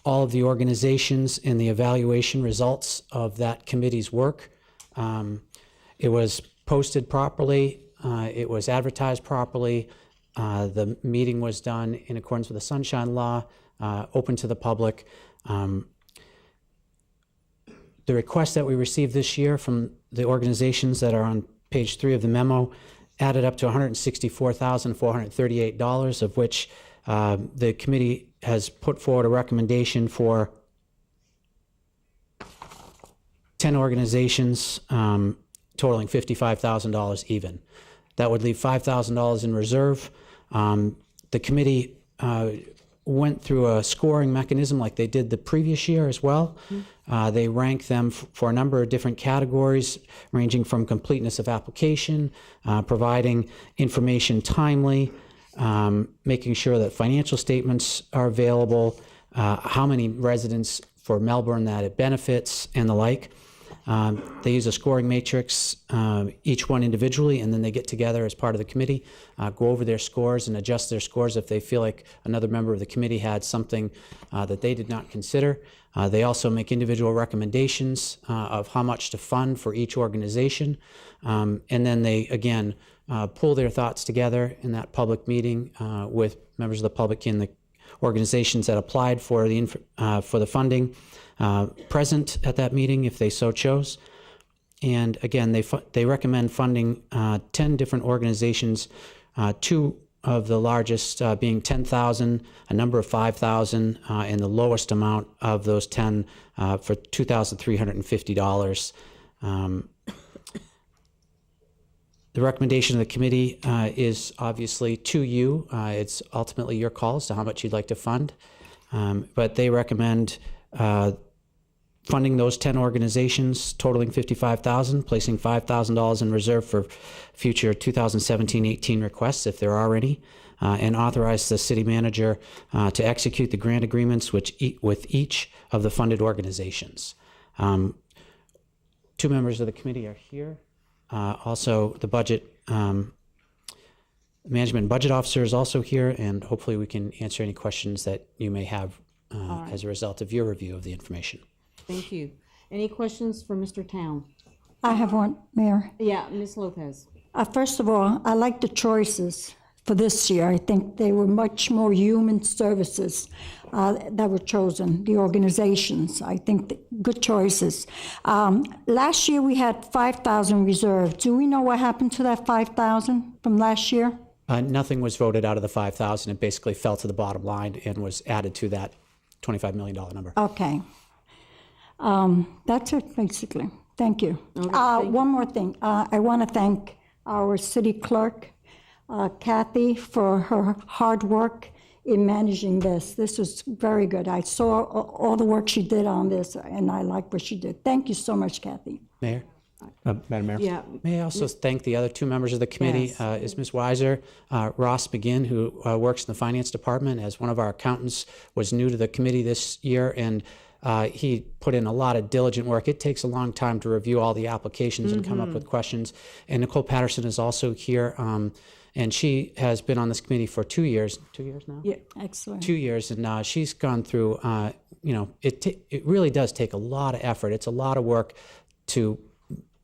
S22: all of the organizations and the evaluation results of that committee's work. It was posted properly, it was advertised properly, the meeting was done in accordance with the Sunshine Law, open to the public. The requests that we received this year from the organizations that are on page 3 of the memo added up to $164,438, of which the committee has put forward a recommendation for 10 organizations totaling $55,000 even. That would leave $5,000 in reserve. The committee went through a scoring mechanism like they did the previous year as well. They rank them for a number of different categories, ranging from completeness of application, providing information timely, making sure that financial statements are available, how many residents for Melbourne that it benefits, and the like. They use a scoring matrix, each one individually, and then they get together as part of the committee, go over their scores and adjust their scores if they feel like another member of the committee had something that they did not consider. They also make individual recommendations of how much to fund for each organization. And then they, again, pull their thoughts together in that public meeting with members of the public and the organizations that applied for the funding present at that meeting if they so chose. And again, they recommend funding 10 different organizations, 2 of the largest being 10,000, a number of 5,000, and the lowest amount of those 10 for $2,350. The recommendation of the committee is obviously to you. It's ultimately your call as to how much you'd like to fund. But they recommend funding those 10 organizations totaling $55,000, placing $5,000 in reserve for future 2017-18 requests if there are any, and authorize the city manager to execute the grant agreements with each of the funded organizations. 2 members of the committee are here. Also, the budget management and budget officer is also here, and hopefully we can answer any questions that you may have as a result of your review of the information.
S3: Thank you. Any questions for Mr. Town?
S17: I have one, Mayor.
S3: Yeah, Ms. Lopez.
S17: First of all, I like the choices for this year. I think they were much more human services that were chosen, the organizations. I think good choices. Last year we had 5,000 reserved. Do we know what happened to that 5,000 from last year?
S22: Nothing was voted out of the 5,000. It basically fell to the bottom line and was added to that $25 million number.
S17: Okay. That's it, basically. Thank you. One more thing. I want to thank our city clerk, Kathy, for her hard work in managing this. This was very good. I saw all the work she did on this, and I like what she did. Thank you so much, Kathy.
S22: Mayor?
S12: Madam Mayor?
S3: Yeah.
S22: May I also thank the other two members of the committee,
S3: Yes.
S22: is Ms. Weiser. Ross McGinn, who works in the finance department as one of our accountants, was new to the committee this year, and he put in a lot of diligent work. It takes a long time to review all the applications and come up with questions. And Nicole Patterson is also here, and she has been on this committee for 2 years. 2 years now?
S17: Yeah, excellent.
S22: 2 years, and she's gone through, it really does take a lot of effort. It's a lot of work to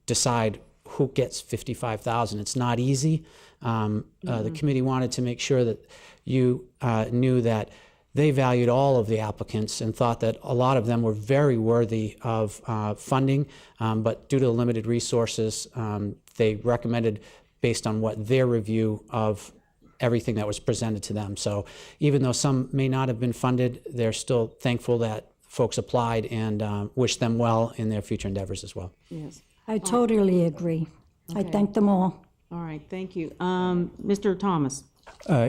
S22: decide who gets 55,000. It's not easy. The committee wanted to make sure that you knew that they valued all of the applicants and thought that a lot of them were very worthy of funding, but due to limited resources, they recommended based on what their review of everything that was presented to them. So even though some may not have been funded, they're still thankful that folks applied and wish them well in their future endeavors as well.
S3: Yes.
S17: I totally agree. I thank them all.
S3: All right, thank you. Mr. Thomas?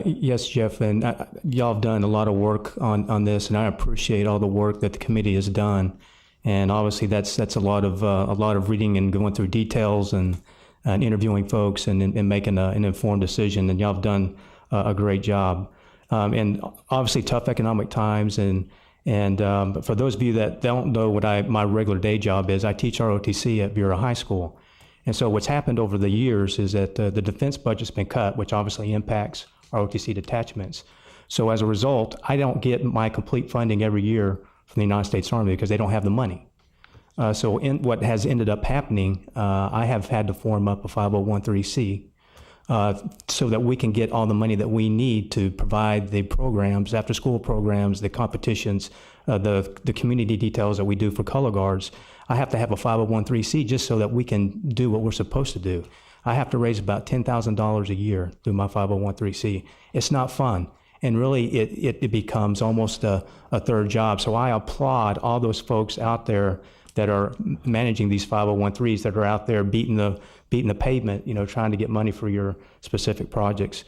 S12: Yes, Jeff, and y'all have done a lot of work on this, and I appreciate all the work that the committee has done. And obviously, that's a lot of reading and going through details and interviewing folks and making an informed decision. And y'all have done a great job. And obviously, tough economic times. But for those of you that don't know what my regular day job is, I teach ROTC at Bureau High School. And so what's happened over the years is that the defense budget's been cut, which obviously impacts ROTC detachments. So as a result, I don't get my complete funding every year from the United States Army because they don't have the money. So what has ended up happening, I have had to form up a 501(c) so that we can get all the money that we need to provide the programs, after-school programs, the competitions, the community details that we do for color guards. I have to have a 501(c) just so that we can do what we're supposed to do. I have to raise about $10,000 a year through my 501(c). It's not fun. And really, it becomes almost a third job. So I applaud all those folks out there that are managing these 501(c)s, that are out there beating the pavement, trying to get money for your specific projects.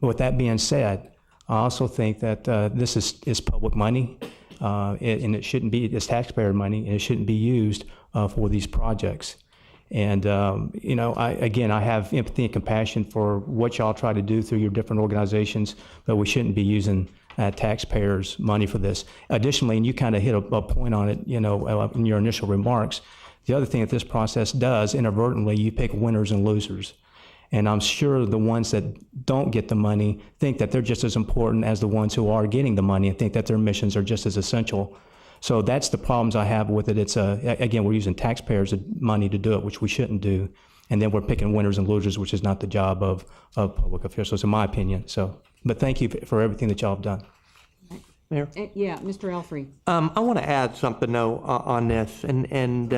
S12: With that being said, I also think that this is public money, and it shouldn't be, it's taxpayer money, and it shouldn't be used for these projects. And, I have empathy and compassion for what y'all try to do through your different organizations, but we shouldn't be using taxpayers' money for this. Additionally, and you kind of hit a point on it, in your initial remarks, the other thing that this process does, inadvertently, you pick winners and losers. And I'm sure the ones that don't get the money think that they're just as important as the ones who are getting the money and think that their missions are just as essential. So that's the problems I have with it. It's again, we're using taxpayers' money to do it, which we shouldn't do. And then we're picking winners and losers, which is not the job of public officials, in my opinion. So, but thank you for everything that y'all have done.
S13: Mayor?
S3: Yeah, Mr. Elfrey.
S13: I want to add something, though, on this. And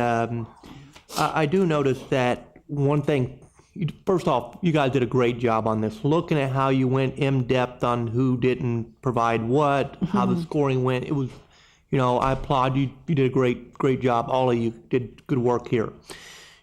S13: I do notice that one thing, first off, you guys did a great job on this. Looking at how you went in-depth on who didn't provide what, how the scoring went, it was, I applaud you. You did a great job. All of you did good work here.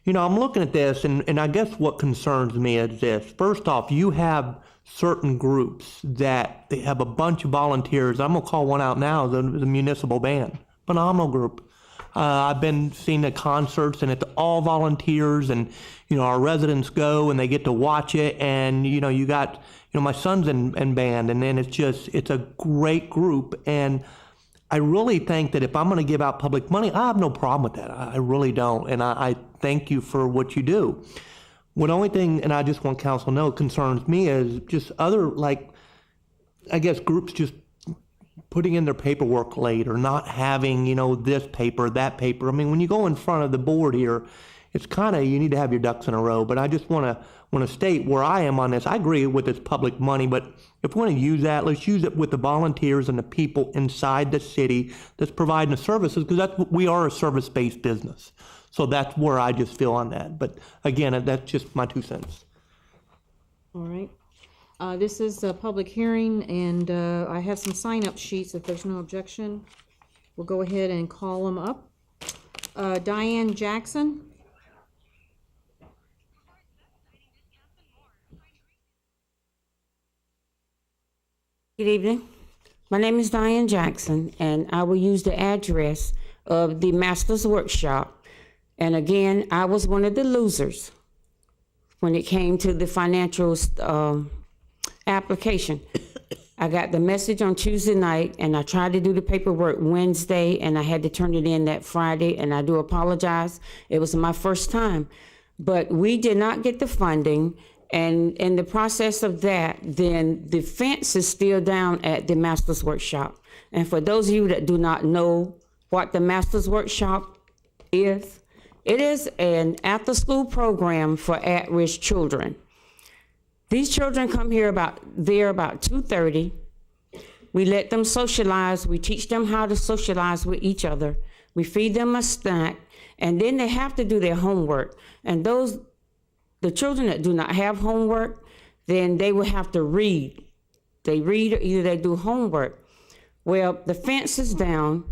S13: I'm looking at this, and I guess what concerns me is this. First off, you have certain groups that they have a bunch of volunteers. I'm going to call one out now, the municipal band. Phenomenal group. I've been seeing the concerts, and it's all volunteers, and, our residents go, and they get to watch it, and, you got, my son's in band, and then it's a great group, and I really think that if I'm going to give out public money, I have no problem with that. I really don't, and I thank you for what you do. What only thing, and I just want council to know, concerns me is just other, groups just putting in their paperwork late or not having, this paper, that paper. I mean, when you go in front of the board here, it's kind of, you need to have your ducks in a row. But I just want to state where I am on this. I agree with it's public money, but if we want to use that, let's use it with the volunteers and the people inside the city that's providing the services, because we are a service-based business. So that's where I just feel on that. But again, that's just my 2 cents.
S3: All right. This is a public hearing, and I have some sign-up sheets if there's no objection. We'll go ahead and call them up. Diane Jackson.
S9: Good evening. My name is Diane Jackson, and I will use the address of the Master's Workshop. And again, I was one of the losers when it came to the financial application. I got the message on Tuesday night, and I tried to do the paperwork Wednesday, and I had to turn it in that Friday, and I do apologize. It was my first time. But we did not get the funding, and in the process of that, then the fence is still down at the Master's Workshop. And for those of you that do not know what the Master's Workshop is, it is an after-school program for at-risk children. These children come here about 2:30. We let them socialize. We teach them how to socialize with each other. We feed them a snack, and then they have to do their homework. And the children that do not have homework, then they will have to read. They read or either they do homework. Well, the fence is down.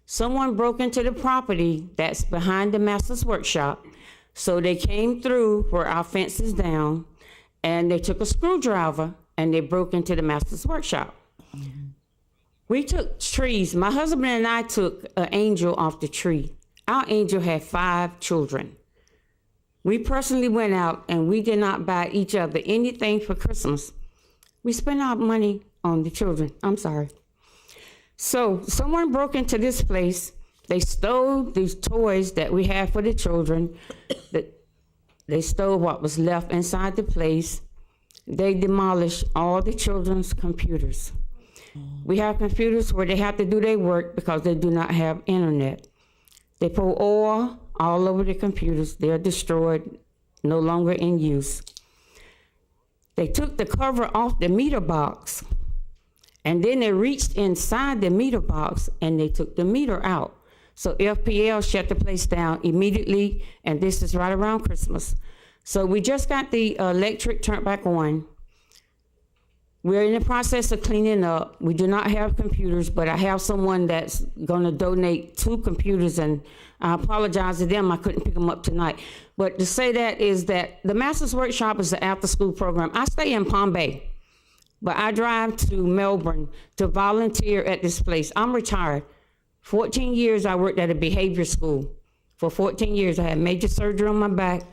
S9: Someone broke into the property that's behind the Master's Workshop. So they came through where our fence is down, and they took a screwdriver and they broke into the Master's Workshop. Mm-hmm. We took trees. My husband and I took an angel off the tree. Our angel had 5 children. We personally went out and we did not buy each other anything for Christmas. We spent our money on the children. I'm sorry. So someone broke into this place. They stole these toys that we had for the children. They stole what was left inside the place. They demolished all the children's computers. We have computers where they have to do their work because they do not have internet. They pour oil all over the computers. They're destroyed, no longer in use. They took the cover off the meter box, and then they reached inside the meter box and they took the meter out. So FPL shut the place down immediately, and this is right around Christmas. So we just got the electric turned back on. We're in the process of cleaning up. We do not have computers, but I have someone that's going to donate 2 computers, and I apologize to them. I couldn't pick them up tonight. But to say that is that the Master's Workshop is an after-school program. I stay in Palm Bay, but I drive to Melbourne to volunteer at this place. I'm retired. 14 years I worked at a behavior school. For 14 years, I had major surgery on my back.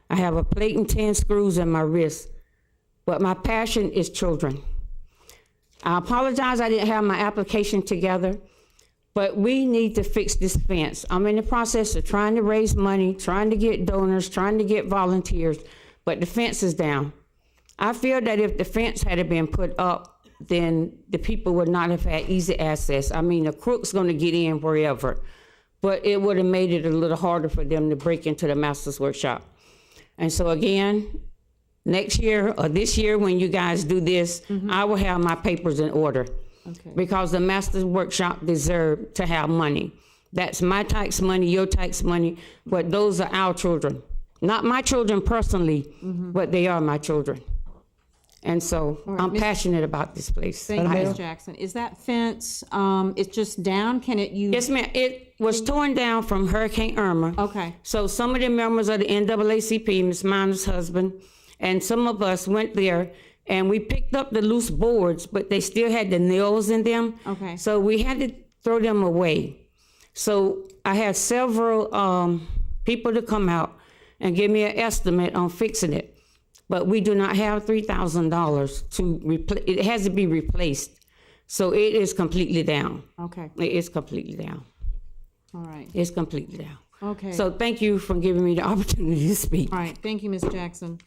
S9: I have a plate and 10 screws in my wrist. But my passion is children. I apologize I didn't have my application together, but we need to fix this fence. I'm in the process of trying to raise money, trying to get donors, trying to get volunteers, but the fence is down. I feel that if the fence had been put up, then the people would not have had easy access. I mean, the crook's gonna get in wherever, but it would have made it a little harder for them to break into the Master's Workshop. And so again, next year or this year when you guys do this, I will have my papers in order. Okay. Because the Master's Workshop deserve to have money. That's my tax money, your tax money, but those are our children. Not my children personally, but they are my children. And so I'm passionate about this place.
S3: Thank you, Ms. Jackson. Is that fence, it's just down? Can it use?
S9: Yes, ma'am. It was torn down from Hurricane Irma.
S3: Okay.
S9: So some of the members of the NAACP, Ms. Miner's husband, and some of us went there and we picked up the loose boards, but they still had the nails in them.
S3: Okay.
S9: So we had to throw them away. So I had several people to come out and give me an estimate on fixing it. But we do not have $3,000 to replace. It has to be replaced. So it is completely down.
S3: Okay.
S9: It is completely down.
S3: All right.
S9: It's completely down.
S3: Okay.
S9: So thank you for giving me the opportunity to speak.
S3: All right. Thank you, Ms. Jackson.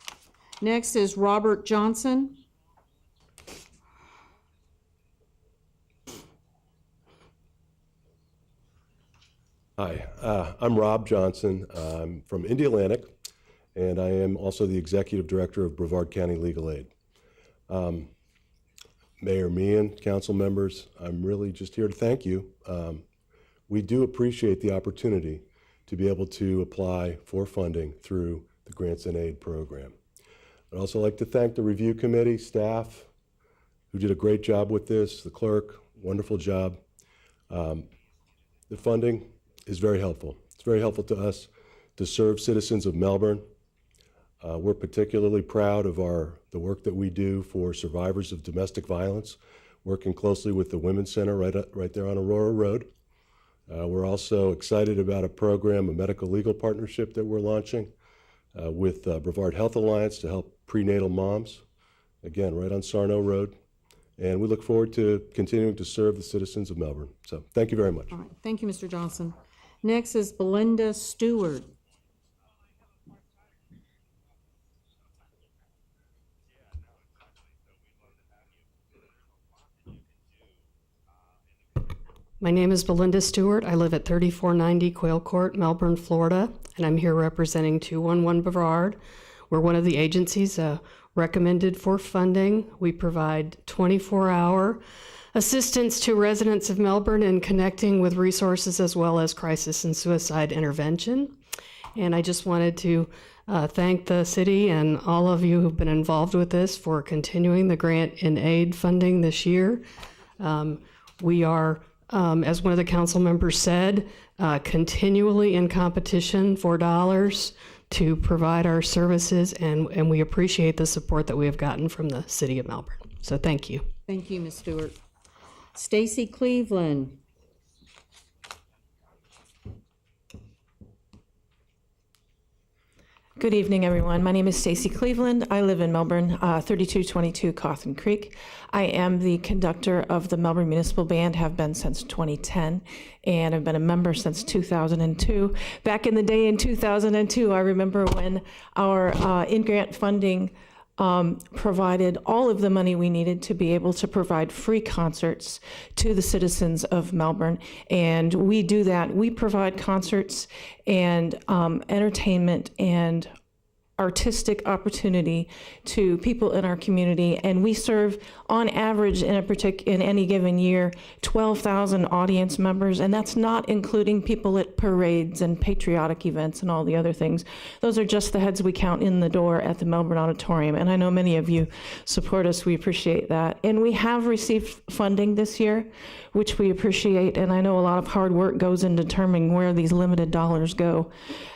S3: Next is Robert Johnson.
S10: Hi, I'm Rob Johnson. I'm from Indialantic, and I am also the Executive Director of Brevard County Legal Aid. Mayor Meehan, council members, I'm really just here to thank you. We do appreciate the opportunity to be able to apply for funding through the Grants and Aid program. I'd also like to thank the review committee staff who did a great job with this, the clerk, wonderful job. The funding is very helpful. It's very helpful to us to serve citizens of Melbourne. We're particularly proud of the work that we do for survivors of domestic violence, working closely with the Women's Center right there on Aurora Road. We're also excited about a program, a medical legal partnership that we're launching with Brevard Health Alliance to help prenatal moms, again, right on Sarno Road. And we look forward to continuing to serve the citizens of Melbourne. So thank you very much.
S3: All right, thank you, Mr. Johnson. Next is Belinda Stewart.
S11: My name is Belinda Stewart. I live at 3490 Quail Court, Melbourne, Florida, and I'm here representing 211 Brevard. We're one of the agencies recommended for funding. We provide 24-hour assistance to residents of Melbourne in connecting with resources as well as crisis and suicide intervention. And I just wanted to thank the city and all of you who've been involved with this for continuing the grant and aid funding this year. We are, as one of the council members said, continually in competition for dollars to provide our services, and we appreciate the support that we have gotten from the city of Melbourne. So thank you.
S3: Thank you, Ms. Stewart. Stacy Cleveland.
S23: Good evening, everyone. My name is Stacy Cleveland. I live in Melbourne, 3222 Cawthon Creek. I am the conductor of the Melbourne Municipal Band, have been since 2010, and I've been a member since 2002. Back in the day in 2002, I remember when our in-grant funding provided all of the money we needed to be able to provide free concerts to the citizens of Melbourne. And we do that. We provide concerts and entertainment and artistic opportunity to people in our community, and we serve on average in any given year 12,000 audience members, and that's not including people at parades and patriotic events and all the other things. Those are just the heads we count in the door at the Melbourne Auditorium, and I know many of you support us. We appreciate that. And we have received funding this year, which we appreciate, and I know a lot of hard work goes in determining where these limited dollars go.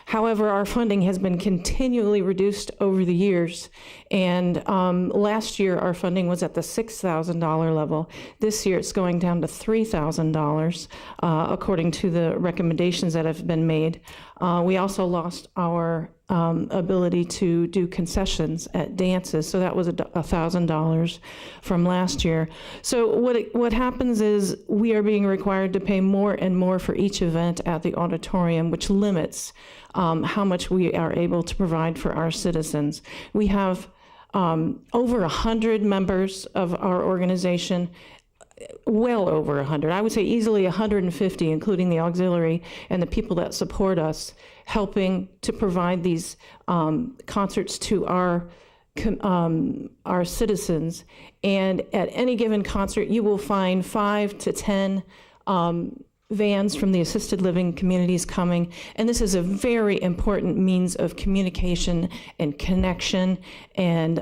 S23: However, our funding has been continually reduced over the years, and last year our funding was at the $6,000 level. This year it's going down to $3,000, according to the recommendations that have been made. We also lost our ability to do concessions at dances, so that was $1,000 from last year. So what happens is we are being required to pay more and more for each event at the auditorium, which limits how much we are able to provide for our citizens. We have over 100 members of our organization, well over 100. I would say easily 150, including the auxiliary and the people that support us, helping to provide these concerts to our citizens. And at any given concert, you will find 5 to 10 vans from the assisted living communities coming, and this is a very important means of communication and connection and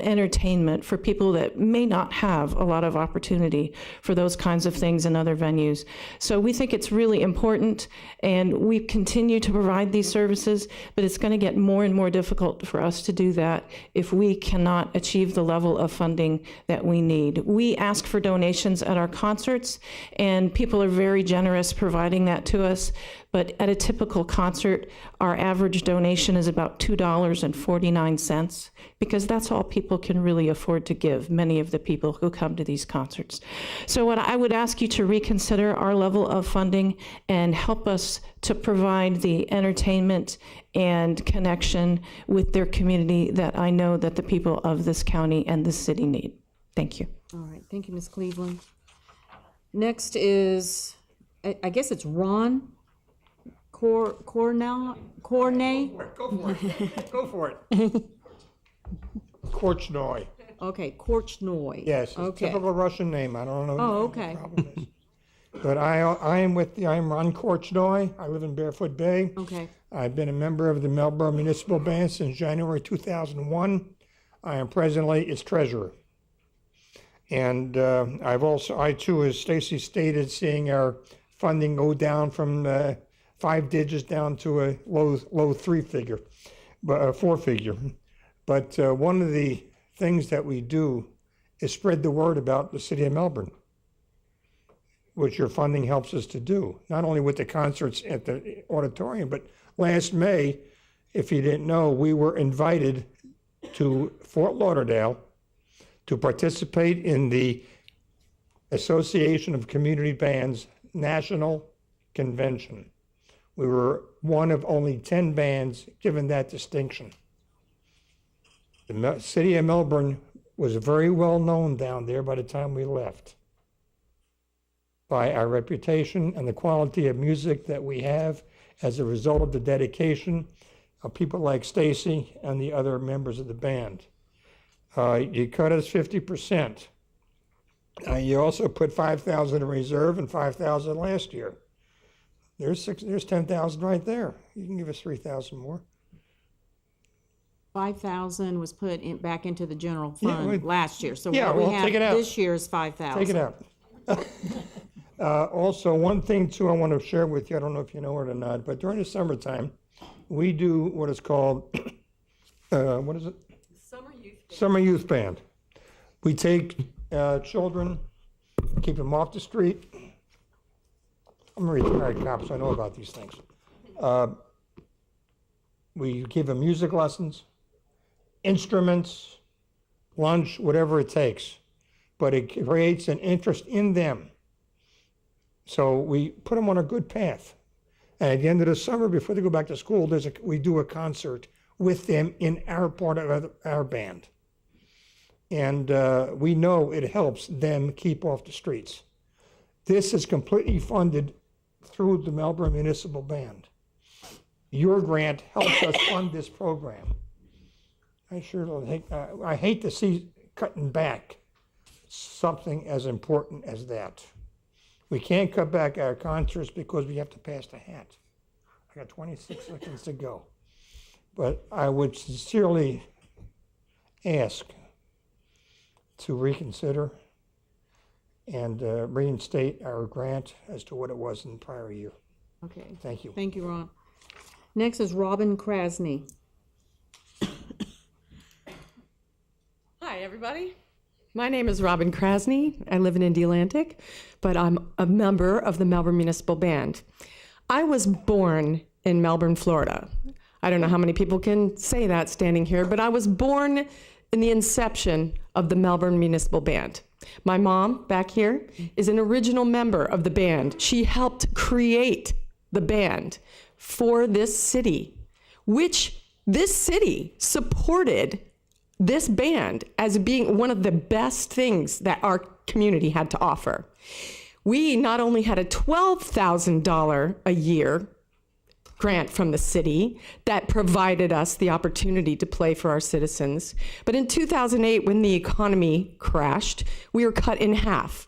S23: entertainment for people that may not have a lot of opportunity for those kinds of things in other venues. So we think it's really important, and we continue to provide these services, but it's going to get more and more difficult for us to do that if we cannot achieve the level of funding that we need. We ask for donations at our concerts, and people are very generous providing that to us, but at a typical concert, our average donation is about $2.49, because that's all people can really afford to give, many of the people who come to these concerts. So what I would ask you to reconsider our level of funding and help us to provide the entertainment and connection with their community that I know that the people of this county and this city need. Thank you.
S3: All right, thank you, Ms. Cleveland. Next is, I guess it's Ron Cornay?
S1: Go for it. Go for it. Korchnoi.
S3: Okay, Korchnoi.
S1: Yes, it's a
S3: Okay.
S1: typical Russian name. I don't know.
S3: Oh,
S1: what the
S3: okay.
S1: problem is. But I'm Ron Korchnoi. I live in Barefoot Bay.
S3: Okay.
S1: I've been a member of the Melbourne Municipal Band since January 2001. I am presently its treasurer. And I too, as Stacy stated, seeing our funding go down from 5 digits down to a low 4-figure. But one of the things that we do is spread the word about the city of Melbourne, which your funding helps us to do, not only with the concerts at the auditorium, but last May, if you didn't know, we were invited to Fort Lauderdale to participate in the Association of Community Bands National Convention. We were one of only 10 bands given that distinction. The city of Melbourne was very well known down there by the time we left, by our reputation and the quality of music that we have as a result of the dedication of people like Stacy and the other members of the band. You cut us 50%. You also put 5,000 in reserve and 5,000 last year. There's 10,000 right there. You can give us 3,000 more.
S3: 5,000 was put back into the general
S1: Yeah,
S3: fund last year. So
S1: yeah,
S3: what we
S1: well,
S3: have
S1: take it out.
S3: this year is 5,000.
S1: Take it out. Also, one thing too I want to share with you, I don't know if you know it or not, but during the summertime, we do what is called, what is it? Summer Youth Band. We take children, keep them off the street. I'm a retired cop, so I know about these things. We give them music lessons, instruments, lunch, whatever it takes. But it creates an interest in them. So we put them on a good path. And at the end of the summer, before they go back to school, we do a concert with them in our part of our band. And we know it helps them keep off the streets. This is completely funded through the Melbourne Municipal Band. Your grant helps us fund this program. I hate to see cutting back something as important as that. We can't cut back our concerts because we have to pass the hat. I got 26 seconds to go. But I would sincerely ask to reconsider and reinstate our grant as to what it was in the prior year.
S3: Okay.
S1: Thank you.
S3: Thank you, Ron. Next is Robin Krasny.
S14: Hi, everybody. My name is Robin Krasny. I live in Indialantic, but I'm a member of the Melbourne Municipal Band. I was born in Melbourne, Florida. I don't know how many people can say that standing here, but I was born in the inception of the Melbourne Municipal Band. My mom, back here, is an original member of the band. She helped create the band for this city, which this city supported this band as being one of the best things that our community had to offer. We not only had a $12,000 a year grant from the city that provided us the opportunity to play for our citizens, but in 2008, when the economy crashed, we were cut in half.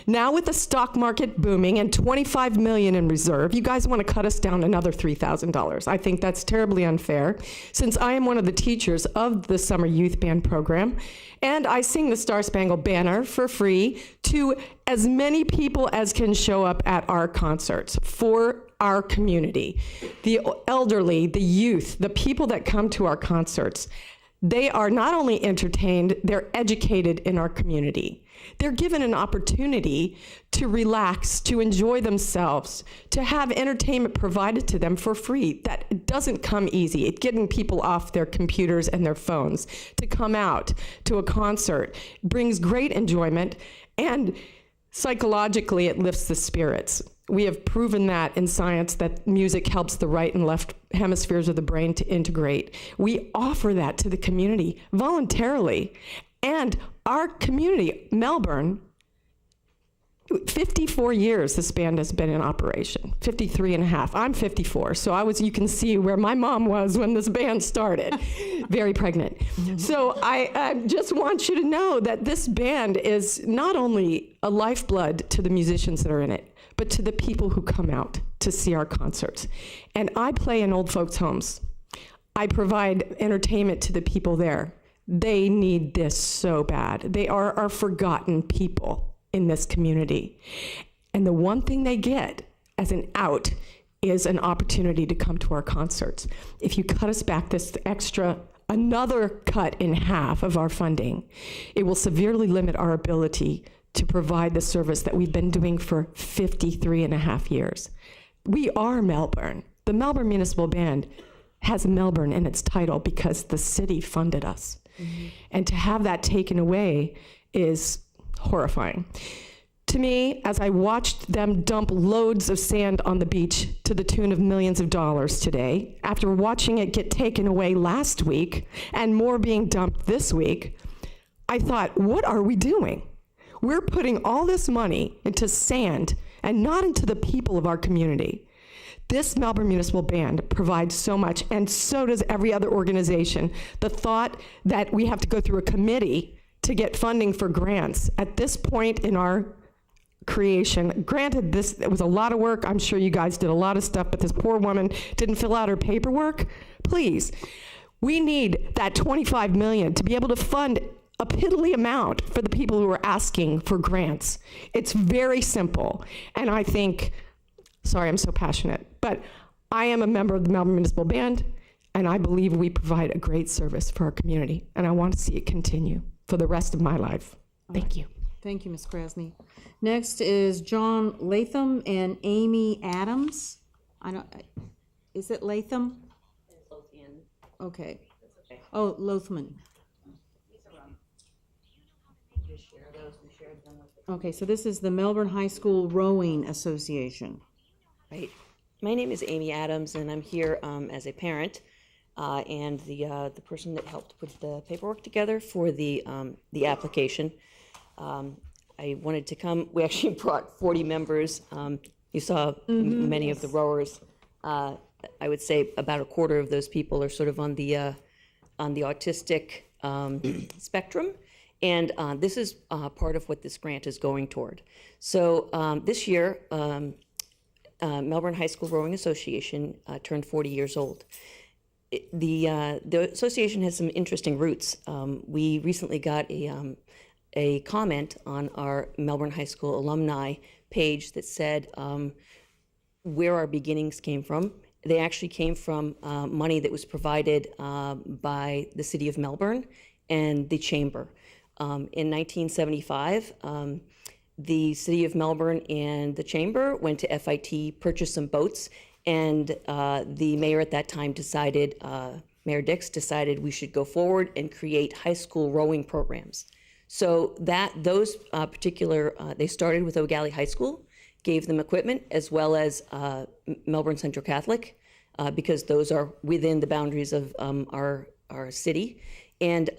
S14: Now with the stock market booming and $25 million in reserve, you guys want to cut us down another $3,000. I think that's terribly unfair, since I am one of the teachers of the Summer Youth Band program, and I sing the Star Spangled Banner for free to as many people as can show up at our concerts for our community. The elderly, the youth, the people that come to our concerts, they are not only entertained, they're educated in our community. They're given an opportunity to relax, to enjoy themselves, to have entertainment provided to them for free. That doesn't come easy. It's getting people off their computers and their phones to come out to a concert brings great enjoyment, and psychologically it lifts the spirits. We have proven that in science, that music helps the right and left hemispheres of the brain to integrate. We offer that to the community voluntarily. And our community, Melbourne, 54 years this band has been in operation, 53 and a half. I'm 54, so you can see where my mom was when this band started, very pregnant. So I just want you to know that this band is not only a lifeblood to the musicians that are in it, but to the people who come out to see our concerts. And I play in old folks' homes. I provide entertainment to the people there. They need this so bad. They are our forgotten people in this community. And the one thing they get as an out is an opportunity to come to our concerts. If you cut us back this extra, another cut in half of our funding, it will severely limit our ability to provide the service that we've been doing for 53 and a half years. We are Melbourne. The Melbourne Municipal Band has Melbourne in its title because the city funded us. And to have that taken away is horrifying. To me, as I watched them dump loads of sand on the beach to the tune of millions of dollars today, after watching it get taken away last week and more being dumped this week, I thought, what are we doing? We're putting all this money into sand and not into the people of our community. This Melbourne Municipal Band provides so much, and so does every other organization. The thought that we have to go through a committee to get funding for grants at this point in our creation, granted, it was a lot of work. I'm sure you guys did a lot of stuff, but this poor woman didn't fill out her paperwork. Please, we need that $25 million to be able to fund a piddly amount for the people who are asking for grants. It's very simple, and I think, sorry, I'm so passionate, but I am a member of the Melbourne Municipal Band, and I believe we provide a great service for our community, and I want to see it continue for the rest of my life. Thank you.
S3: Thank you, Ms. Krasny. Next is John Latham and Amy Adams. Is it Latham? Okay. Oh, Lothman. Okay, so this is the Melbourne High School Rowing Association.
S6: Right. My name is Amy Adams, and I'm here as a parent and the person that helped put the paperwork together for the application. I wanted to come. We actually brought 40 members. You saw many of the rowers. I would say about a quarter of those people are sort of on the autistic spectrum. And this is part of what this grant is going toward. So this year, Melbourne High School Rowing Association turned 40 years old. The association has some interesting roots. We recently got a comment on our Melbourne High School alumni page that said where our beginnings came from. They actually came from money that was provided by the City of Melbourne and the Chamber. In 1975, the City of Melbourne and the Chamber went to FIT, purchased some boats, and the mayor at that time decided, Mayor Dix decided we should go forward and create high school rowing programs. So those particular, they started with O'Galley High School, gave them equipment, as well as Melbourne Central Catholic, because those are within the boundaries of our city. And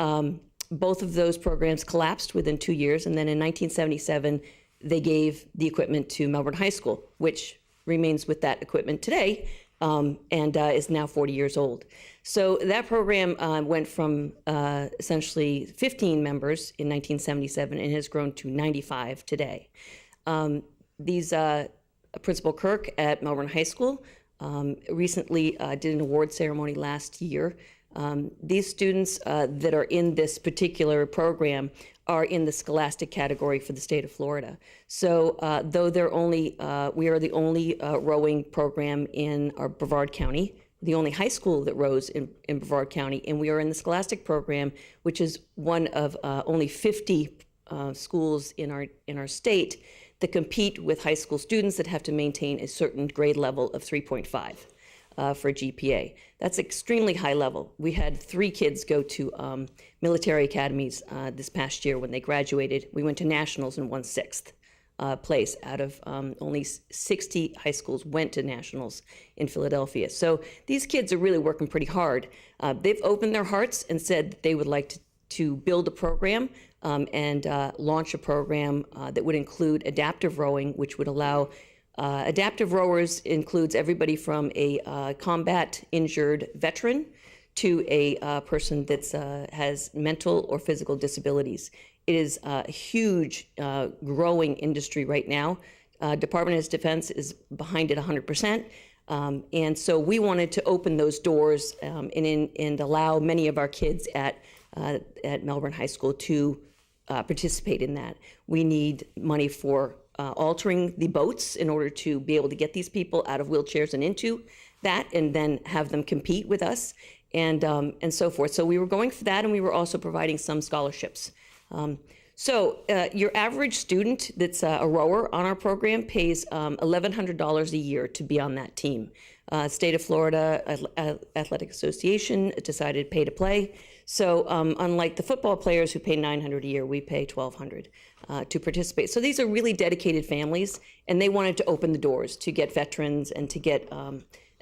S6: both of those programs collapsed within 2 years, and then in 1977, they gave the equipment to Melbourne High School, which remains with that equipment today, and is now 40 years old. So that program went from essentially 15 members in 1977 and has grown to 95 today. Principal Kirk at Melbourne High School recently did an award ceremony last year. These students that are in this particular program are in the scholastic category for the state of Florida. So though we are the only rowing program in our Brevard County, the only high school that rows in Brevard County, and we are in the scholastic program, which is one of only 50 schools in our state that compete with high school students that have to maintain a certain grade level of 3.5. For GPA. That's extremely high level. We had 3 kids go to military academies this past year when they graduated. We went to nationals and won 6th place out of only 60 high schools went to nationals in Philadelphia. So these kids are really working pretty hard. They've opened their hearts and said that they would like to build a program and launch a program that would include adaptive rowing, which would allow adaptive rowers includes everybody from a combat injured veteran to a person that has mental or physical disabilities. It is a huge growing industry right now. Department of Defense is behind it 100%. And so we wanted to open those doors and allow many of our kids at Melbourne High School to participate in that. We need money for altering the boats in order to be able to get these people out of wheelchairs and into that, and then have them compete with us, and so forth. So we were going for that, and we were also providing some scholarships. So your average student that's a rower on our program pays $1,100 a year to be on that team. State of Florida Athletic Association decided pay to play. So unlike the football players who pay $900 a year, we pay $1,200 to participate. So these are really dedicated families, and they wanted to open the doors to get veterans and to get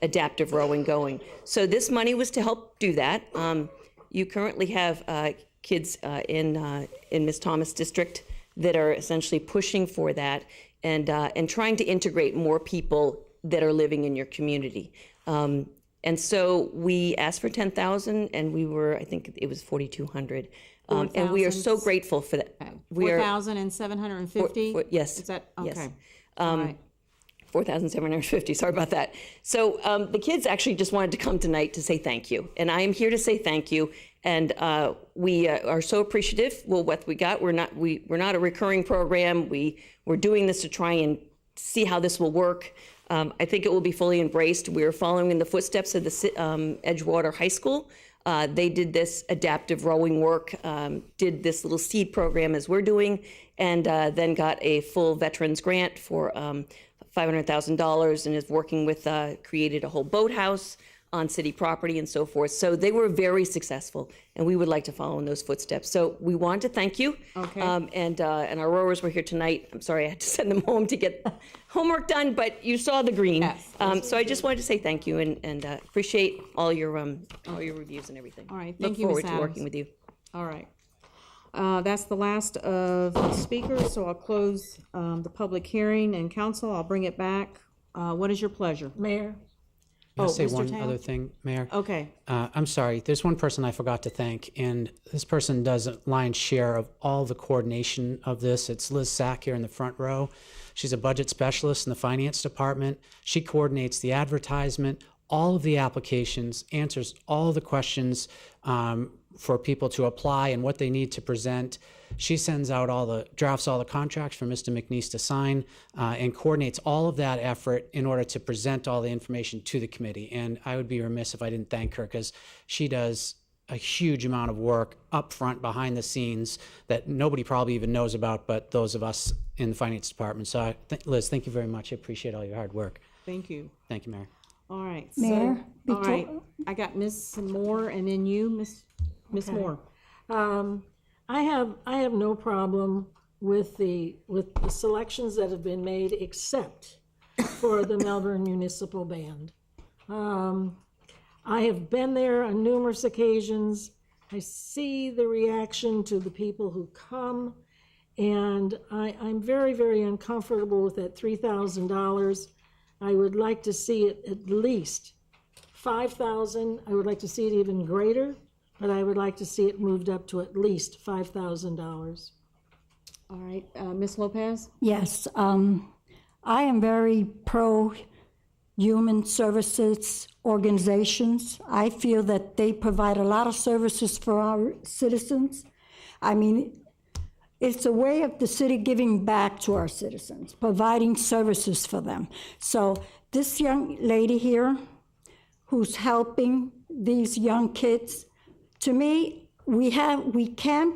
S6: adaptive rowing going. So this money was to help do that. You currently have kids in Ms. Thomas District that are essentially pushing for that and trying to integrate more people that are living in your community. And so we asked for 10,000, and we were, I think it was 4,200. And we are so grateful for that. We are
S3: 4,750?
S6: Yes.
S3: Is that,
S6: yes.
S3: okay. All right.
S6: 4,750, sorry about that. So the kids actually just wanted to come tonight to say thank you. And I am here to say thank you. And we are so appreciative. Well, what we got, we're not a recurring program. We're doing this to try and see how this will work. I think it will be fully embraced. We're following in the footsteps of the Edgewater High School. They did this adaptive rowing work, did this little seed program as we're doing, and then got a full veterans grant for $500,000 and is working with, created a whole boathouse on city property and so forth. So they were very successful, and we would like to follow in those footsteps. So we want to thank you.
S3: Okay.
S6: And our rowers were here tonight. I'm sorry I had to send them home to get homework done, but you saw the green.
S3: Yes.
S6: So I just wanted to say thank you and appreciate all your reviews and everything.
S3: All right. Thank you,
S6: Look
S3: Ms.
S6: forward to working with you.
S3: All right. That's the last of the speakers, so I'll close the public hearing, and council, I'll bring it back. What is your pleasure?
S7: Mayor?
S22: Can I say
S3: Mr.
S22: one
S3: Towns?
S22: other thing, Mayor?
S3: Okay.
S22: I'm sorry. There's one person I forgot to thank, and this person does a lion's share of all the coordination of this. It's Liz Sack here in the front row. She's a budget specialist in the finance department. She coordinates the advertisement, all of the applications, answers all the questions for people to apply and what they need to present. She sends out drafts all the contracts for Mr. McNeese to sign and coordinates all of that effort in order to present all the information to the committee. And I would be remiss if I didn't thank her, because she does a huge amount of work up front, behind the scenes, that nobody probably even knows about but those of us in the finance department. So Liz, thank you very much. I appreciate all your hard work.
S3: Thank you.
S22: Thank you, Mayor.
S3: All right.
S17: Mayor,
S3: So, all right. I got Ms. Moore, and then you, Ms.
S7: Okay.
S3: Moore.
S7: I have no problem with the selections that have been made, except for the Melbourne Municipal Band. I have been there on numerous occasions. I see the reaction to the people who come, and I'm very, very uncomfortable with that $3,000. I would like to see it at least $5,000. I would like to see it even greater, but I would like to see it moved up to at least $5,000.
S3: All right. Ms. Lopez?
S17: Yes, I am very pro human services organizations. I feel that they provide a lot of services for our citizens. I mean, it's a way of the city giving back to our citizens, providing services for them. So this young lady here who's helping these young kids, to me, we can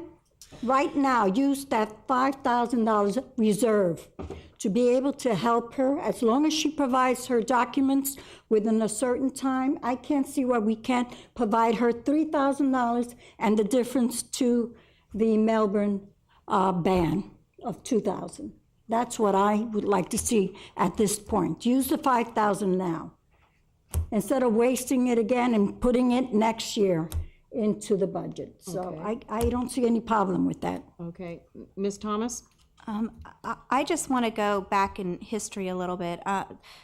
S17: right now use that $5,000 reserve to be able to help her as long as she provides her documents within a certain time. I can't see why we can't provide her $3,000 and the difference to the Melbourne ban of $2,000. That's what I would like to see at this point. Use the $5,000 now instead of wasting it again and putting it next year. into the budget. So
S3: Okay.
S17: I don't see any problem with that.
S3: Okay, Ms. Thomas?
S18: I just want to go back in history a little bit.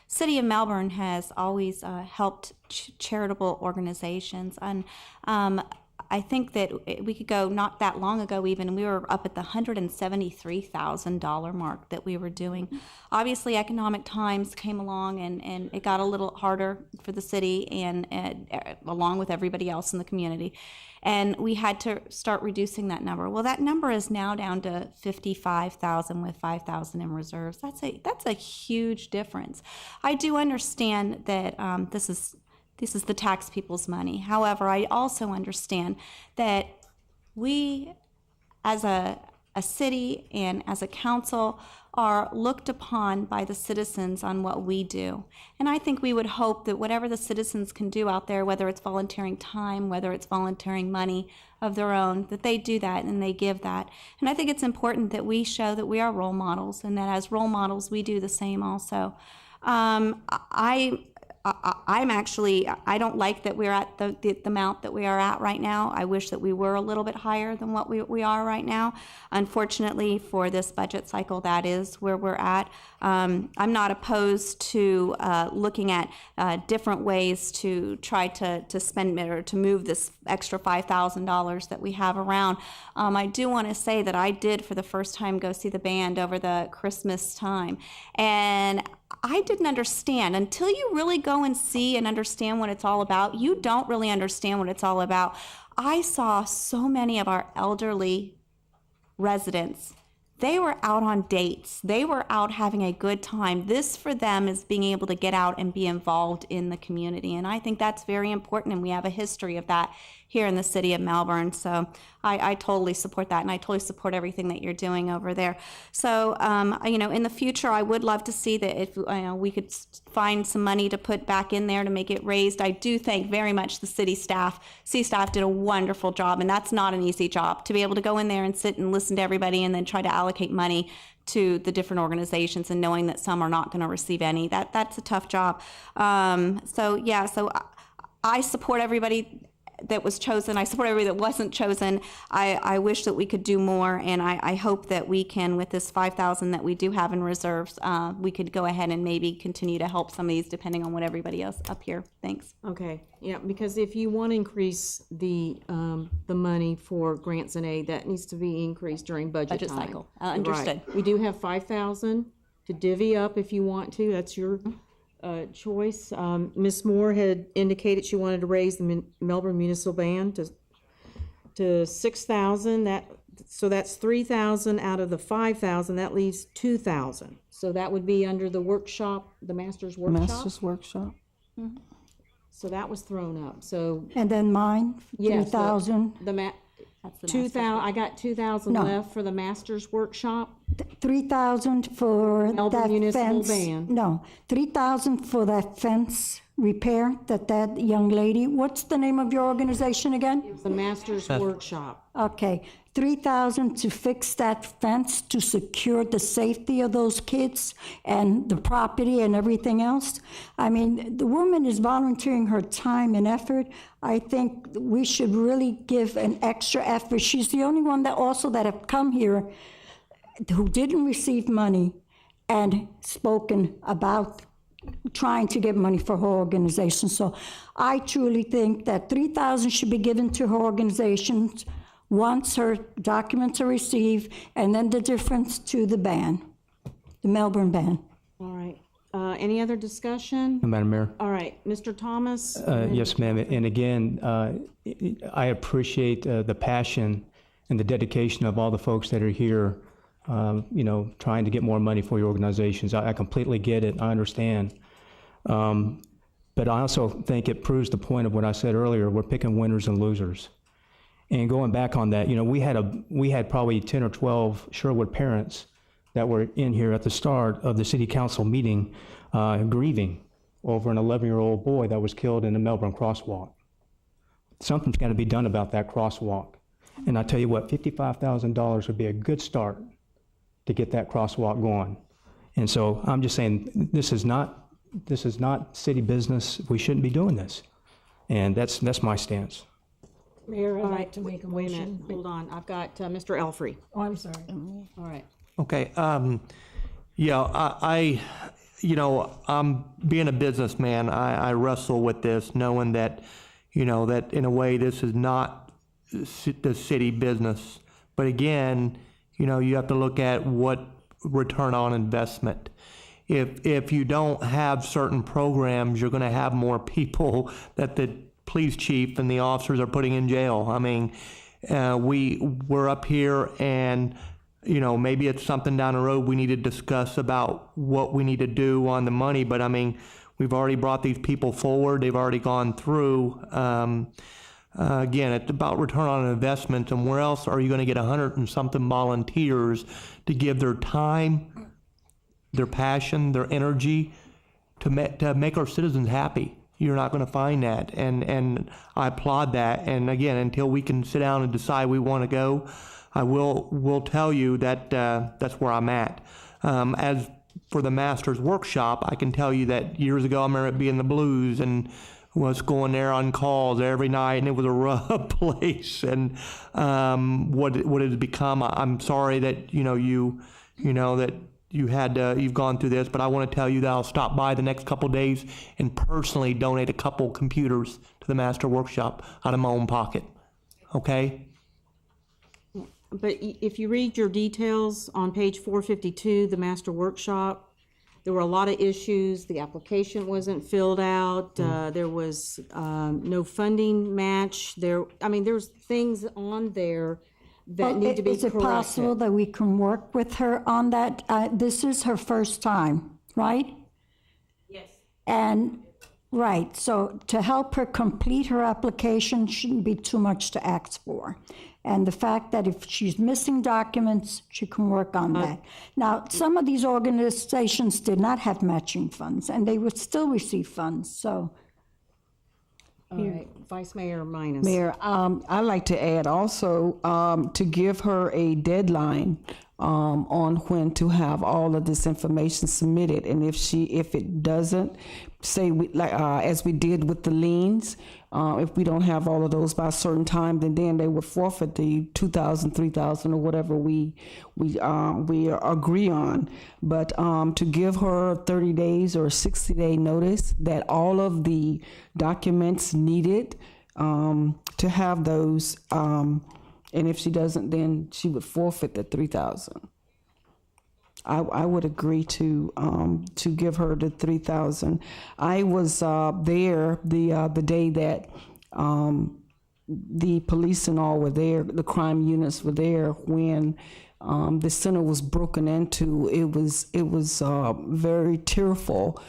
S18: City of Melbourne has always helped charitable organizations, and I think that we could go not that long ago even, we were up at the $173,000 mark that we were doing. Obviously, economic times came along and it got a little harder for the city and along with everybody else in the community. And we had to start reducing that number. Well, that number is now down to 55,000 with 5,000 in reserves. That's a huge difference. I do understand that this is the tax people's money. However, I also understand that we, as a city and as a council, are looked upon by the citizens on what we do. And I think we would hope that whatever the citizens can do out there, whether it's volunteering time, whether it's volunteering money of their own, that they do that and they give that. And I think it's important that we show that we are role models and that as role models, we do the same also. I don't like that we're at the amount that we are at right now. I wish that we were a little bit higher than what we are right now. Unfortunately, for this budget cycle, that is where we're at. I'm not opposed to looking at different ways to try to spend or to move this extra $5,000 that we have around. I do want to say that I did for the first time go see the band over the Christmas time. And I didn't understand. Until you really go and see and understand what it's all about, you don't really understand what it's all about. I saw so many of our elderly residents. They were out on dates. They were out having a good time. This for them is being able to get out and be involved in the community. And I think that's very important. And we have a history of that here in the city of Melbourne. So I totally support that. And I totally support everything that you're doing over there. So, in the future, I would love to see that if we could find some money to put back in there to make it raised. I do thank very much the city staff. City staff did a wonderful job. And that's not an easy job to be able to go in there and sit and listen to everybody and then try to allocate money to the different organizations and knowing that some are not going to receive any. That's a tough job. So I support everybody that was chosen. I support everybody that wasn't chosen. I wish that we could do more, and I hope that we can, with this 5,000 that we do have in reserves, we could go ahead and maybe continue to help some of these depending on what everybody else up here thinks.
S3: Okay, yeah, because if you want to increase the money for grants and aid, that needs to be increased during budget time.
S18: cycle. Understood.
S3: Right. We do have 5,000 to divvy up if you want to. That's your choice. Ms. Moore had indicated she wanted to raise the Melbourne Municipal Band to 6,000. So that's 3,000 out of the 5,000. That leaves 2,000. So that would be under the workshop, the master's workshop.
S4: Master's workshop.
S3: Mm-hmm. So that was thrown up. So
S17: And then mine,
S3: yes,
S17: 3,000.
S18: That's the
S3: 2,000. I got 2,000
S17: No.
S3: left for the master's workshop.
S17: 3,000 for
S3: Melbourne
S17: that
S3: Municipal
S17: fence.
S3: Band.
S17: No, 3,000 for that fence repair that young lady. What's the name of your organization again?
S3: The master's workshop.
S17: Okay, 3,000 to fix that fence to secure the safety of those kids and the property and everything else. I mean, the woman is volunteering her time and effort. I think we should really give an extra effort. She's the only one that have come here who didn't receive money and spoken about trying to get money for her organization. So I truly think that 3,000 should be given to her organization once her documents are received, and then the difference to the band, the Melbourne band.
S3: All right. Any other discussion?
S12: Madam Mayor.
S3: All right, Mr. Thomas?
S12: Yes, ma'am. And again, I appreciate the passion and the dedication of all the folks that are here, trying to get more money for your organizations. I completely get it. I understand. But I also think it proves the point of what I said earlier. We're picking winners and losers. And going back on that, we had probably 10 or 12 Sherwood parents that were in here at the start of the city council meeting grieving over an 11-year-old boy that was killed in the Melbourne crosswalk. Something's got to be done about that crosswalk. And I tell you what, $55,000 would be a good start to get that crosswalk going. And so I'm just saying, this is not city business. We shouldn't be doing this. And that's my stance.
S7: Mayor, I'd
S3: All
S7: like
S3: right,
S7: to make a
S3: wait a minute,
S7: motion.
S3: hold on. I've got Mr. Elfrey.
S7: Oh, I'm sorry.
S3: All right.
S13: Okay, yeah, I'm being a businessman, I wrestle with this, knowing that, that in a way this is not the city business. But again, you have to look at what return on investment. If you don't have certain programs, you're gonna have more people that the police chief and the officers are putting in jail. I mean, we're up here and maybe it's something down the road we need to discuss about what we need to do on the money, but I mean, we've already brought these people forward, they've already gone through. Again, it's about return on investment, and where else are you gonna get 100 and something volunteers to give their time, their passion, their energy to make our citizens happy? You're not gonna find that, and I applaud that, and again, until we can sit down and decide we wanna go, I will tell you that that's where I'm at. As for the Master's Workshop, I can tell you that years ago I remember it being the blues and was going there on calls every night, and it was a rough place. And what it has become, I'm sorry that that you've gone through this, but I want to tell you that I'll stop by the next couple of days and personally donate a couple computers to the Master Workshop out of my own pocket. Okay.
S3: But if you read your details on page 452, the Master Workshop, there were a lot of issues. The application wasn't filled out. There was no funding match. There's things on there that need to be corrected.
S17: Is it possible that we can work with her on that? This is her first time, right?
S9: Yes.
S17: And, right, so to help her complete her application shouldn't be too much to ask for. And the fact that if she's missing documents, she can work on that. Now, some of these organizations did not have matching funds, and they would still receive funds, so.
S3: All right, Vice Mayor Minus.
S4: Mayor, I'd like to add also to give her a deadline on when to have all of this information submitted, and if it doesn't, say as we did with the liens, if we don't have all of those by a certain time, then they would forfeit the $2,000, $3,000, or whatever we agree on. But to give her 30 days or 60-day notice that all of the documents needed to have those, and if she doesn't, then she would forfeit the $3,000. I would agree to give her the $3,000. I was there the day that the police and all were there, the crime units were there when the center was broken into. It was very tearful.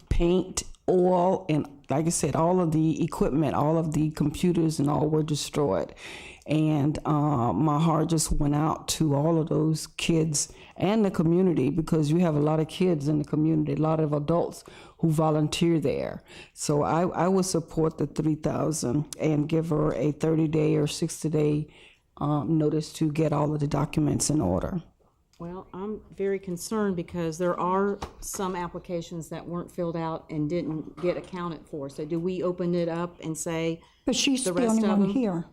S4: Paint, oil, and like I said, all of the equipment, all of the computers and all were destroyed. And my heart just went out to all of those kids and the community, because you have a lot of kids in the community, a lot of adults who volunteer there. So I would support the $3,000 and give her a 30-day or 60-day notice to get all of the documents in order.
S3: Well, I'm very concerned because there are some applications that weren't filled out and didn't get accounted for. So do we open it up and say
S17: But she's
S3: the
S17: the
S3: rest
S17: only
S3: of
S17: one
S3: them?
S17: here.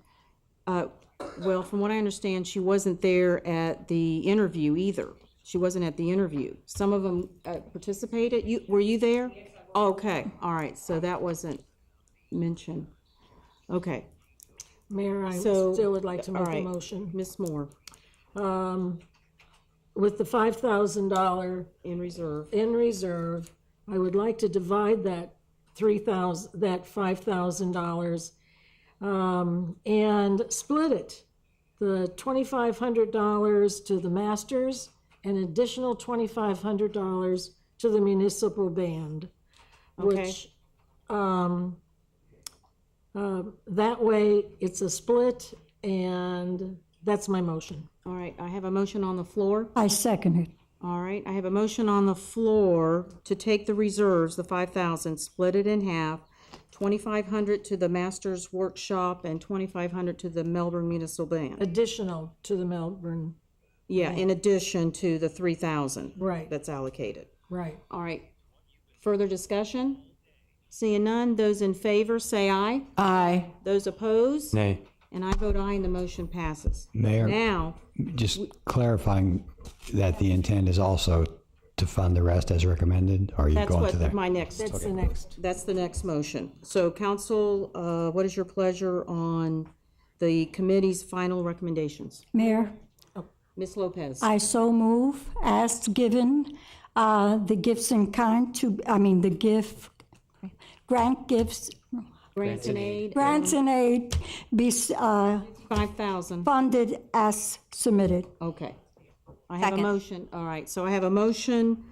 S3: Well, from what I understand, she wasn't there at the interview either. She wasn't at the interview. Some of them participated. Were you there? Okay, all right, so that wasn't mentioned. Okay.
S7: Mayor, I
S3: So,
S7: still would like to
S3: all
S7: make a
S3: right.
S7: motion.
S3: Ms. Moore,
S7: With the $5,000
S3: in reserve.
S7: I would like to divide that $5,000 and split it. The $2,500 to the masters, an additional $2,500 to the municipal band.
S3: Okay.
S7: Which, that way it's a split, and that's my motion.
S3: All right, I have a motion on the floor.
S17: I second it.
S3: All right, I have a motion on the floor to take the reserves, the 5,000, split it in half, 2,500 to the Masters Workshop and 2,500 to the Melbourne Municipal Band.
S7: Additional to the Melbourne.
S3: Yeah, in addition to the 3,000.
S7: Right.
S3: That's allocated.
S7: Right.
S3: All right, further discussion? Seeing none, those in favor say aye.
S4: Aye.
S3: Those opposed?
S12: Nay.
S3: And I vote aye, and the motion passes.
S8: Mayor?
S3: Now,
S8: Just clarifying that the intent is also to fund the rest as recommended, or are you
S3: that's
S8: going
S3: what
S8: to that?
S3: my next.
S7: That's the next.
S3: That's the next motion. So council, what is your pleasure on the committee's final recommendations?
S17: Mayor,
S3: Ms. Lopez?
S17: I so move as given, the gifts in kind grant gifts,
S3: Grants and aid?
S17: grants and aid be
S3: 5,000.
S17: funded as submitted.
S3: Okay. I have a
S18: Second.
S3: motion. All right, so I have a motion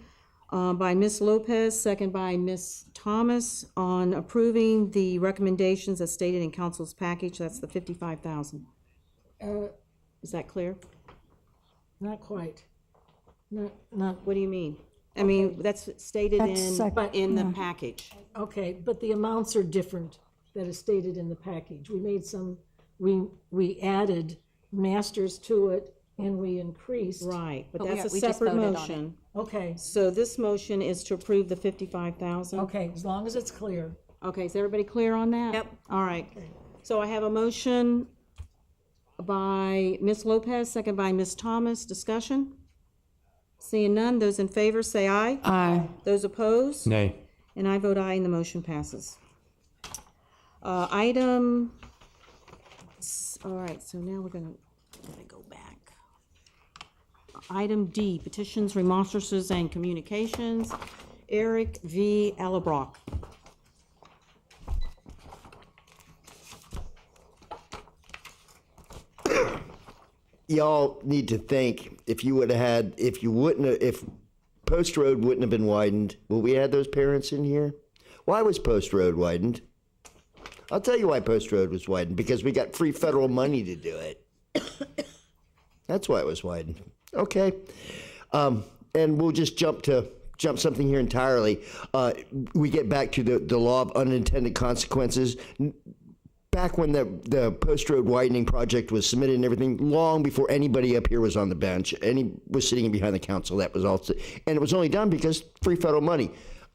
S3: by Ms. Lopez, second by Ms. Thomas, on approving the recommendations as stated in council's package. That's the 55,000. Is that clear?
S7: Not quite. Not,
S3: What do you mean? I mean, that's stated
S17: That's
S3: in the
S17: yeah.
S3: package.
S7: okay, but the amounts are different that is stated in the package. We made some, we added masters to it and we increased.
S3: Right, but
S18: But
S3: that's a
S18: we just
S3: separate
S18: voted on it.
S3: motion.
S7: Okay,
S3: So this motion is to approve the 55,000?
S7: okay, as long as it's clear.
S3: Okay, is everybody clear on that?
S18: Yep.
S3: All right. So I have a motion by Ms. Lopez, second by Ms. Thomas. Discussion? Seeing none, those in favor say aye.
S4: Aye.
S3: Those opposed?
S12: Nay.
S3: And I vote aye, and the motion passes. Item, all right, so now we're gonna go back. Item D, petitions, remonstrances, and communications. Eric V. Allebrock.
S15: Y'all need to think, if Post Road wouldn't have been widened, would we had those parents in here? Why was Post Road widened? I'll tell you why Post Road was widened, because we got free federal money to do it. That's why it was widened. Okay. And we'll just jump something here entirely. We get back to the law of unintended consequences. Back when the Post Road widening project was submitted and everything, long before anybody up here was on the bench, was sitting behind the council, that was also, and it was only done because free federal money,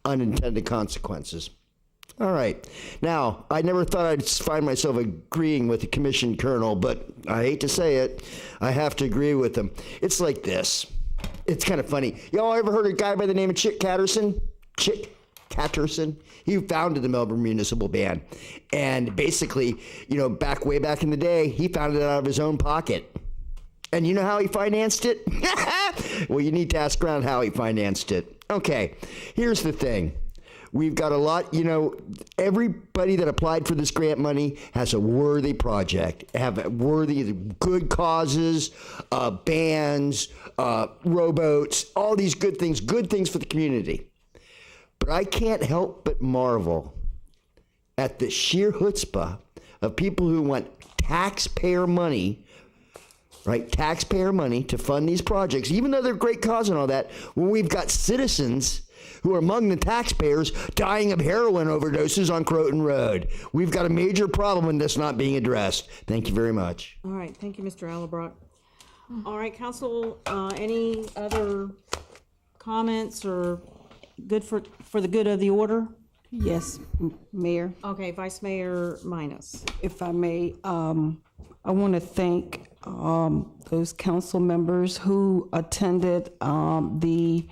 S15: unintended consequences. All right. Now, I never thought I'd find myself agreeing with the commission colonel, but I hate to say it, I have to agree with him. It's like this. It's kind of funny. Y'all ever heard of a guy by the name of Chick Catterson? Chick Catterson? He founded the Melbourne Municipal Band. And basically, way back in the day, he founded it out of his own pocket. And you know how he financed it? Well, you need to ask around how he financed it. Okay, here's the thing. We've got a lot, everybody that applied for this grant money has a worthy project, have worthy good causes, bands, rowboats, all these good things for the community. But I can't help but marvel at the sheer chutzpah of people who want taxpayer money, right? Taxpayer money to fund these projects, even though they're great cause and all that, when we've got citizens who are among the taxpayers dying of heroin overdoses on Croton Road. We've got a major problem in this not being addressed. Thank you very much.
S3: All right, thank you, Mr. Allebrock. All right, council, any other comments or good for the good of the order?
S4: Yes, Mayor.
S3: Okay, Vice Mayor Minus.
S4: If I may, I want to thank those council members who attended the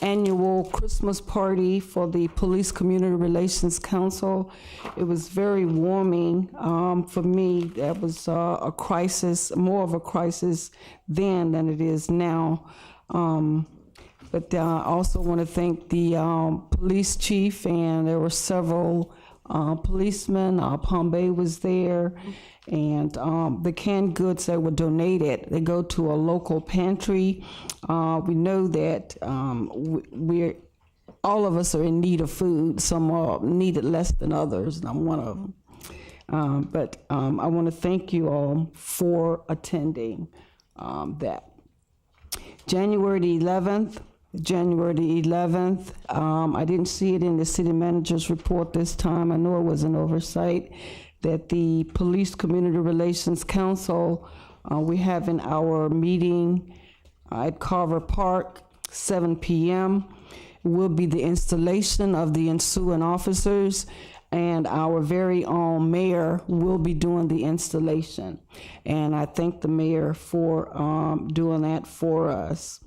S4: annual Christmas party for the Police Community Relations Council. It was very warming for me. That was a crisis, more of a crisis then than it is now. But I also want to thank the police chief, and there were several policemen. Palm Bay was there, and the canned goods that were donated, they go to a local pantry. We know that all of us are in need of food. Some are needed less than others, and I'm one of them. But I want to thank you all for attending that. January the 11th, I didn't see it in the city manager's report this time. I know it was an oversight, that the Police Community Relations Council, we're having our meeting at Carver Park, 7 p.m. will be the installation of the ensuing officers, and our very own mayor will be doing the installation. And I thank the mayor for doing that for us.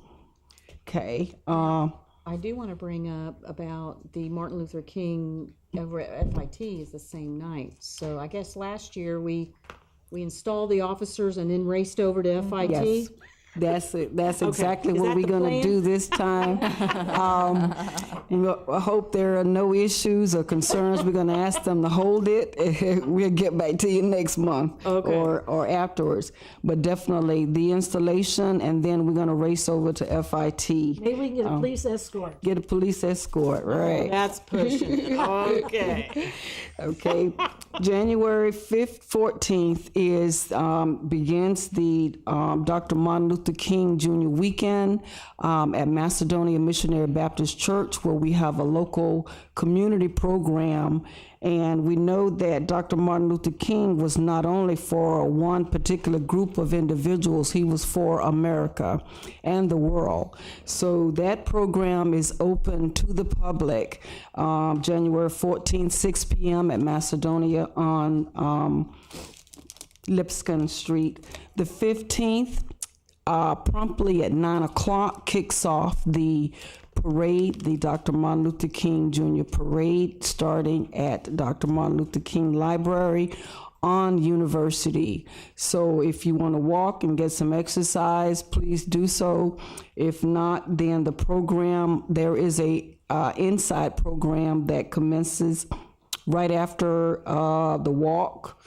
S4: Okay.
S3: I do want to bring up about the Martin Luther King over at FIT is the same night. So I guess last year we installed the officers and then raced over to FIT.
S4: Yes. That's it. That's
S3: Okay.
S4: exactly
S3: Is
S4: what
S3: that
S4: we're
S3: the
S4: going to
S3: plan?
S4: do this time. I hope there are no issues or concerns. We're going to ask them to hold it. We'll get back to you next month or afterwards. But definitely the installation, and then we're going to race over to FIT.
S7: Maybe we can get a police escort.
S4: Get a police escort, right?
S3: That's pushing it. Okay.
S4: Okay. January 5th, 14th is begins the Dr. Martin Luther King Jr. weekend at Macedonia Missionary Baptist Church, where we have a local community program. And we know that Dr. Martin Luther King was not only for one particular group of individuals, he was for America and the world. So that program is open to the public January 14th, 6 p.m. at Macedonia on Lipscomb Street. The 15th, promptly at 9 o'clock, kicks off the parade, the Dr. Martin Luther King Jr. parade, starting at Dr. Martin Luther King Library on University. So if you want to walk and get some exercise, please do so. If not, then the program, there is a inside program that commences right after the walk,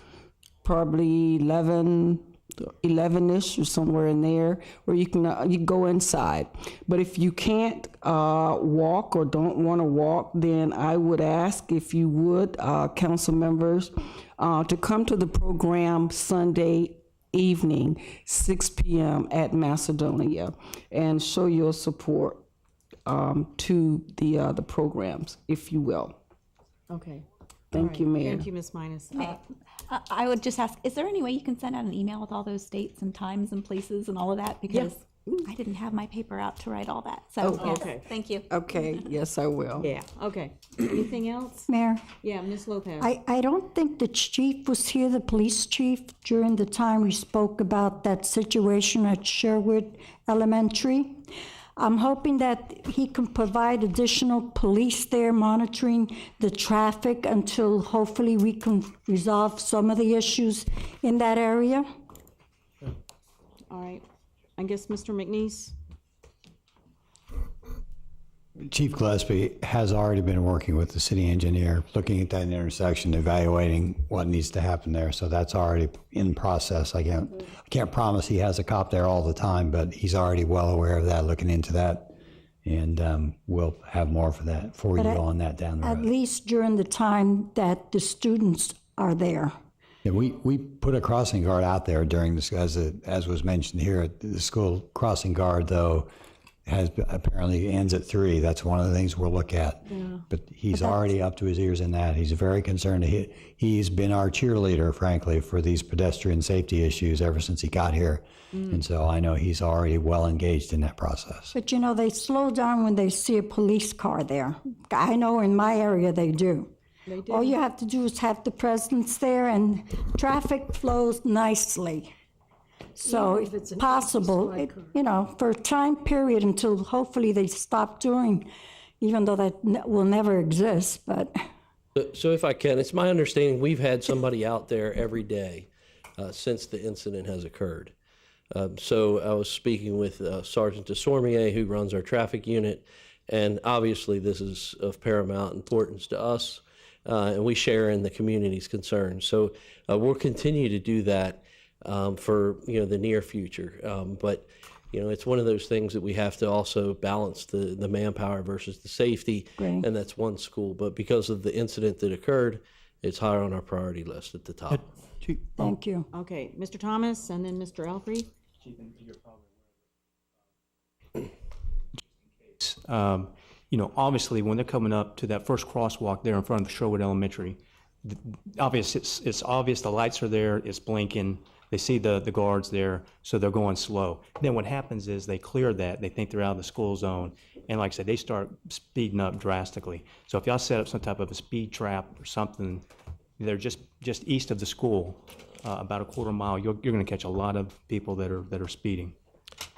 S4: probably 11-ish or somewhere in there, where you can you go inside. But if you can't walk or don't want to walk, then I would ask if you would, council members, to come to the program Sunday evening, 6 p.m. at Macedonia, and show your support to the programs, if you will.
S3: Okay.
S4: Thank you, Mayor.
S3: Thank you, Ms. Minus.
S18: I would just ask, is there any way you can send out an email with all those dates and times and places and all of that? Because I didn't have my paper out to write all that. So, yes,
S3: okay.
S18: thank you.
S4: Okay, yes, I will.
S3: Yeah, okay. Anything else?
S17: Mayor,
S3: Yeah, Ms. Lopez.
S17: I don't think the chief was here, the police chief, during the time we spoke about that situation at Sherwood Elementary. I'm hoping that he can provide additional police there monitoring the traffic until hopefully we can resolve some of the issues in that area.
S3: All right. I guess Mr. McNeese?
S8: Chief Gillespie has already been working with the city engineer, looking at that intersection, evaluating what needs to happen there. So that's already in process. I can't promise he has a cop there all the time, but he's already well aware of that, looking into that. And we'll have more for that for you on that down the road.
S17: At least during the time that the students are there.
S8: Yeah, we put a crossing guard out there during this, as was mentioned here. The school crossing guard, though, apparently ends at 3. That's one of the things we'll look at.
S3: Yeah.
S8: But he's already up to his ears in that. He's very concerned. He's been our cheerleader, frankly, for these pedestrian safety issues ever since he got here. And so I know he's already well engaged in that process.
S17: But you know, they slow down when they see a police car there. I know in my area they do.
S3: They do.
S17: All you have to do is have the presence there and traffic flows nicely. So
S7: Even if it's
S17: it's
S7: an
S17: possible,
S7: anti-striker.
S17: you know, for a time period until hopefully they stop doing, even though that will never exist, but.
S2: So if I can, it's my understanding we've had somebody out there every day since the incident has occurred. So I was speaking with Sergeant DeSormier, who runs our traffic unit, and obviously this is of paramount importance to us, and we share in the community's concerns. So we'll continue to do that for the near future. But it's one of those things that we have to also balance the manpower versus the safety,
S17: Great.
S2: and that's one school. But because of the incident that occurred, it's higher on our priority list at the top.
S17: Thank you.
S3: Okay, Mr. Thomas and then Mr. Alfrey.
S12: Obviously, when they're coming up to that first crosswalk there in front of Sherwood Elementary, it's obvious the lights are there, it's blinking. They see the guards there, so they're going slow. Then what happens is they clear that, they think they're out of the school zone, and like I said, they start speeding up drastically. So if y'all set up some type of a speed trap or something, they're just east of the school, about a quarter mile, you're going to catch a lot of people that are speeding.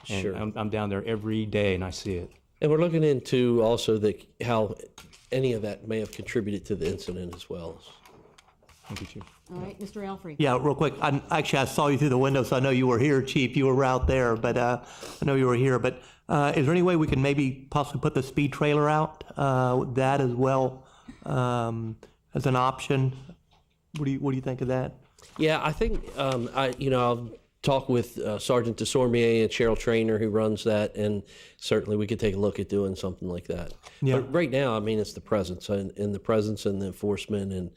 S12: And
S2: Sure.
S12: I'm down there every day and I see it.
S2: And we're looking into also how any of that may have contributed to the incident as well.
S12: Thank you, Chief.
S3: All right, Mr. Alfrey.
S13: Yeah, real quick. I saw you through the window, so I know you were here, Chief. You were out there, but I know you were here. But is there any way we can maybe possibly put the speed trailer out, that as well, as an option? What do you think of that?
S2: Yeah, I think I'll talk with Sergeant Desormier and Cheryl Trainer, who runs that, and certainly we could take a look at doing something like that.
S13: Yeah.
S2: But right now, I mean, it's the presence and the presence and the enforcement and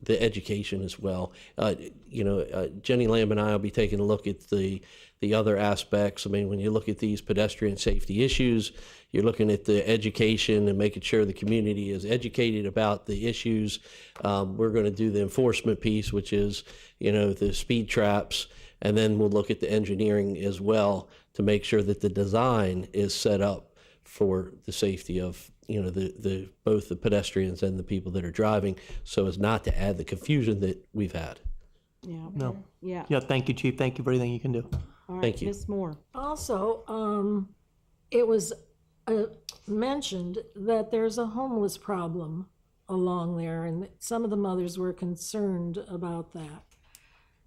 S2: the education as well. Jenny Lamb and I will be taking a look at the other aspects. I mean, when you look at these pedestrian safety issues, you're looking at the education and making sure the community is educated about the issues. We're going to do the enforcement piece, which is, the speed traps, and then we'll look at the engineering as well to make sure that the design is set up for the safety of both the pedestrians and the people that are driving, so as not to add the confusion that we've had.
S3: Yeah.
S13: No.
S3: Yeah.
S13: Yeah, thank you, Chief. Thank you for everything you can do.
S3: All right,
S2: Thank you.
S3: Ms. Moore.
S7: Also, it was mentioned that there's a homeless problem along there, and that some of the mothers were concerned about that.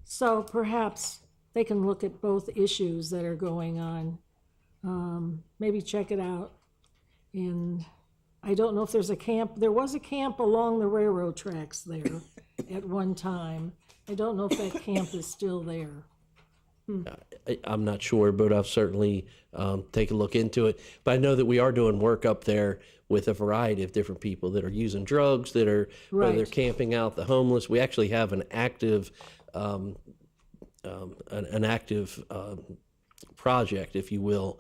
S7: So perhaps they can look at both issues that are going on. Maybe check it out. And I don't know if there's a camp. There was a camp along the railroad tracks there at one time. I don't know if that camp is still there.
S2: I'm not sure, but I'll certainly take a look into it. But I know that we are doing work up there with a variety of different people that are using drugs, that are whether they're
S7: Right.
S2: camping out, the homeless. We actually have an active project, if you will,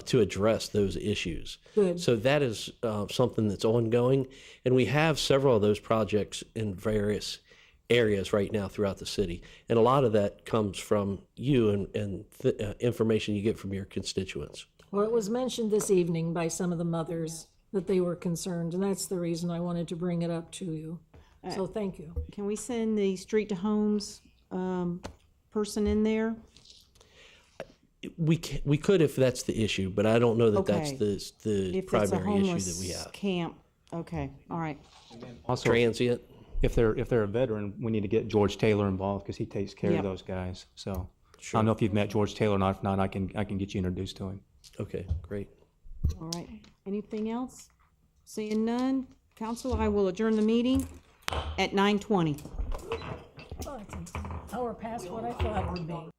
S2: to address those issues.
S7: Good.
S2: So that is something that's ongoing, and we have several of those projects in various areas right now throughout the city, and a lot of that comes from you and information you get from your constituents.
S7: Well, it was mentioned this evening by some of the mothers that they were concerned, and that's the reason I wanted to bring it up to you. So thank you.
S3: Can we send the street to homes person in there?
S2: We could if that's the issue, but I don't know that that's
S3: Okay.
S2: the
S3: If it's a
S2: primary issue that
S3: homeless
S2: we have.
S3: camp, okay, all right.
S12: Also,
S2: Transient.
S12: if they're a veteran, we need to get George Taylor involved because he takes care
S3: Yep.
S12: of those guys. So I don't know if you've met George Taylor or not. If not, I can get you introduced to him.
S2: Okay, great.
S3: All right. Anything else? Seeing none, council, I will adjourn the meeting at 9:20.
S7: Oh, it's an hour past what I thought it would be.